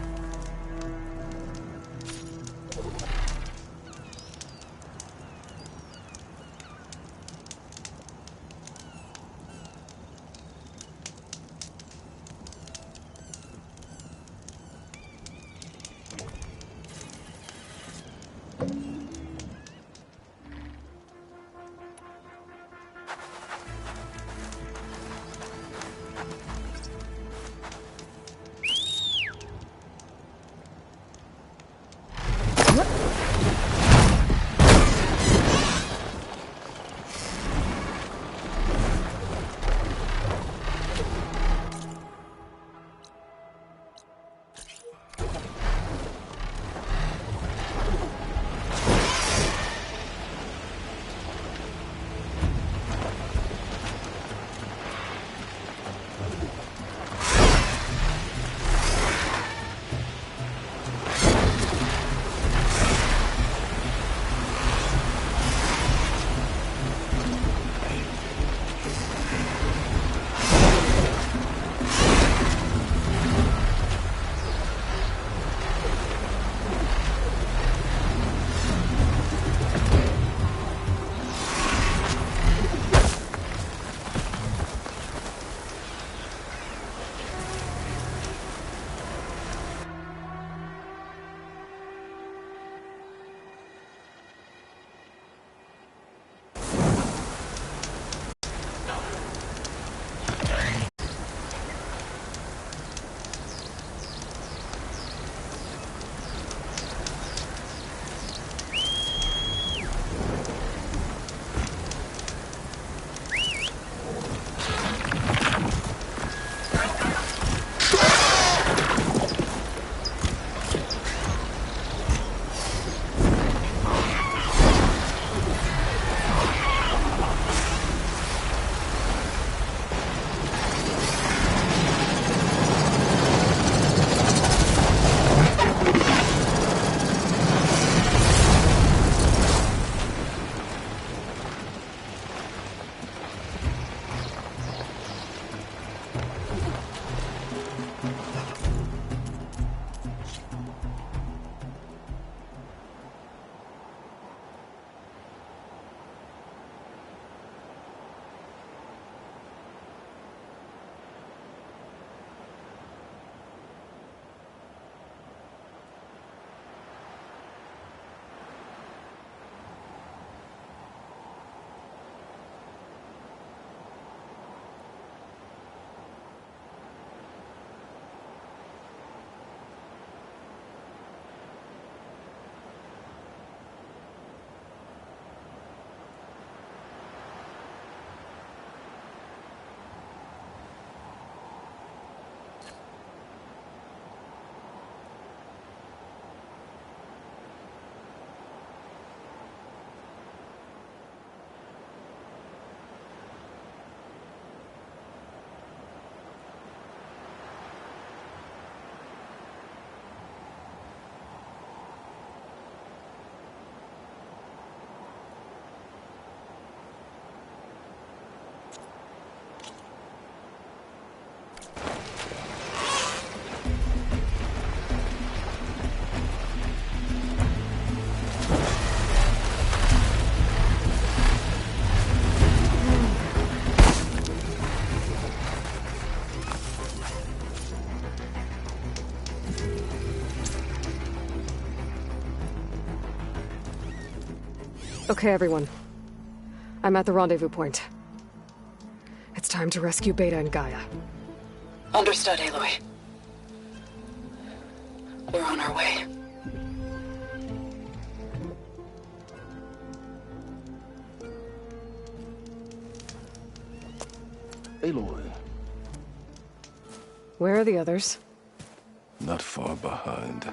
Okay, everyone. I'm at the rendezvous point. It's time to rescue Beta and Gaia. Understood, Aloy. We're on our way. Aloy. Where are the others? Not far behind.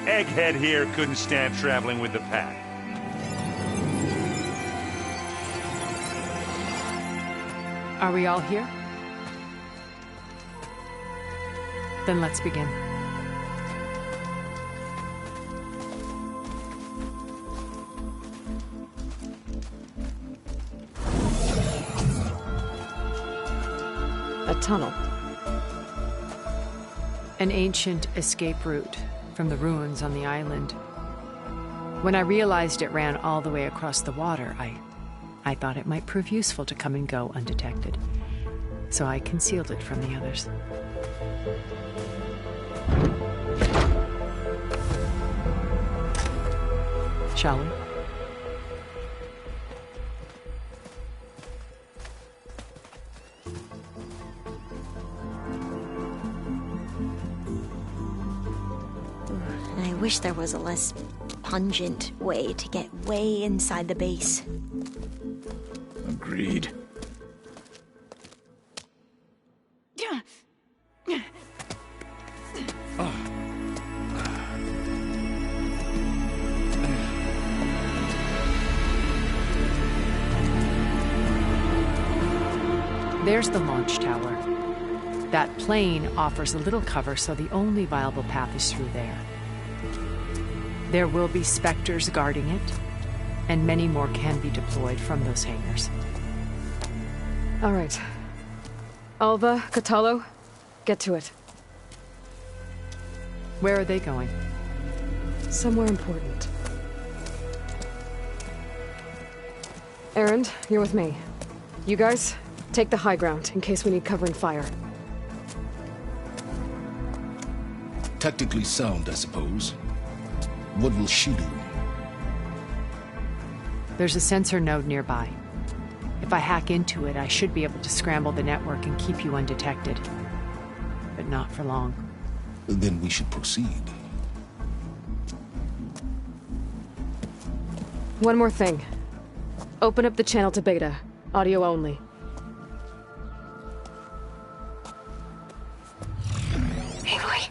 Egghead here couldn't stand traveling with the pack. Are we all here? Then let's begin. A tunnel. An ancient escape route from the ruins on the island. When I realized it ran all the way across the water, I thought it might prove useful to come and go undetected. So I concealed it from the others. Shall we? I wish there was a less pungent way to get way inside the base. Agreed. There's the launch tower. That plane offers a little cover, so the only viable path is through there. There will be Spectres guarding it, and many more can be deployed from those hangars. All right. Alva, Kotallo, get to it. Where are they going? Somewhere important. Erend, you're with me. You guys, take the high ground in case we need covering fire. Tactically sound, I suppose. What will she do? There's a sensor node nearby. If I hack into it, I should be able to scramble the network and keep you undetected. But not for long. Then we should proceed. One more thing. Open up the channel to Beta. Audio only. Aloy.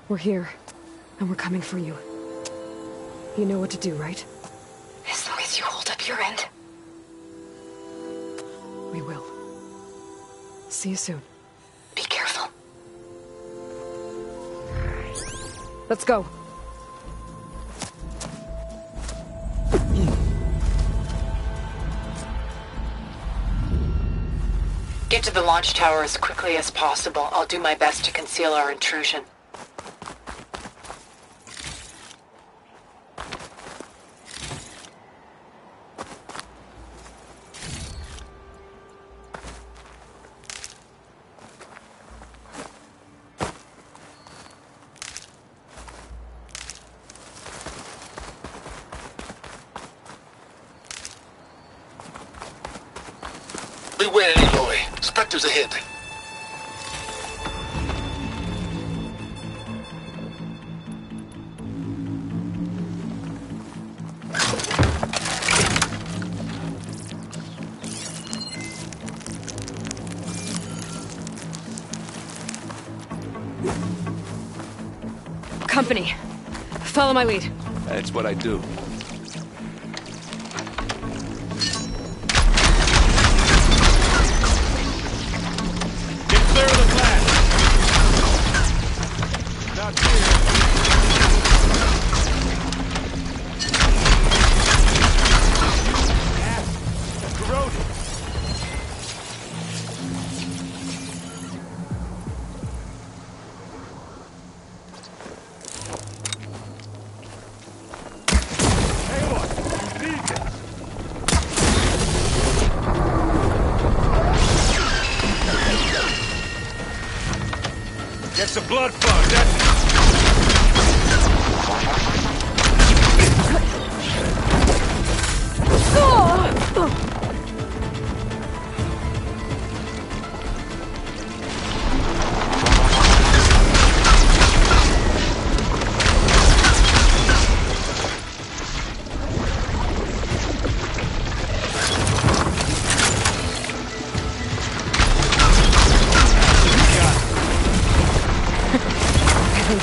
We're here, and we're coming for you. You know what to do, right? As long as you hold up your end. We will. See you soon. Be careful. Let's go. Get to the launch tower as quickly as possible. I'll do my best to conceal our intrusion. Beware, Aloy. Spectres ahead. Company. Follow my lead. That's what I do. It's a blood bug, that's it.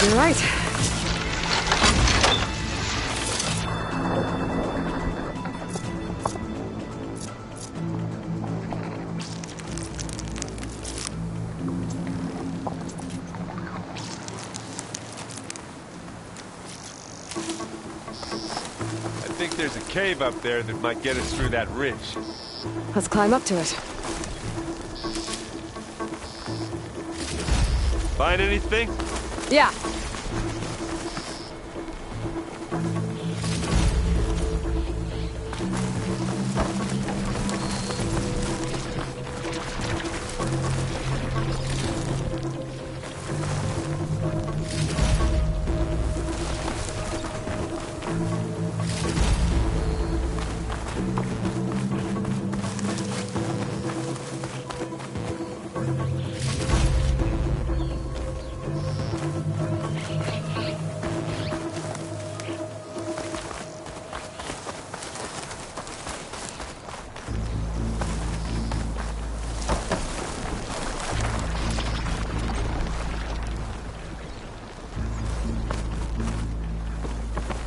You're right. I think there's a cave up there that might get us through that ridge. Let's climb up to it. Find anything? Yeah.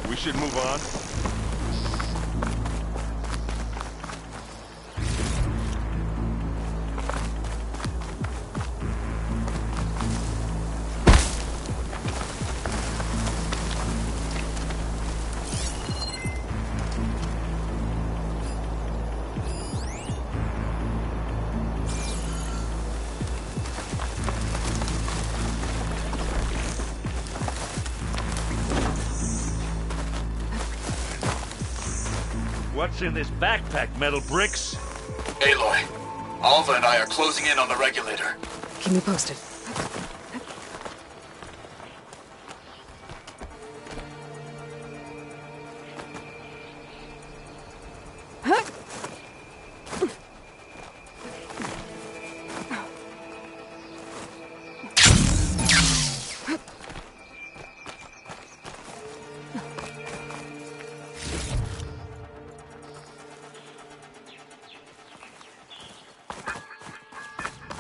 We should move on. What's in this backpack, metal bricks? Aloy, Alva and I are closing in on the regulator. Keep me posted.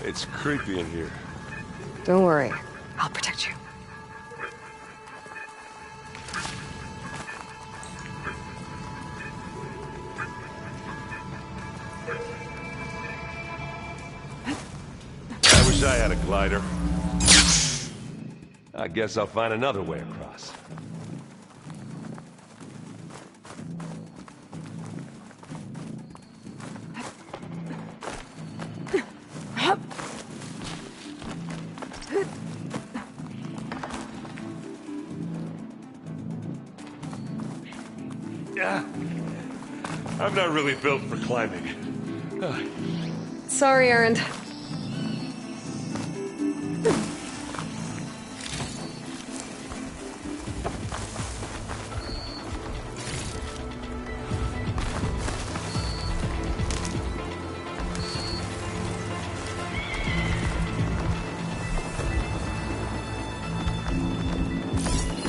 It's creepy in here. Don't worry. I'll protect you. I wish I had a glider. I guess I'll find another way across. I'm not really built for climbing. Sorry, Erend.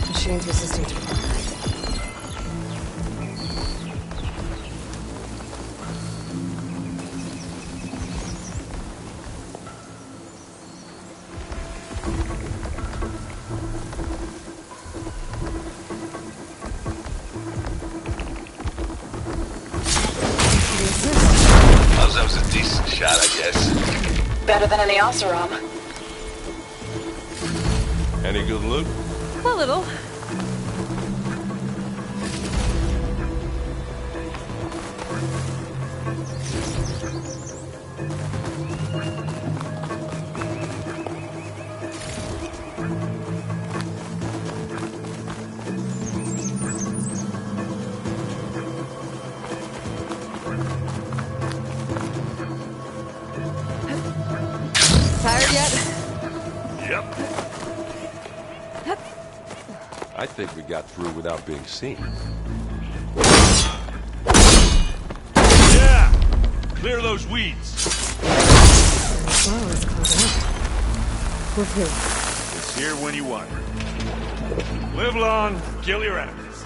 Machine's resistant to fire. That was a decent shot, I guess. Better than any Oseram. Any good loot? A little. Tired yet? Yep. I think we got through without being seen. Yeah! Clear those weeds. Wow, it's close up. We're here. It's here when you want it. Live long, kill your enemies.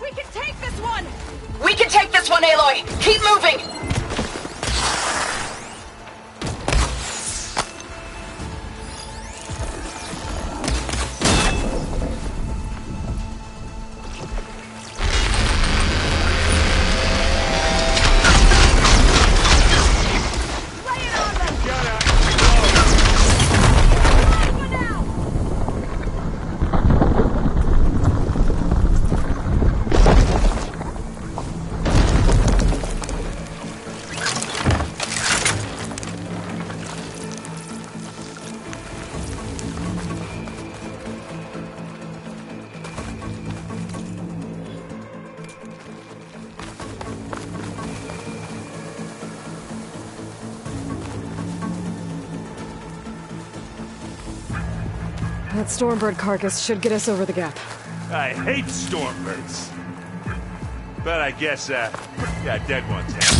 We can take this one! We can take this one, Aloy! Keep moving! That Stormbird carcass should get us over the gap. I hate Stormbirds. But I guess, yeah, dead ones have.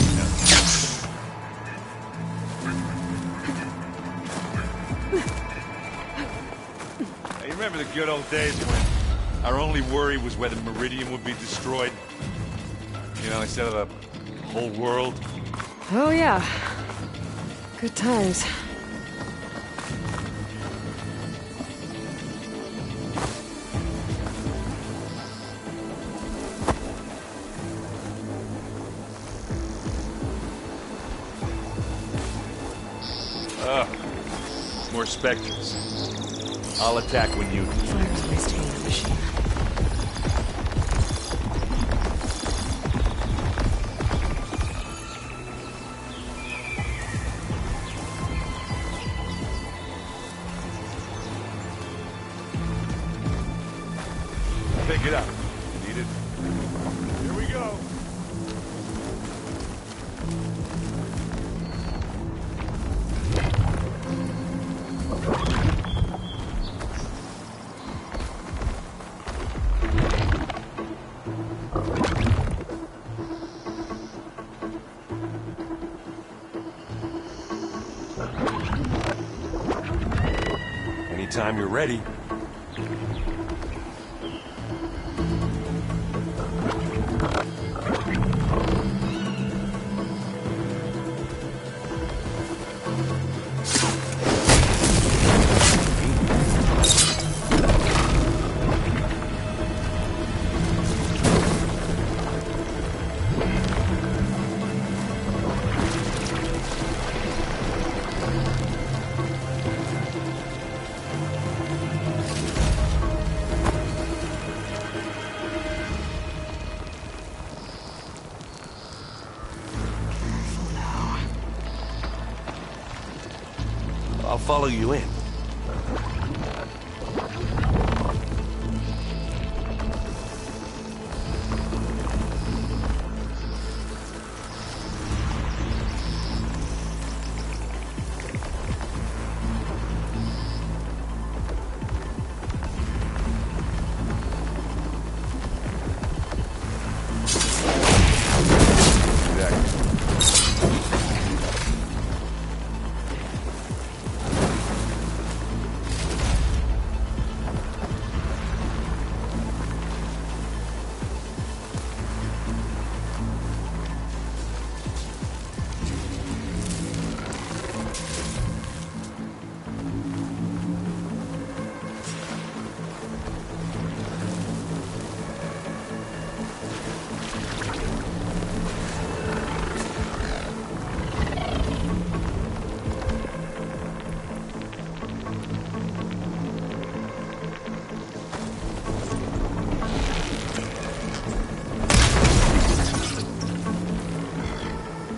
You remember the good old days when our only worry was whether Meridian would be destroyed? You know, instead of the whole world? Oh yeah. Good times. More Spectres. I'll attack when you... Fire's wasting the machine. Pick it up. Need it? Here we go. Anytime you're ready. I'll follow you in.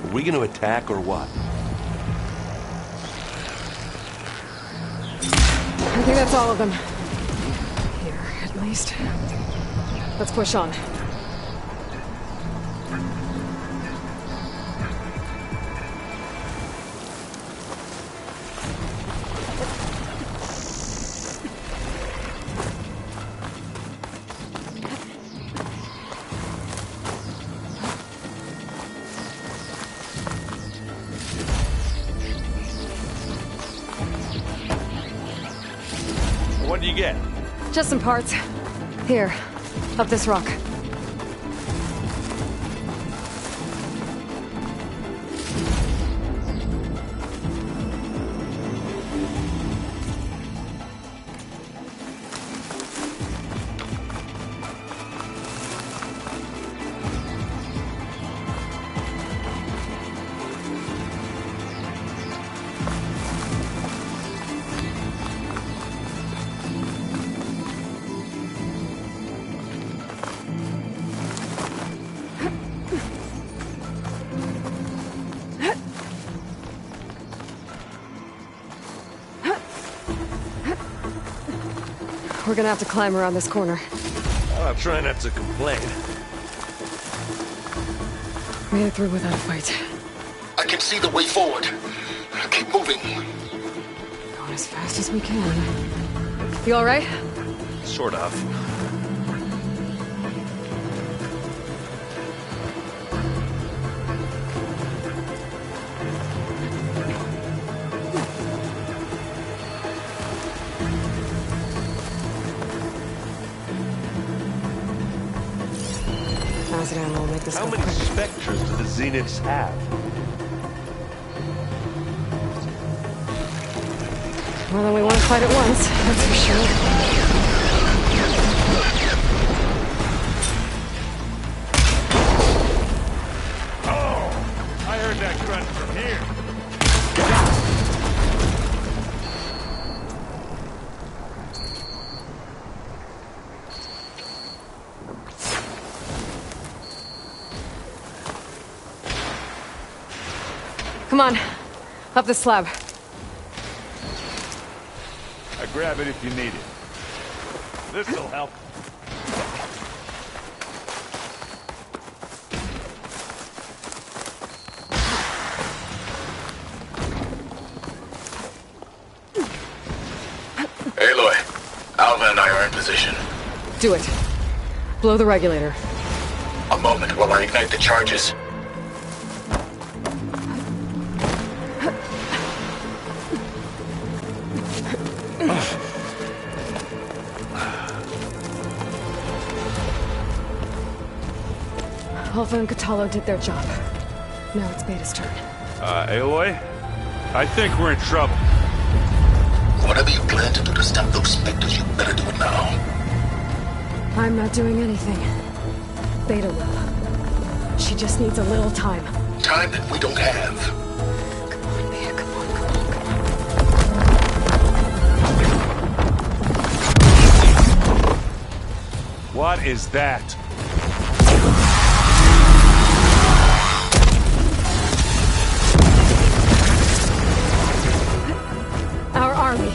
Are we gonna attack or what? I think that's all of them. Here, at least. Let's push on. What do you get? Just some parts. Here, up this rock. We're gonna have to climb around this corner. I'll try not to complain. Made it through without a fight. I can see the way forward. Keep moving. Going as fast as we can. You alright? Sort of. Azran will make this How go many quick. Spectres do the Zeniths have? More than we want to fight at once, that's for sure. I heard that grunt from here. Come on, up the slab. I grab it if you need it. This'll help. Aloy, Alva and I are in position. Do it. Blow the regulator. A moment while I ignite the charges. Alpha and Katalo did their job. Now it's Beta's turn. Aloy? I think we're in trouble. Whatever you plan to do to stop those specters, you better do it now. I'm not doing anything. Beta will. She just needs a little time. Time that we don't have. Come on, Beta, come on, come on. What is that? Our army.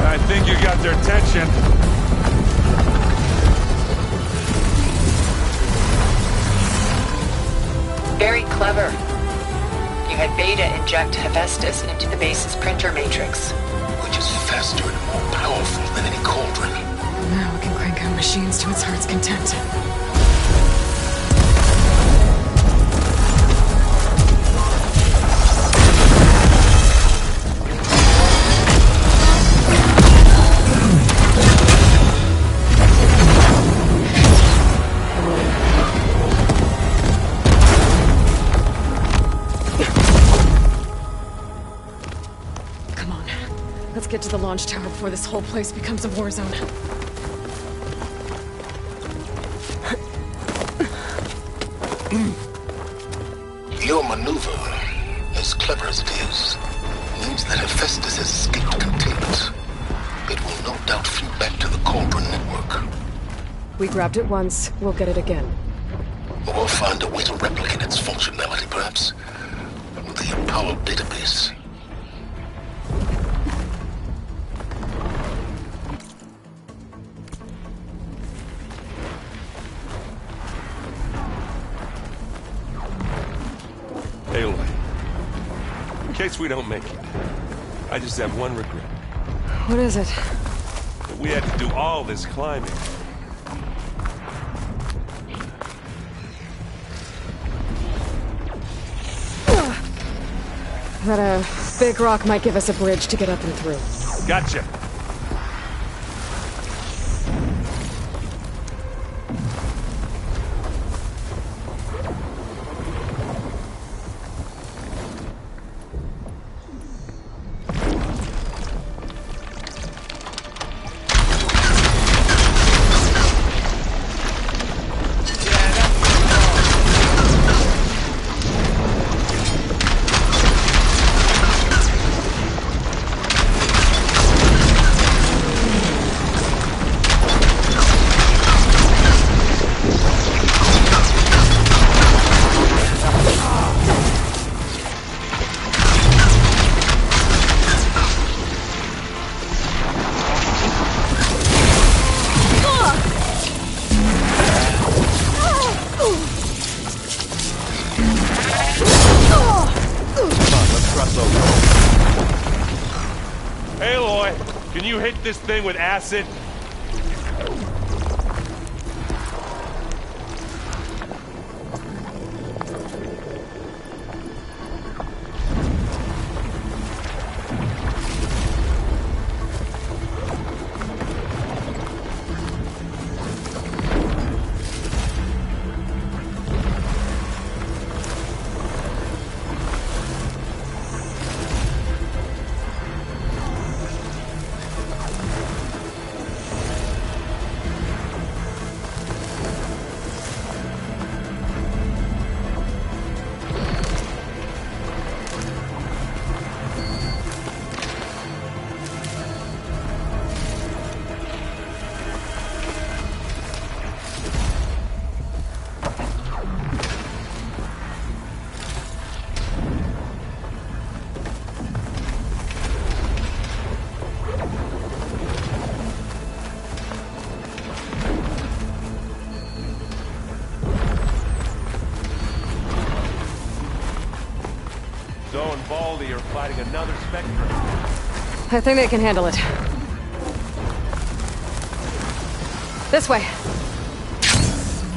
I think you got their attention. Very clever. You had Beta inject Hephaestus into the base's printer matrix. Which is faster and more powerful than any cauldron. Now we can crank out machines to its heart's content. Let's get to the launch tower before this whole place becomes a war zone. Your maneuver, as clever as it is, means that Hephaestus has escaped containment. It will no doubt flew back to the Cauldron network. We grabbed it once, we'll get it again. Or find a way to replicate its functionality, perhaps. The Apollo database. Aloy, in case we don't make it, I just have one regret. What is it? That we had to do all this climbing. That a big rock might give us a bridge to get up and through. Gotcha. trust those. Aloy, can you hit this thing with acid? Zoe and Baldy are fighting another Spectre. I think they can handle it. This way.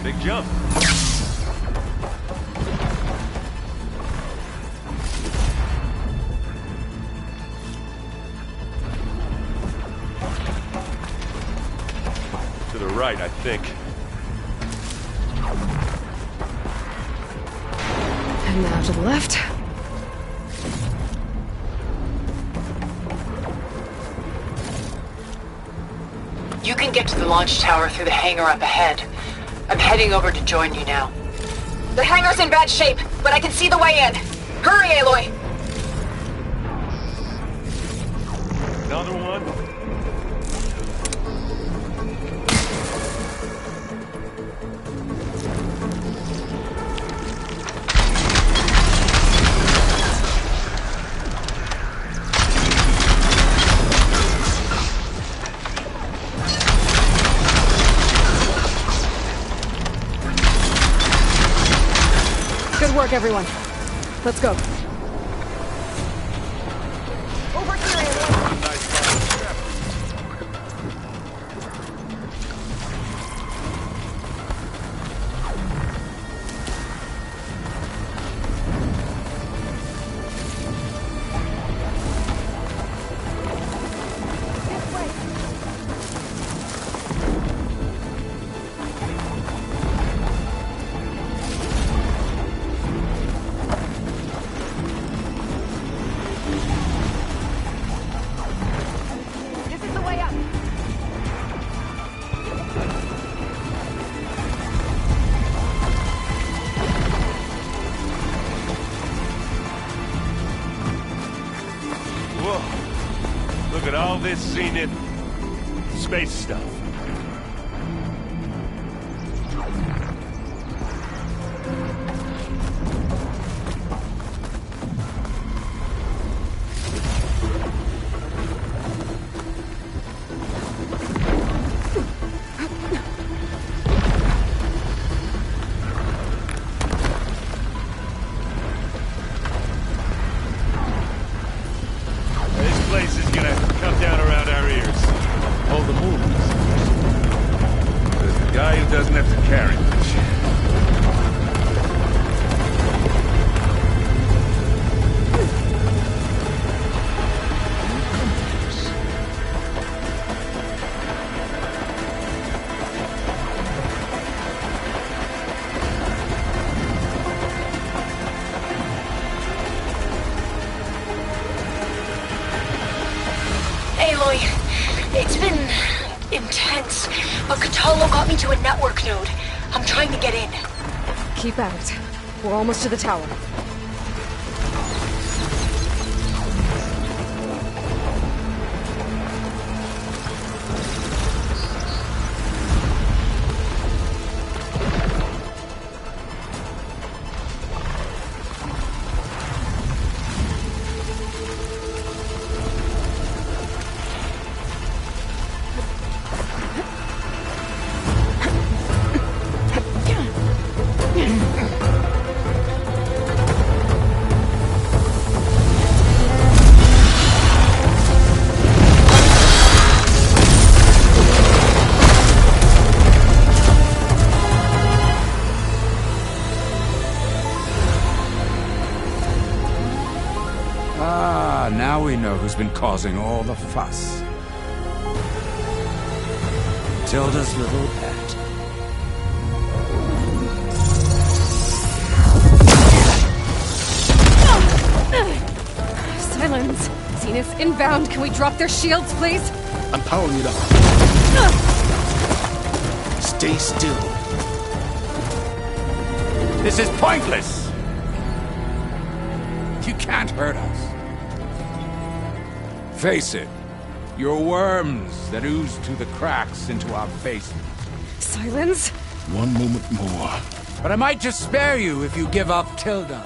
Big jump. To the right, I think. And now to the left. You can get to the launch tower through the hangar up ahead. I'm heading over to join you now. The hangar's in bad shape, but I can see the way in. Hurry, Aloy! Another one? Good work, everyone. Let's go. Over here, Aloy! Look at all this Zenith space stuff. It's been intense, but Kotallo got me to a network node. I'm trying to get in. Keep at it. We're almost to the tower. Ah, now we know who's been causing all the fuss. Tilda's little pet. Silence! Zenith, inbound! Can we drop their shields, please? I'm powering it up. Stay still. This is pointless! You can't hurt us. Face it, you're worms that ooze through the cracks into our faces. Silence? One moment more. But I might just spare you if you give up Tilda.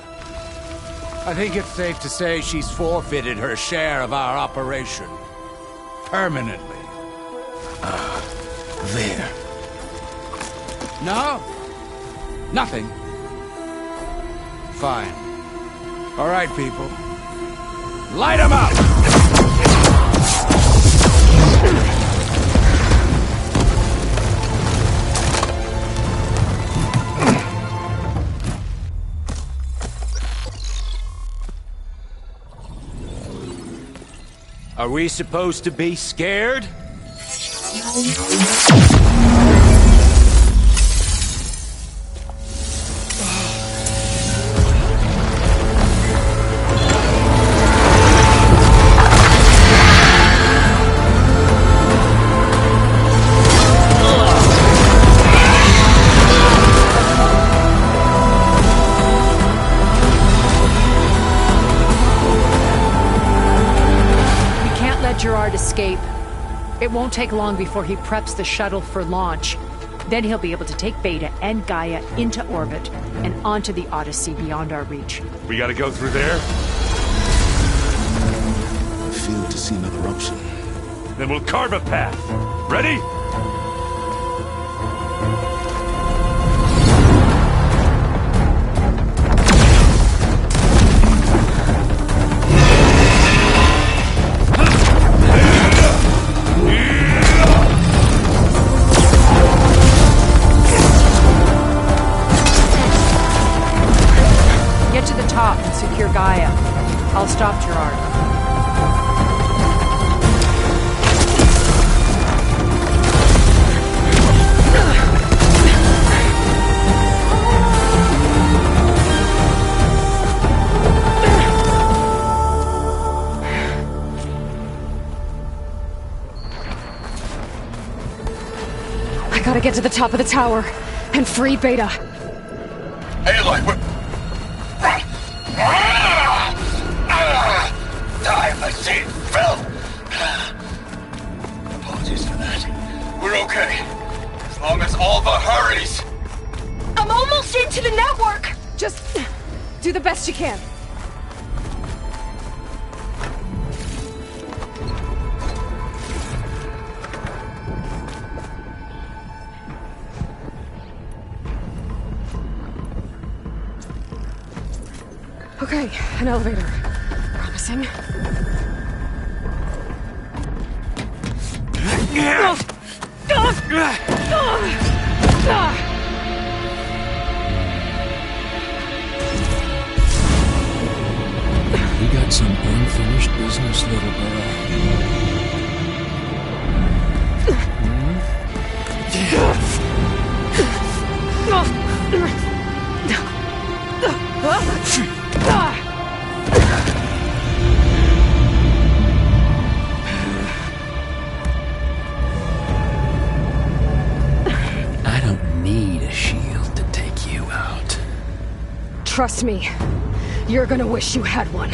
I think it's safe to say she's forfeited her share of our operation. Permanently. There. No? Nothing. Fine. All right, people. Light 'em up! Are we supposed to be scared? Gerard escape. It won't take long before he preps the shuttle for launch. Then he'll be able to take Beta and Gaia into orbit and onto the Odyssey beyond our reach. We gotta go through there? I failed to see another option. Then we'll carve a path. Ready? Get to the top and secure Gaia. I'll stop Gerard. I gotta get to the top of the tower and free Beta. Aloy, what? Die, I see. Phil! Apologies for that. We're okay. As long as Alva hurries. I'm almost into the network! Just do the best you can. Okay, an elevator. Promising. We got some unfinished business, little girl. I don't need a shield to take you out. Trust me, you're gonna wish you had one.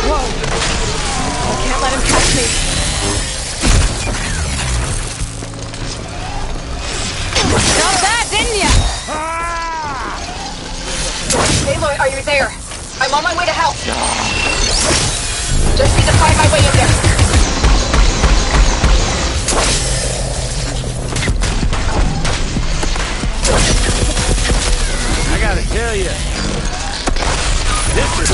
Whoa! I can't let him catch me. Not bad, didn't ya? Aloy, are you there? I'm on my way to help. Just need to find my way in there. I gotta tell you, this is...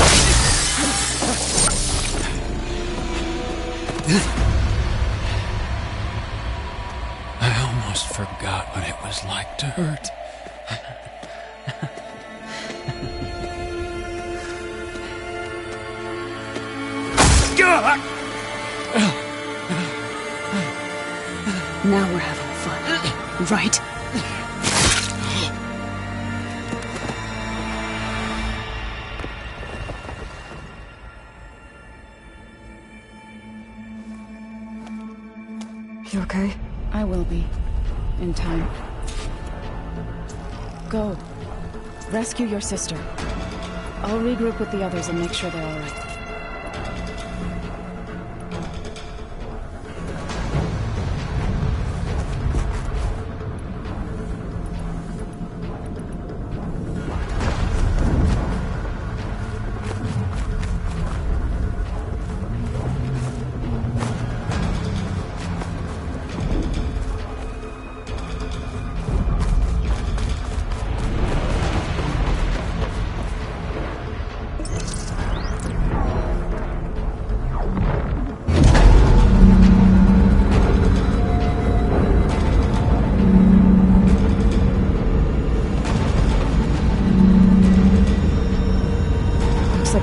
almost forgot what it was like to hurt. Now we're having fun, right? You okay? I will be. In time. Go. Rescue your sister. I'll regroup with the others and make sure they're all right.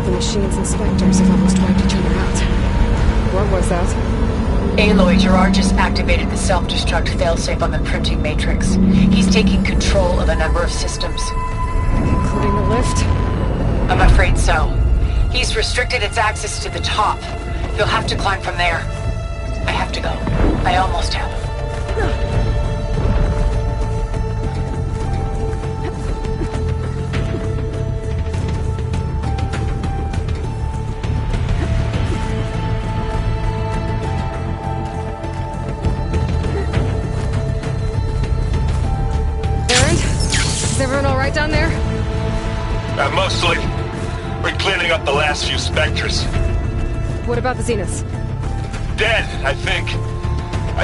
Machine's inspectors have almost wiped each other out. What was that? Aloy, Gerard just activated the self-destruct failsafe on the printing matrix. He's taking control of a number of systems. Including the lift? I'm afraid so. He's restricted its access to the top. You'll have to climb from there. I have to go. I almost have. Down there? Mostly. We're cleaning up the last few Spectres. What about the Zeniths? Dead, I think.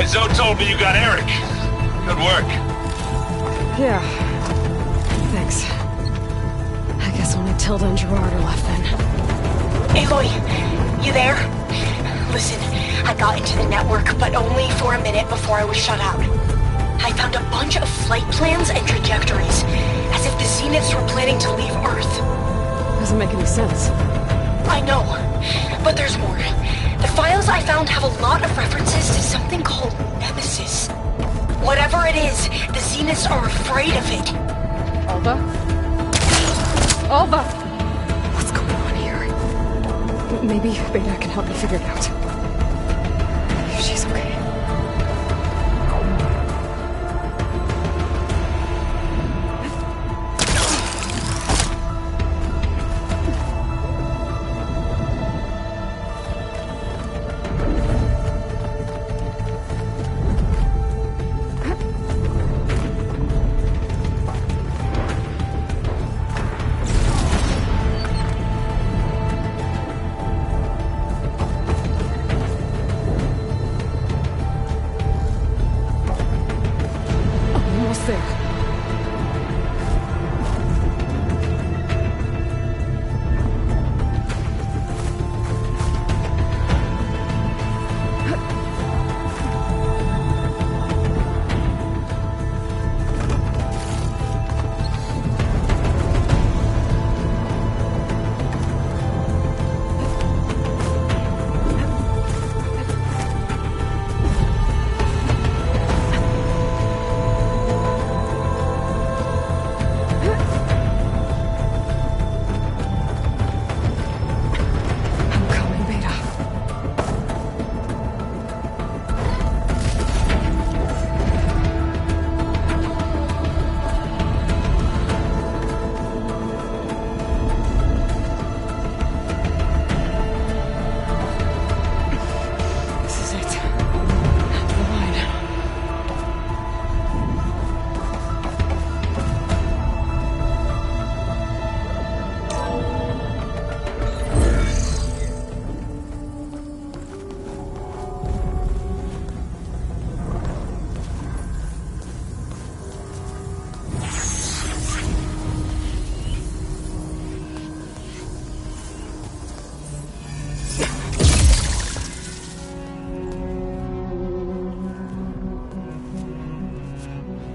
Zoe told me you got Eric. Good work. Yeah. Thanks. I guess only Tilda and Gerard are left then. Aloy, you there? Listen, I got into the network, but only for a minute before I was shut out. I found a bunch of flight plans and trajectories, as if the Zeniths were planning to leave Earth. Doesn't make any sense. I know, but there's more. The files I found have a lot of references to something called Nemesis. Whatever it is, the Zeniths are afraid of it. Alva? Alva! What's going on here? Maybe Beta can help me figure it out. If she's okay.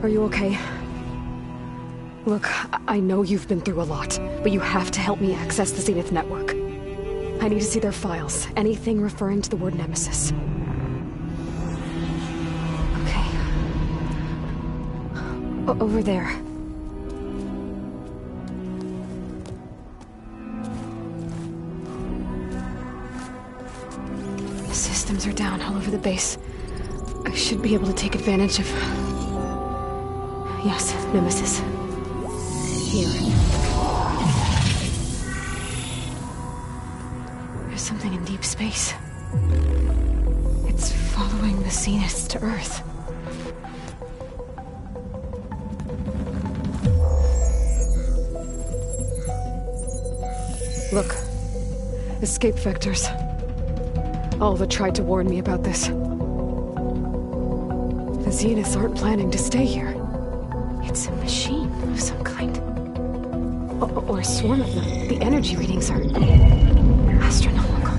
Are you okay? Look, I know you've been through a lot, but you have to help me access the Zenith network. I need to see their files, anything referring to the word Nemesis. Okay. Over there. The systems are down all over the base. I should be able to take advantage of... Yes, Nemesis. Here. There's something in deep space. It's following the Zeniths to Earth. Look. Escape vectors. Alva tried to warn me about this. The Zeniths aren't planning to stay here. It's a machine of some kind. Or a swarm of them. The energy readings are... astronomical.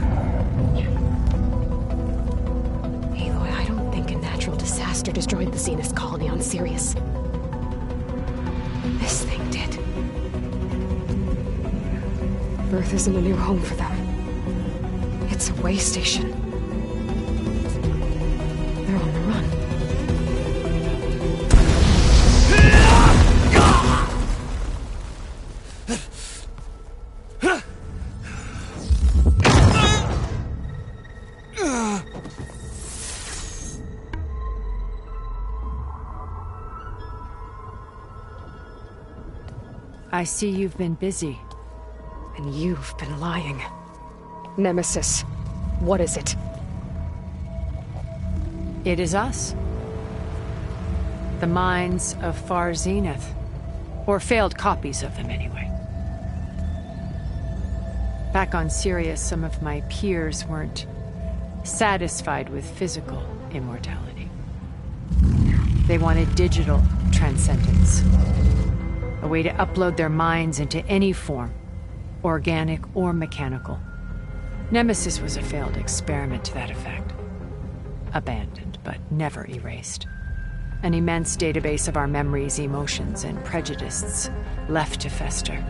Aloy, I don't think a natural disaster destroyed the Zenith colony on Sirius. This thing did. Earth isn't a new home for them. It's a way station. They're on the run. I see you've been busy. And you've been lying. Nemesis, what is it? It is us. The minds of Far Zenith. Or failed copies of them, anyway. Back on Sirius, some of my peers weren't satisfied with physical immortality. They wanted digital transcendence. A way to upload their minds into any form, organic or mechanical. Nemesis was a failed experiment to that effect. Abandoned, but never erased. An immense database of our memories, emotions, and prejudices left to fester.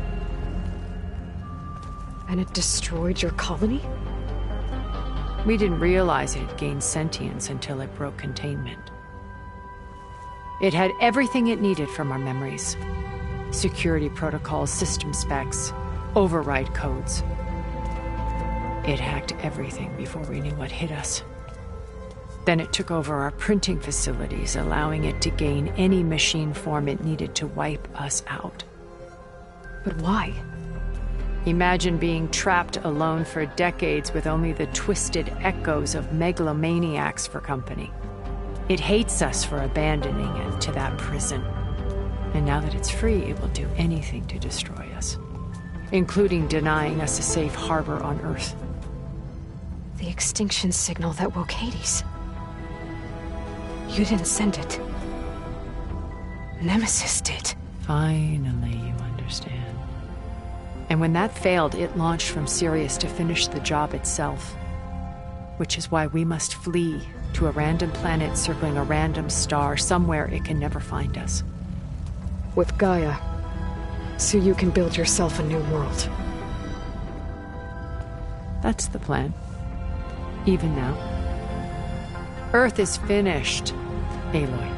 And it destroyed your colony? We didn't realize it had gained sentience until it broke containment. It had everything it needed from our memories. Security protocols, system specs, override codes. It hacked everything before we knew what hit us. Then it took over our printing facilities, allowing it to gain any machine form it needed to wipe us out. But why? Imagine being trapped alone for decades with only the twisted echoes of megalomaniacs for company. It hates us for abandoning it to that prison. And now that it's free, it will do anything to destroy us, including denying us a safe harbor on Earth. The extinction signal that woke Hades. You didn't send it. Nemesis did. Finally, you understand. And when that failed, it launched from Sirius to finish the job itself. Which is why we must flee to a random planet circling a random star, somewhere it can never find us. With Gaia, so you can build yourself a new world. That's the plan. Even now. Earth is finished, Aloy.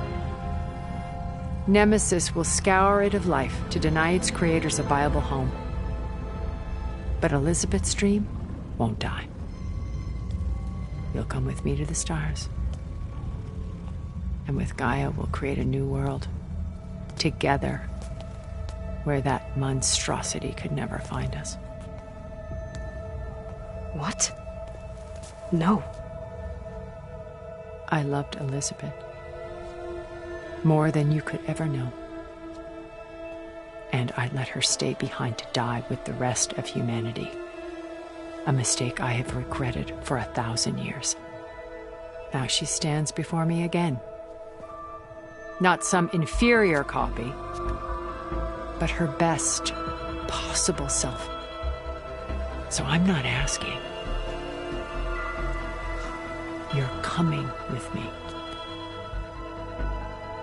Nemesis will scour it of life to deny its creators a viable home. But Elizabeth's dream won't die. You'll come with me to the stars. And with Gaia, we'll create a new world. Together. Where that monstrosity could never find us. What? No. I loved Elizabeth. More than you could ever know. And I let her stay behind to die with the rest of humanity. A mistake I have regretted for 1,000 years. Now she stands before me again. Not some inferior copy, but her best possible self. So I'm not asking. You're coming with me.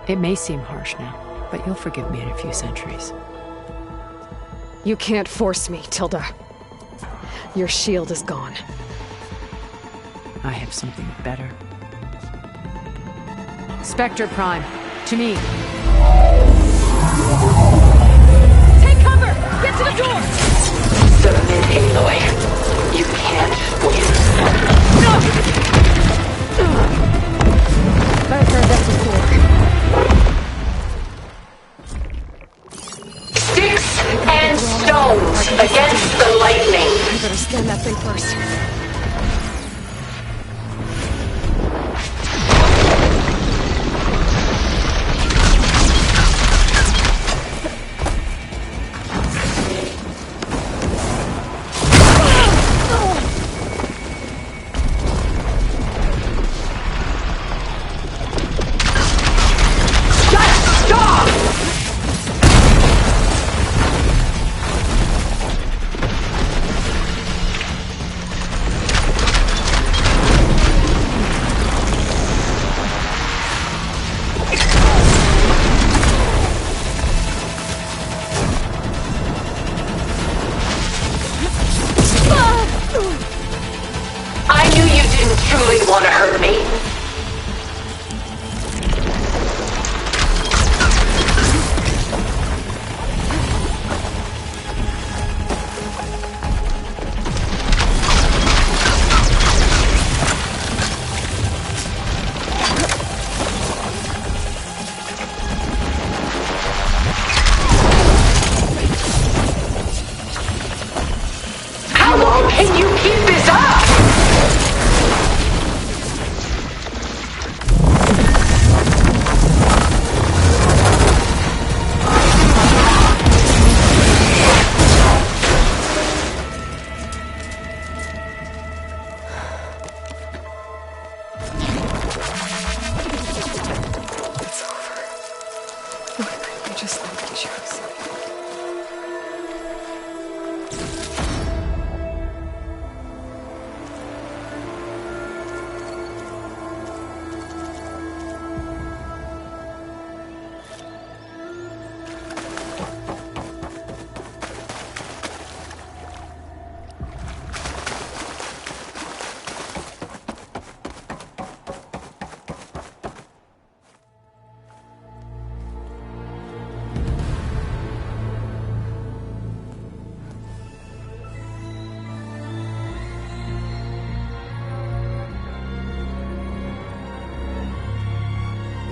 It may seem harsh now, but you'll forgive me in a few centuries. You can't force me, Tilda. Your shield is gone. I have something better. Spectre Prime, to me. Take cover! Get to the door! Submit, Aloy. You can't win. I've heard that before. Sticks and stones against the lightning. I better scan that thing first.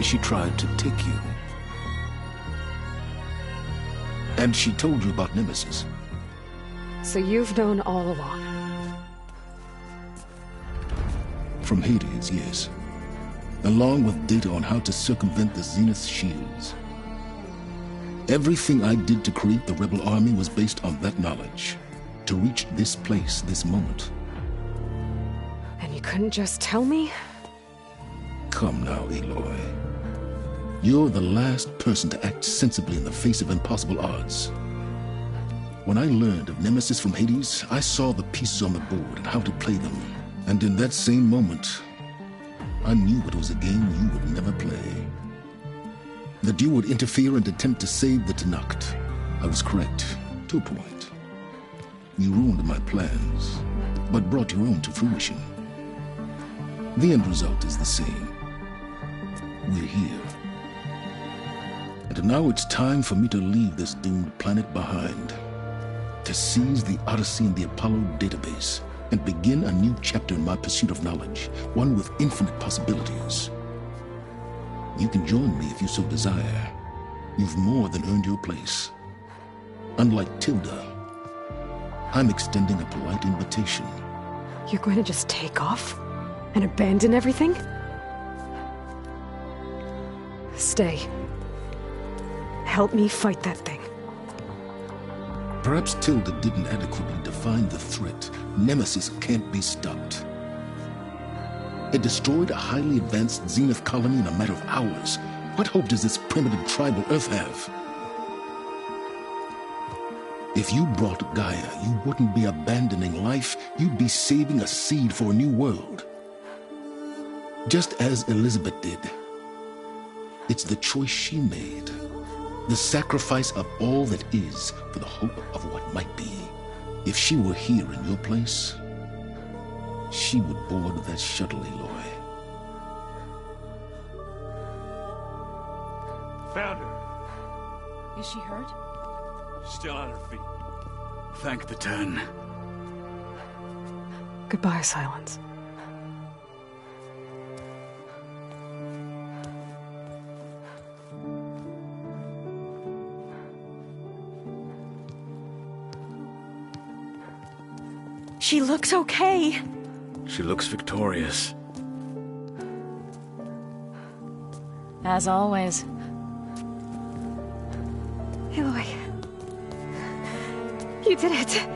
She tried to take you. And she told you about Nemesis. So you've known all along. From Hades, yes. Along with data on how to circumvent the Zenith shields. Everything I did to create the Rebel Army was based on that knowledge. To reach this place, this moment. And you couldn't just tell me? Come now, Aloy. You're the last person to act sensibly in the face of impossible odds. When I learned of Nemesis from Hades, I saw the pieces on the board and how to play them. And in that same moment, I knew it was a game you would never play. That you would interfere and attempt to save the Tenakth. I was correct, to a point. You ruined my plans, but brought your own to fruition. The end result is the same. We're here. And now it's time for me to leave this doomed planet behind. To seize the Odyssey and the Apollo database, and begin a new chapter in my pursuit of knowledge, one with infinite possibilities. You can join me if you so desire. You've more than earned your place. Unlike Tilda, I'm extending a polite invitation. You're going to just take off? And abandon everything? Stay. Help me fight that thing. Perhaps Tilda didn't adequately define the threat. Nemesis can't be stopped. It destroyed a highly advanced Zenith colony in a matter of hours. What hope does this primitive tribal Earth have? If you brought Gaia, you wouldn't be abandoning life, you'd be saving a seed for a new world. Just as Elizabeth did. It's the choice she made. The sacrifice of all that is for the hope of what might be. If she were here in your place, she would board that shuttle, Aloy. Found her. Is she hurt? Still on her feet. Thank the 10. Goodbye, Silence. She looks okay. She looks victorious. As always. Aloy. You did it.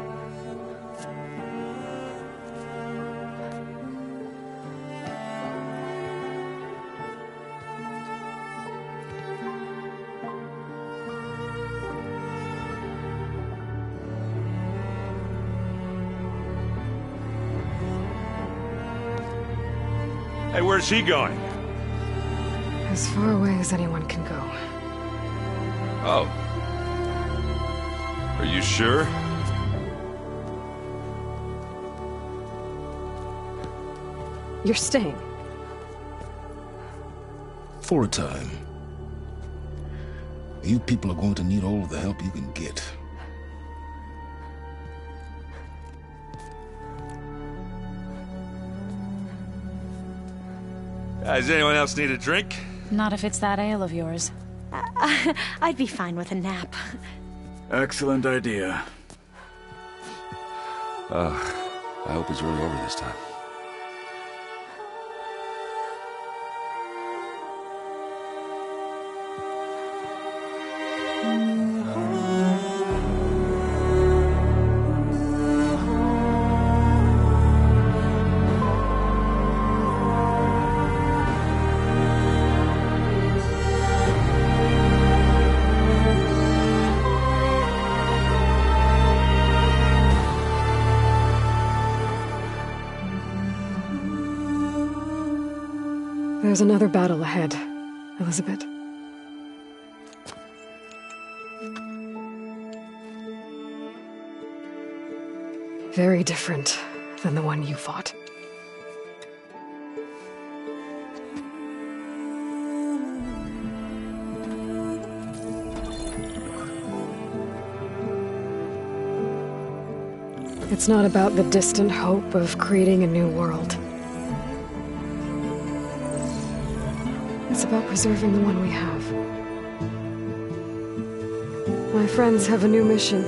Hey, where's he going? As far away as anyone can go. Oh. Are you sure? You're staying. For a time. You people are going to need all of the help you can get. Does anyone else need a drink? Not if it's that ale of yours. I'd be fine with a nap. Excellent idea. I hope it's really over this time. There's another battle ahead, Elizabeth. Very different than the one you fought. It's not about the distant hope of creating a new world. It's about preserving the one we have. My friends have a new mission.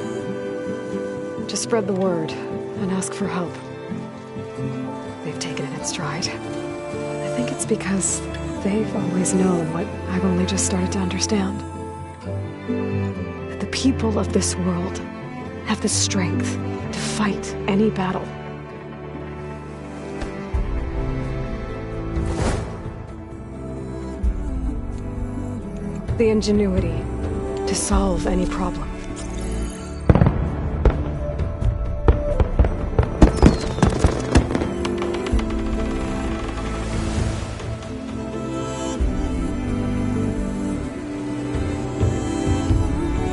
To spread the word and ask for help. They've taken it in stride. I think it's because they've always known what I've only just started to understand. That the people of this world have the strength to fight any battle. The ingenuity to solve any problem.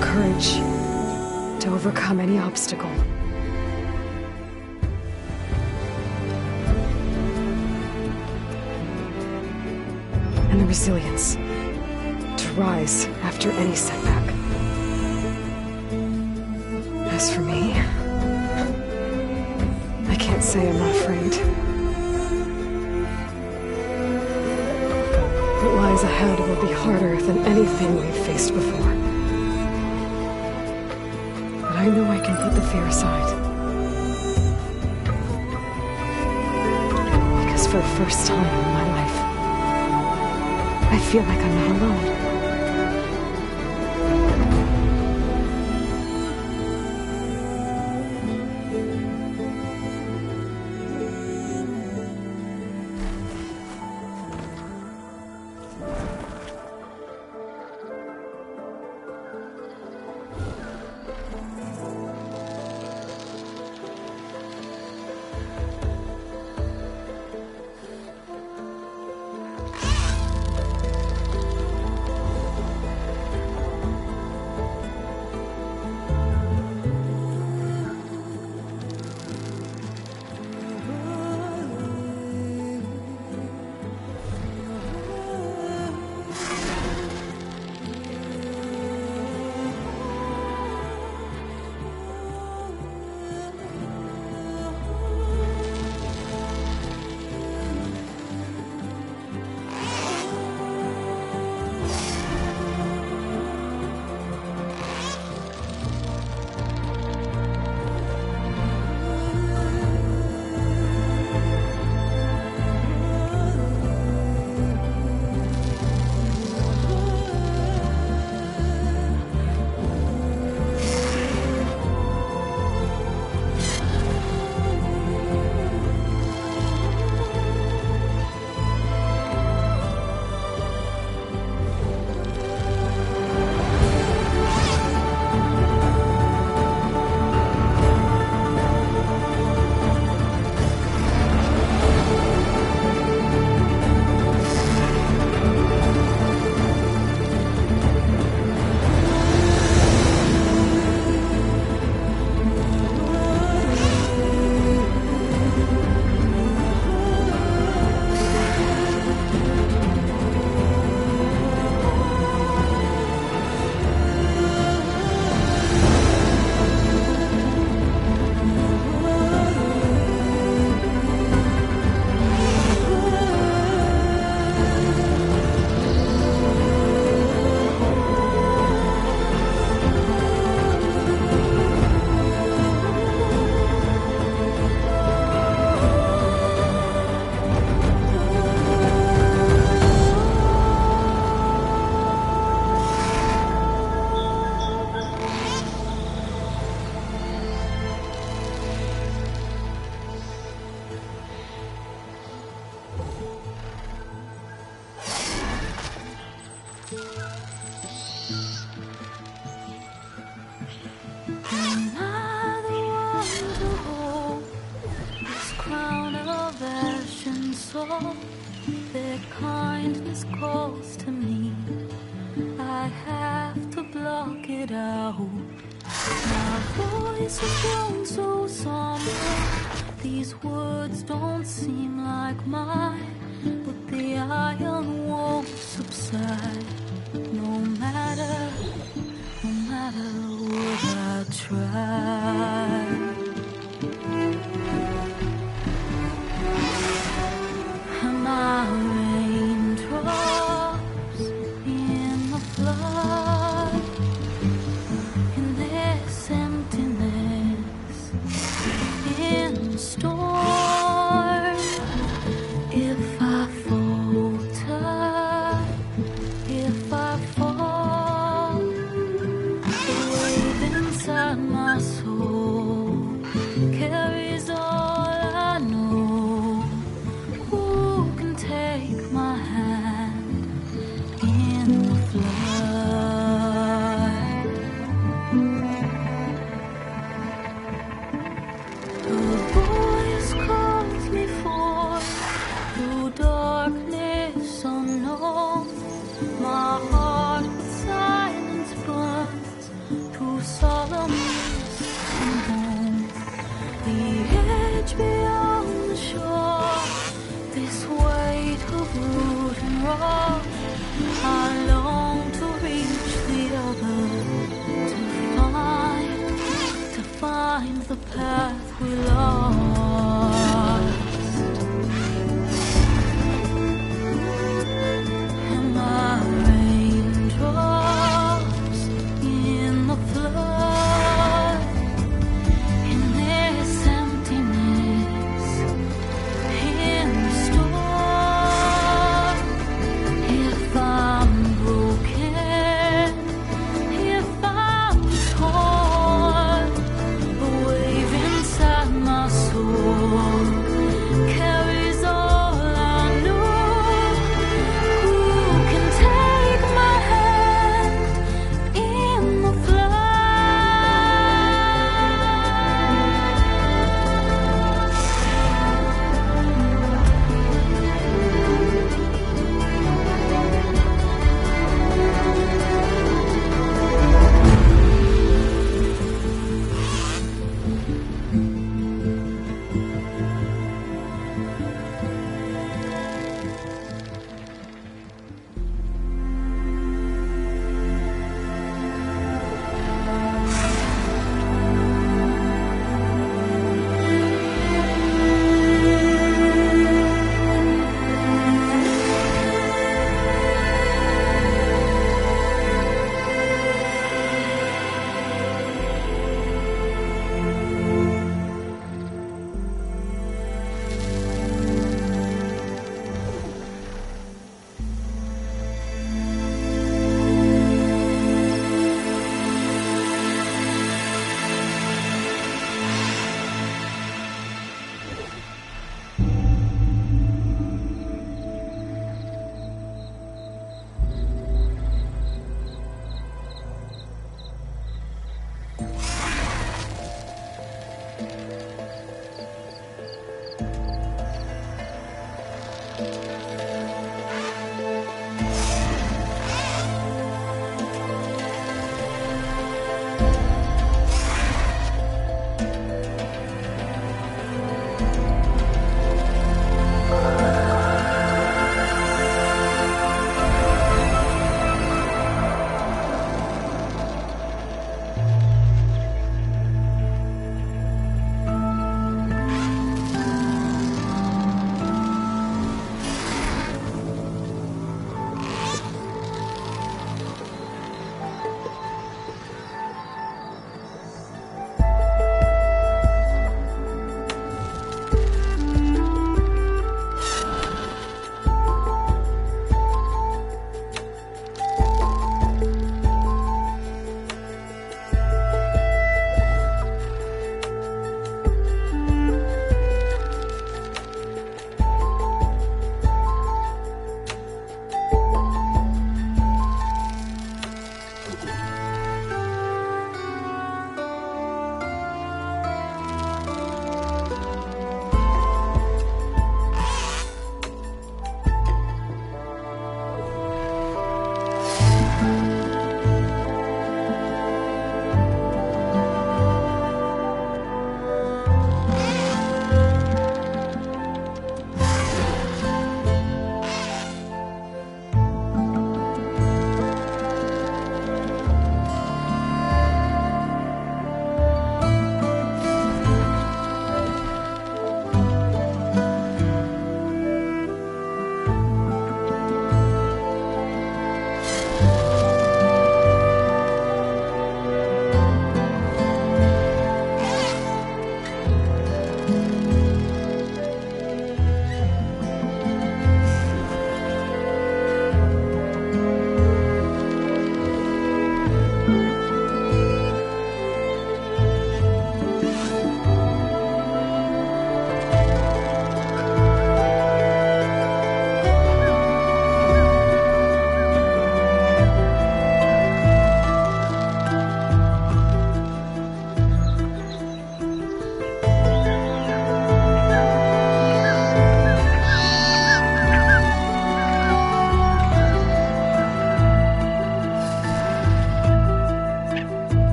Courage to overcome any obstacle. And the resilience to rise after any setback. As for me, I can't say I'm not afraid. What lies ahead will be harder than anything we've faced before. But I know I can put the fear aside. Because for the first time in my life, I feel like I'm not alone. Am I the one to hold this crown of ash and soul? Their kindness calls to me. I have to block it out. My voice has grown so somber. These words don't seem like mine, but the iron won't subside. No matter what I try. Am I raindrops in the flood? In this emptiness, in the storm. If I falter, if I fall, the wave inside my soul carries all I know. Who can take my hand in the flood? The voice calls me forth through darkness unknown. My heart with silence burns through solemnness and home. The edge beyond the shore, this weight of root and rock. I long to reach the other, to find the path we lost. Am I raindrops in the flood? In this emptiness, in the storm. If I'm broken,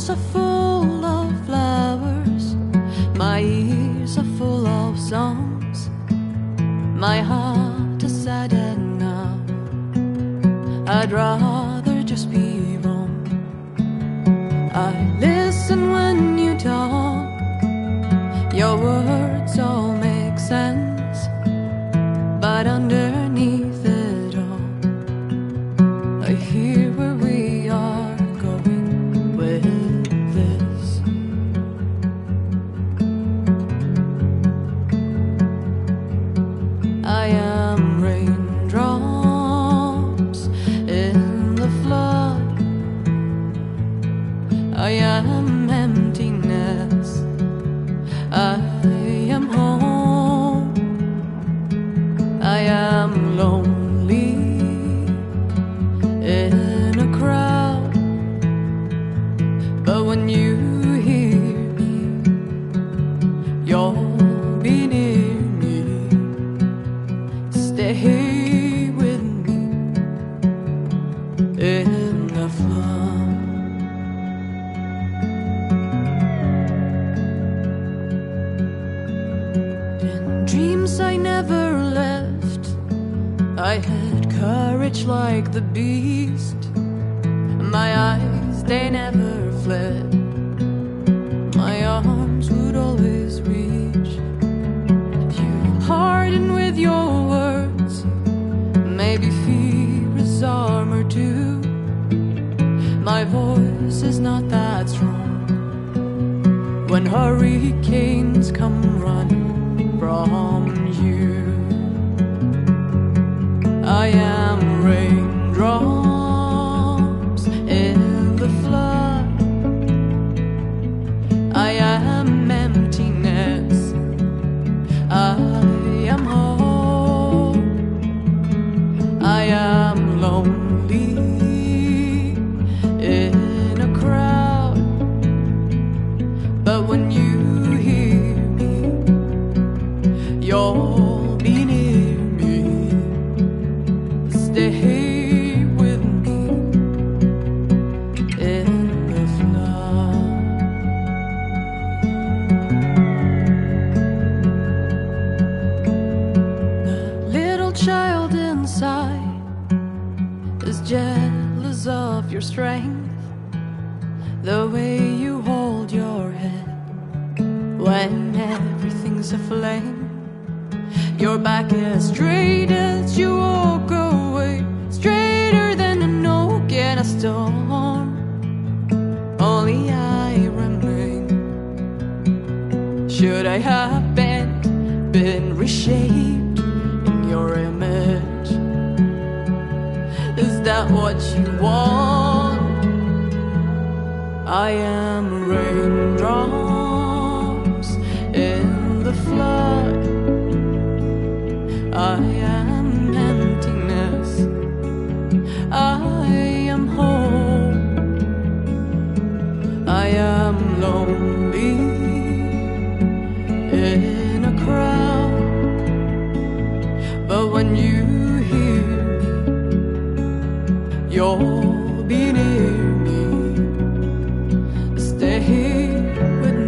hands are full of flowers, my ears are full of songs, my heart is sad and numb. I'd rather just be wrong. I listen when you talk, your words all make sense, but underneath it all, I hear where we are going with this. I am raindrops in the flood, I am emptiness, I am home, I am lonely in a crowd, but when you hear me, you'll be near me. Stay with me in the flood. In dreams I never left, I had courage like the beast. My eyes, they never fled, my arms would always reach. You harden with your words, maybe fear is armor too. My voice is not that strong when hurricanes come running from you. I am raindrops in the flood, I am emptiness, I am home, I am lonely in a crowd, but when you hear me, you'll be near me. Stay with me in the flood. The little child inside is jealous of your strength, the way you hold your head when everything's aflame. Your back is straight as you walk away, straighter than an oak in a storm. Only I remain. Should I have been reshaped in your image? Is that what you want? I am raindrops in the flood, I am emptiness, I am home, I am lonely in a crowd, but when you hear me, you'll be near me. Stay with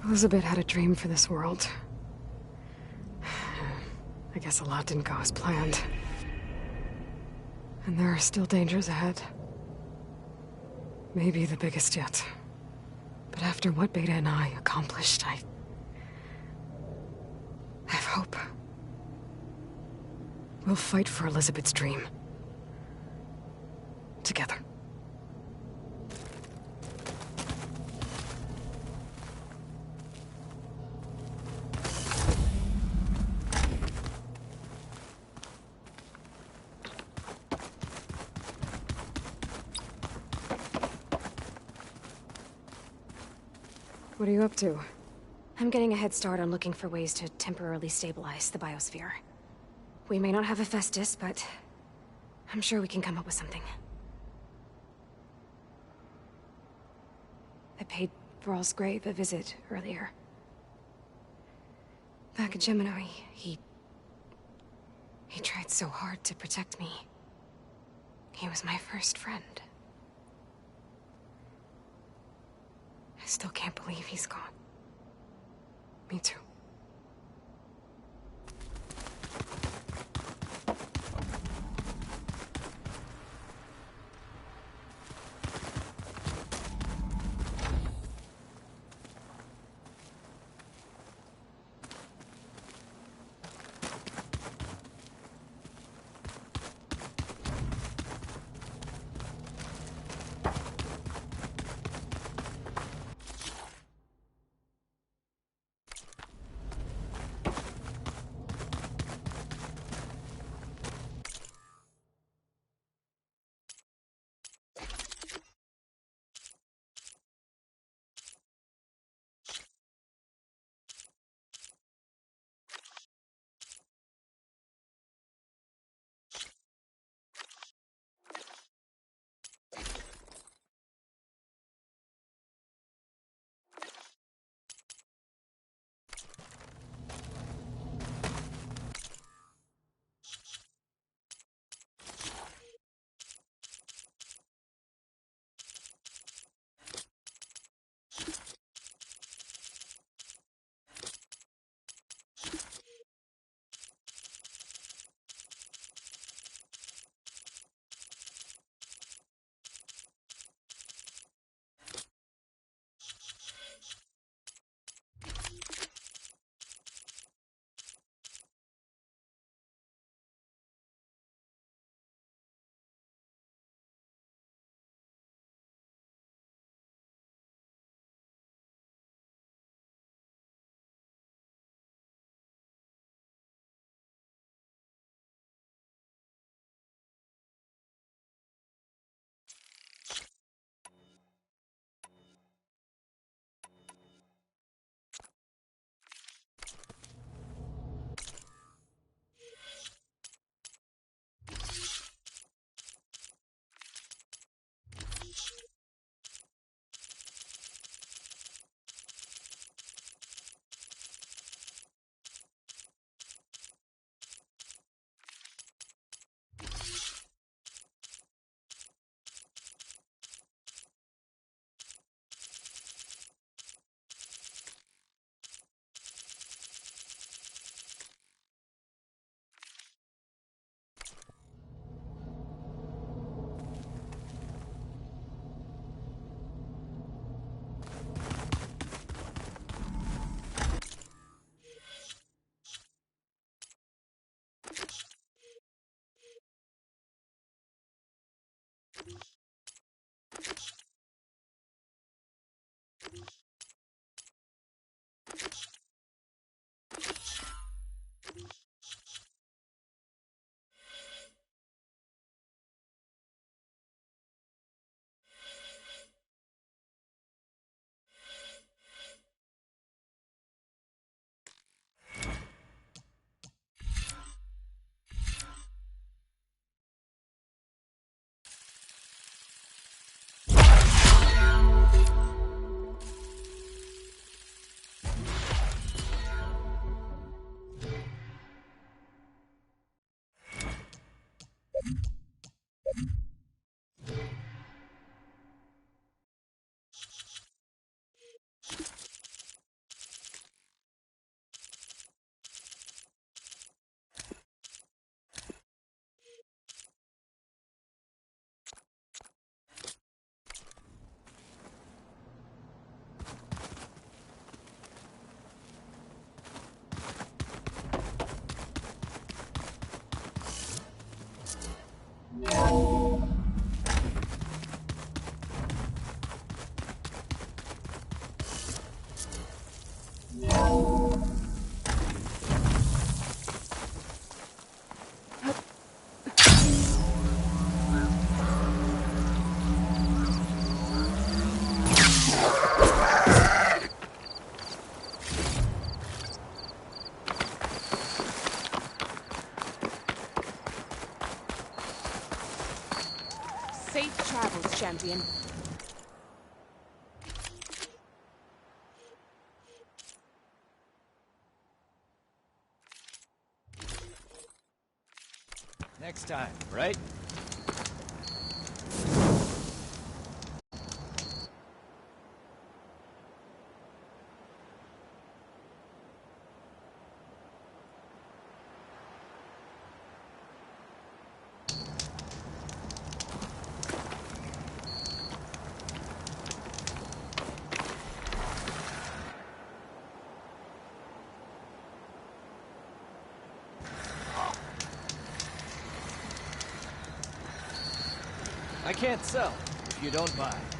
Elizabeth had a dream for this world. I guess a lot didn't go as planned. And there are still dangers ahead. Maybe the biggest yet. But after what Beta and I accomplished, I have hope. We'll fight for Elizabeth's dream. Together. What are you up to? I'm getting a head start on looking for ways to temporarily stabilize the biosphere. We may not have Hephaestus, but I'm sure we can come up with something. I paid Varl's grave a visit earlier. Back at Gemini, he tried so hard to protect me. He was my first friend. I still can't believe he's gone. Me too. champion. Next time, right? I can't sell if you don't buy.